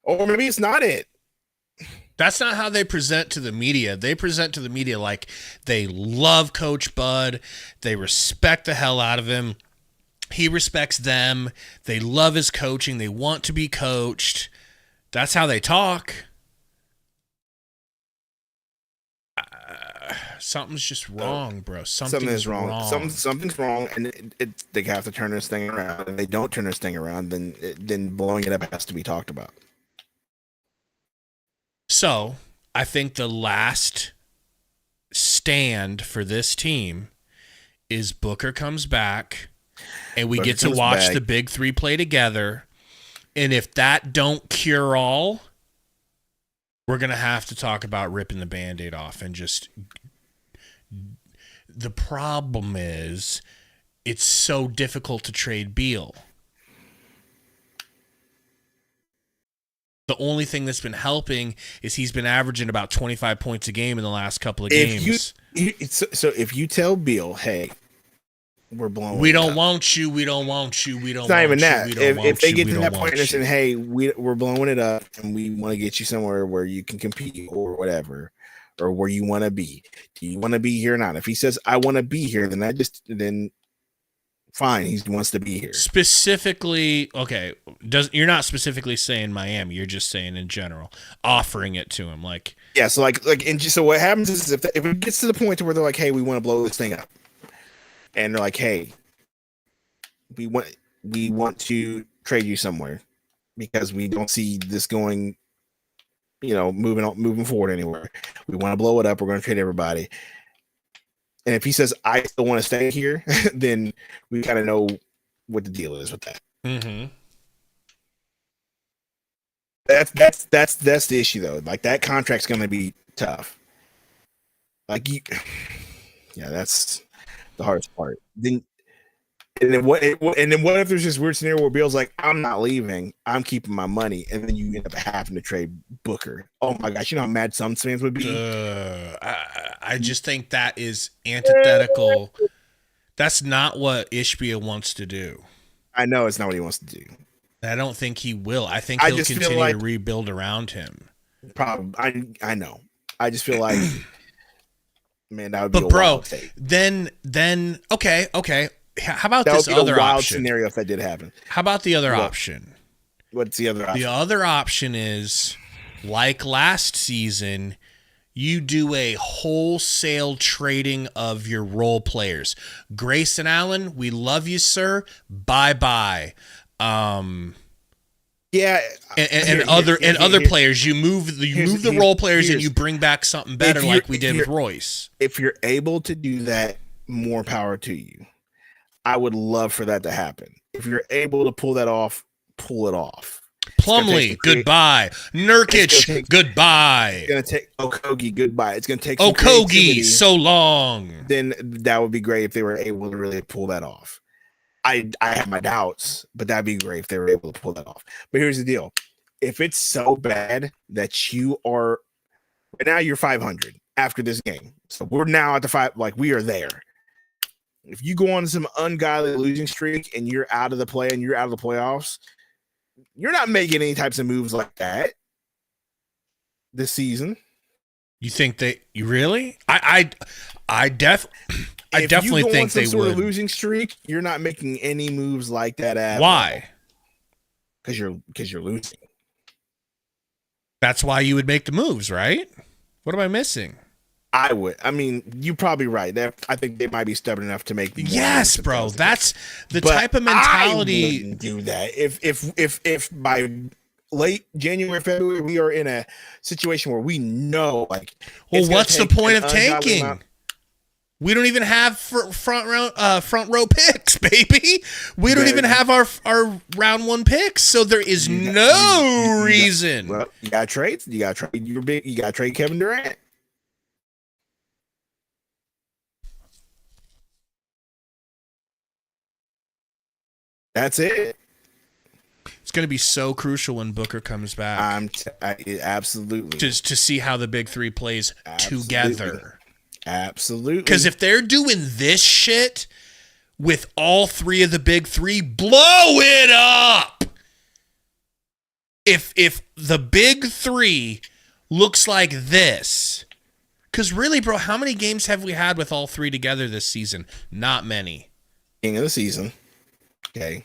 or maybe it's not it. That's not how they present to the media. They present to the media like they love Coach Bud. They respect the hell out of him. He respects them. They love his coaching. They want to be coached. That's how they talk. Something's just wrong, bro. Something's wrong. Something's wrong, and they have to turn this thing around. And they don't turn this thing around, then blowing it up has to be talked about. So, I think the last stand for this team is Booker comes back, and we get to watch the big three play together. And if that don't cure all, we're going to have to talk about ripping the Band-Aid off and just... The problem is it's so difficult to trade Beal. The only thing that's been helping is he's been averaging about 25 points a game in the last couple of games. So if you tell Beal, hey, we're blowing we don't want you, we don't want you, we don't want you. It's not even that. If they get to that point and say, hey, we're blowing it up and we want to get you somewhere where you can compete or whatever, or where you want to be. Do you want to be here or not? If he says, I want to be here, then fine, he wants to be here. Specifically, okay, you're not specifically saying Miami, you're just saying in general, offering it to him. Like, yeah, so so what happens is if it gets to the point to where they're like, hey, we want to blow this thing up. And they're like, hey, we want to trade you somewhere because we don't see this going, moving forward anywhere. We want to blow it up. We're going to trade everybody. And if he says, I still want to stay here, then we kind of know what the deal is with that. Mm-hmm. That's the issue though. Like that contract's going to be tough. That's the hardest part. Then what if there's this weird scenario where Bill's like, I'm not leaving, I'm keeping my money, and then you end up having to trade Booker. Oh my gosh, you know how mad some fans would be? I just think that is antithetical. That's not what Ishbia wants to do. I know it's not what he wants to do. I don't think he will. I think he'll continue to rebuild around him. Probably. I know. I just feel like, man, that would be wild take. Then okay. How about this other option? Scenario if that did happen? How about the other option? What's the other option? The other option is, like last season, you do a wholesale trading of your role players. Grayson Allen, we love you, sir. Bye-bye. Yeah, and other players, you move the role players and you bring back something better, like we did with Royce. If you're able to do that, more power to you. I would love for that to happen. If you're able to pull that off, pull it off. Plumlee, goodbye. Nurkic, goodbye. It's gonna take Okogie, goodbye. It's gonna take Okogie, so long. Then that would be great if they were able to really pull that off. I have my doubts, but that'd be great if they were able to pull that off. But here's the deal: if it's so bad that you are right now, you're 500 after this game, so we're now at the 5. Like, we are there. If you go on some ungodly losing streak and you're out of the play and you're out of the playoffs, you're not making any types of moves like that this season. You think you really? I definitely think they would. Of losing streak, you're not making any moves like that at Why? Because you're losing. That's why you would make the moves, right? What am I missing? I would. I mean, you're probably right. I think they might be stubborn enough to make. Yes, bro. That's the type of mentality. I wouldn't do that. If by late January, February, we are in a situation where we know, like, well, what's the point of tanking? We don't even have front row picks, baby. We don't even have our round 1 picks, so there is no reason. Well, you got trades. You got trade. You got trade Kevin Durant. That's it. It's going to be so crucial when Booker comes back. Absolutely. Just to see how the big 3 plays together. Absolutely. Because if they're doing this shit with all 3 of the big 3, blow it up. If the big 3 looks like this, because really, bro, how many games have we had with all 3 together this season? Not many. Beginning of the season. Okay.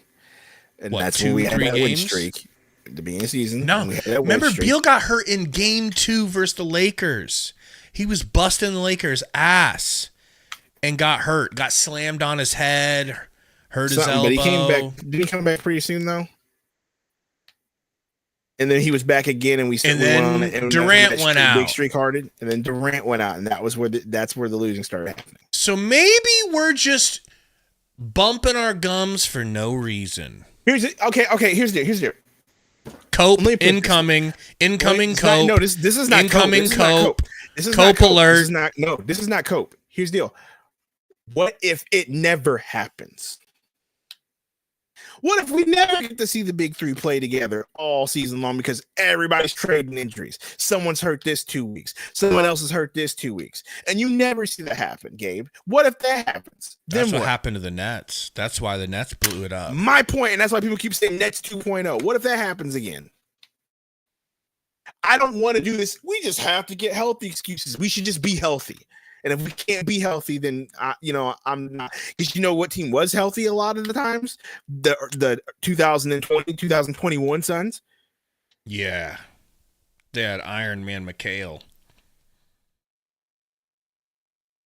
And what, that's 2, when we had 3 that games? Win streak at the beginning of the season. No. Remember, Beal got hurt in game 2 versus the Lakers. He was busting the Lakers' ass and got hurt. Got slammed on his head, hurt his elbow. But he came back. Did he come back pretty soon, though? And then he was back again, and Durant went out. Big streak hearted, and then Durant went out, and that's where the losing started happening. So maybe we're just bumping our gums for no reason. Here's the Cope incoming Cope. No, this is not incoming Cope. This is not Cope alert. This is not Cope. Here's the deal. What if it never happens? What if we never get to see the big 3 play together all season long because everybody's trading injuries? Someone's hurt this 2 weeks. Someone else is hurt this 2 weeks. And you never see that happen, Gabe. What if that happens? That's what happened to the Nets. That's why the Nets blew it up. My point, and that's why people keep saying Nets 2.0. What if that happens again? I don't want to do this. We just have to get healthy excuses. We should just be healthy. And if we can't be healthy, then I'm not. Because you know what team was healthy a lot of the times? The 2020, 2021 Suns. Yeah, they had Iron Man McHale,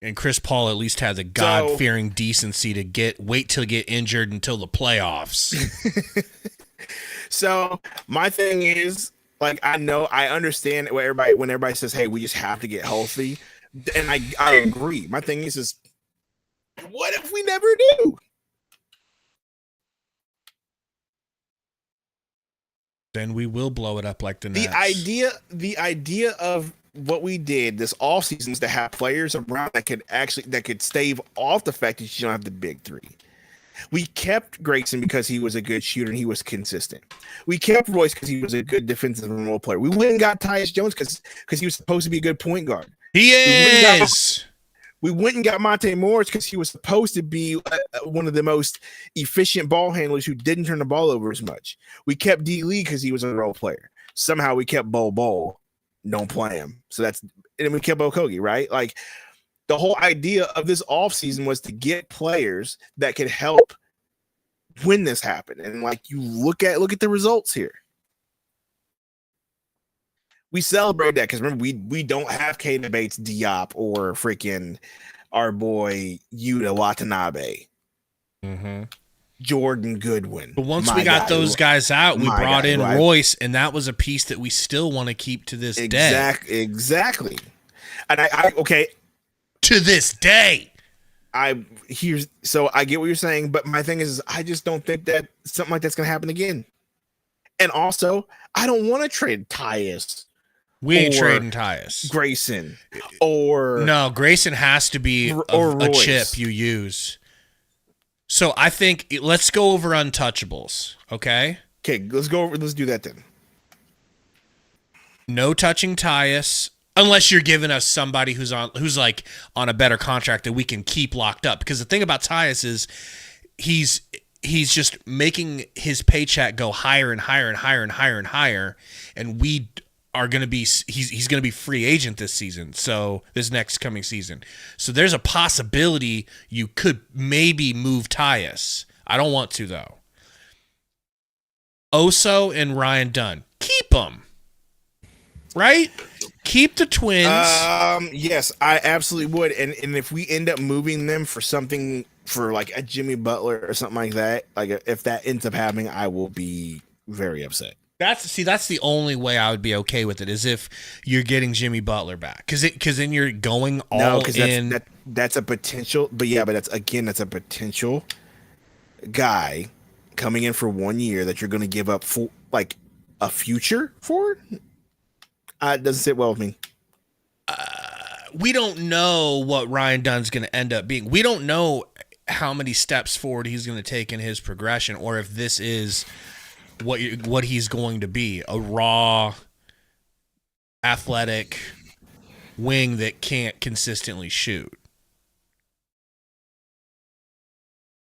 and Chris Paul at least had the God-fearing decency to wait till get injured until the playoffs. So my thing is, like, I understand when everybody says, "Hey, we just have to get healthy." And I agree. My thing is what if we never do? Then we will blow it up like the Nets. The idea of what we did this offseason is to have players around that could stave off the fact that you don't have the big 3. We kept Grayson because he was a good shooter and he was consistent. We kept Royce because he was a good defensive and role player. We went and got Tyus Jones because he was supposed to be a good point guard. He is. We went and got Monte Morris because he was supposed to be one of the most efficient ball handlers who didn't turn the ball over as much. We kept D. Lee because he was a role player. Somehow we kept Bol. Don't play him. And then we kept Okogie, right? Like, the whole idea of this offseason was to get players that could help when this happened. And like, you look at the results here. we celebrate that because remember we don't have Keita Bates Diop or freaking our boy Yuta Watanabe. Mm-hmm. Jordan Goodwin. But once we got those guys out, we brought in Royce, and that was a piece that we still want to keep to this day. Exactly. And I okay. To this day. I get what you're saying, but my thing is I just don't think that something like that's gonna happen again. And also, I don't want to trade Tyus. We ain't trading Tyus. Grayson. Or no, Grayson has to be a chip you use. So I think let's go over untouchables, okay? Okay, let's do that then. No touching Tyus unless you're giving us somebody who's like on a better contract that we can keep locked up. Because the thing about Tyus is he's just making his paycheck go higher and higher and higher and higher and higher, and we are going to be he's going to be free agent this season. So this next coming season. So there's a possibility you could maybe move Tyus. I don't want to though. Oso and Ryan Dunn. Keep them. Right? Keep the twins. Yes, I absolutely would. And if we end up moving them for something for like a Jimmy Butler or something like that, like if that ends up happening, I will be very upset. That's the only way I would be okay with it is if you're getting Jimmy Butler back, because then you're going all in. That's a potential, but that's a potential guy coming in for 1 year that you're going to give up for like a future for. It doesn't sit well with me. We don't know what Ryan Dunn's going to end up being. We don't know how many steps forward he's going to take in his progression, or if this is what he's going to be, a raw, athletic wing that can't consistently shoot.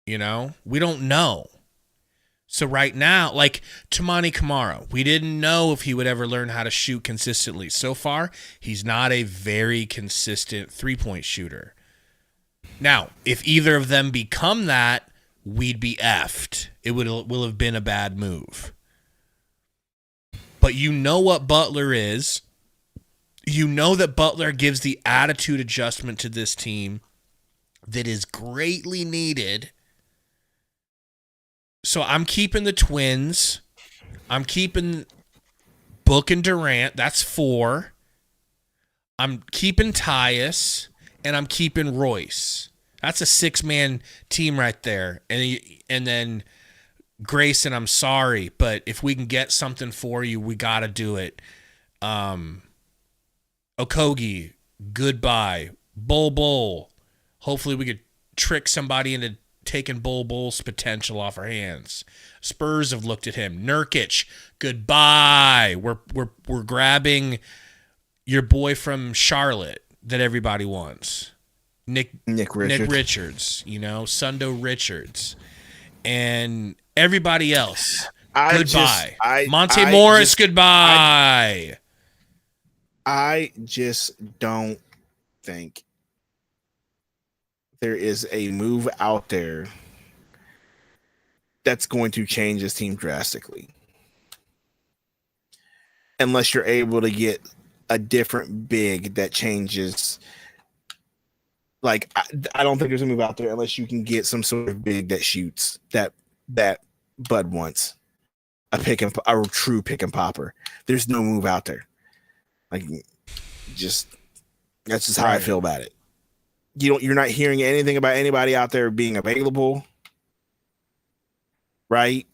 You know? We don't know. So right now, like Tamani Kamara, we didn't know if he would ever learn how to shoot consistently. So far, he's not a very consistent three-point shooter. Now, if either of them become that, we'd be effed. It will have been a bad move. But you know what Butler is. You know that Butler gives the attitude adjustment to this team that is greatly needed. So I'm keeping the twins. I'm keeping Book and Durant. That's 4. I'm keeping Tyus, and I'm keeping Royce. That's a 6-man team right there. And then Grayson, I'm sorry, but if we can get something for you, we got to do it. Okogie, goodbye. Bull. Hopefully we could trick somebody into taking Bull's potential off our hands. Spurs have looked at him. Nurkic, goodbye. We're grabbing your boy from Charlotte that everybody wants. Nick Richards, Sundo Richards, and everybody else. Goodbye. Monte Morris, goodbye. I just don't think there is a move out there that's going to change this team drastically. Unless you're able to get a different big that changes. Like, I don't think there's a move out there unless you can get some sort of big that shoots that Bud wants. A true pick and popper. There's no move out there. Like, that's just how I feel about it. You're not hearing anything about anybody out there being available, right?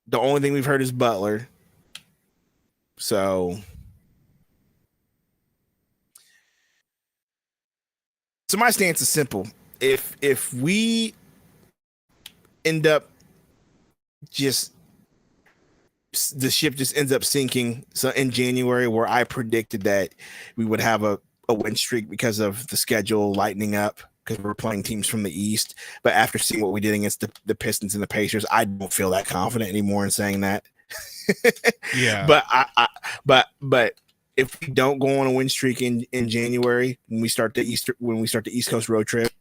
The only thing we've heard is Butler. So my stance is simple. If we end up the ship just ends up sinking. So in January, where I predicted that we would have a win streak because of the schedule lightening up because we're playing teams from the East. But after seeing what we did against the Pistons and the Pacers, I don't feel that confident anymore in saying that. Yeah. But if we don't go on a win streak in January, when we start the East Coast road trip,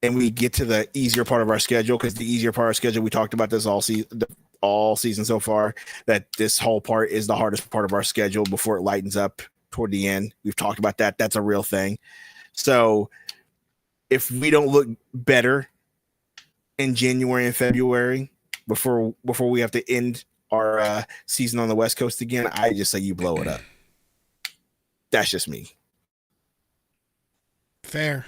and we get to the easier part of our schedule, because the easier part of our schedule, we talked about this all season, all season so far, that this whole part is the hardest part of our schedule before it lightens up toward the end. We've talked about that. That's a real thing. So if we don't look better in January and February before we have to end our season on the West Coast again, I just say you blow it up. That's just me. Fair.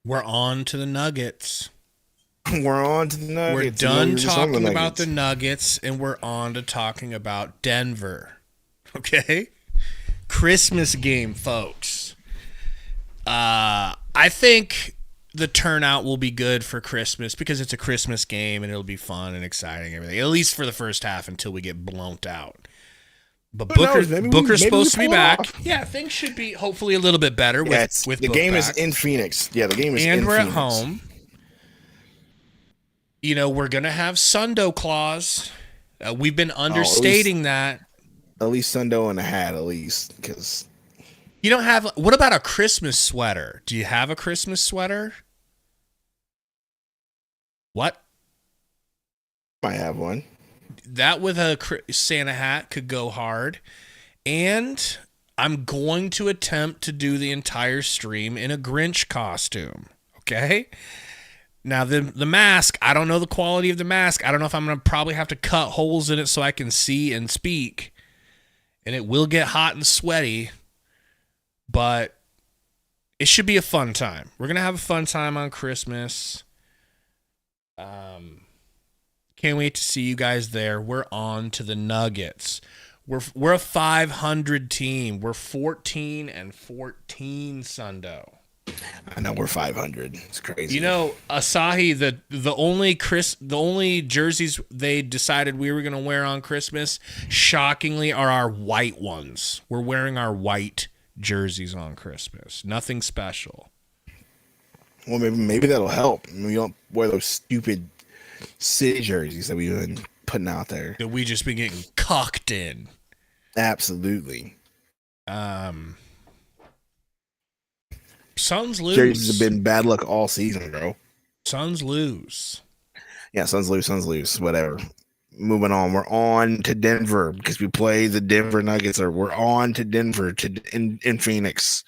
We're on to the Nuggets. We're on to the Nuggets. We're done talking about the Nuggets, and we're on to talking about Denver. Okay? Christmas game, folks. I think the turnout will be good for Christmas because it's a Christmas game, and it'll be fun and exciting and everything, at least for the first half until we get blown out. But Booker's supposed to be back. Yeah, things should be hopefully a little bit better with the game is in Phoenix. Yeah, the game is in Phoenix. And we're at home. You know, we're going to have Sundo clause. We've been understating that. At least Sundo in a hat, at least. Because you don't have... What about a Christmas sweater? Do you have a Christmas sweater? What? I have one. That with a Santa hat could go hard. And I'm going to attempt to do the entire stream in a Grinch costume. Okay? Now, the mask, I don't know the quality of the mask. I don't know if I'm going to probably have to cut holes in it so I can see and speak. And it will get hot and sweaty. But it should be a fun time. We're going to have a fun time on Christmas. Can't wait to see you guys there. We're on to the Nuggets. We're a 500 team. We're 14-14, Sundo. I know we're 500. It's crazy. You know, Asahi, the only jerseys they decided we were going to wear on Christmas, shockingly, are our white ones. We're wearing our white jerseys on Christmas. Nothing special. Well, maybe that'll help. We don't wear those stupid city jerseys that we've been putting out there. That we just been getting cocked in. Absolutely. Suns lose. Jerseys have been bad luck all season, bro. Suns lose. Yeah, Suns lose. Whatever. Moving on. We're on to Denver because we play the Denver Nuggets. We're on to Denver in Phoenix.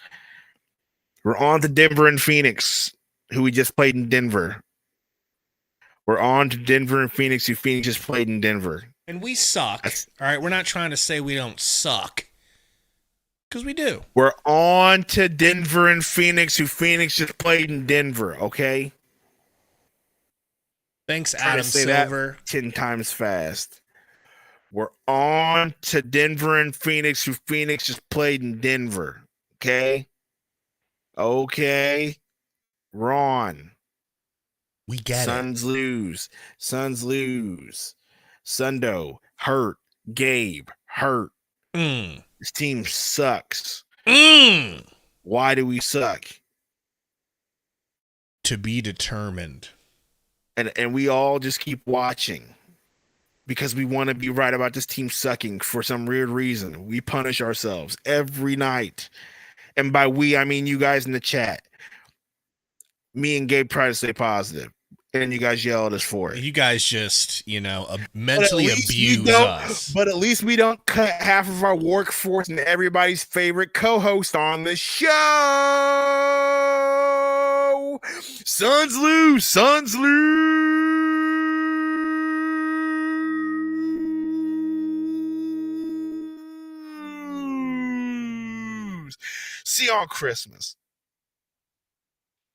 We're on to Denver and Phoenix, who we just played in Denver. We're on to Denver and Phoenix, who Phoenix just played in Denver. And we suck. All right, we're not trying to say we don't suck. Because we do. We're on to Denver and Phoenix, who Phoenix just played in Denver, okay? Thanks, Adam Silver. 10 times fast. We're on to Denver and Phoenix, who Phoenix just played in Denver, okay? Okay. Ron. We get Suns lose. Suns lose. Sundo, hurt. Gabe, hurt. This team sucks. Why do we suck? To be determined. And we all just keep watching because we want to be right about this team sucking for some weird reason. We punish ourselves every night. And by we, I mean you guys in the chat. Me and Gabe try to stay positive. And you guys yell at us for it. You guys just, mentally abuse us. But at least we don't cut half of our workforce and everybody's favorite co-host on the show. Suns lose. Suns lose. See you on Christmas.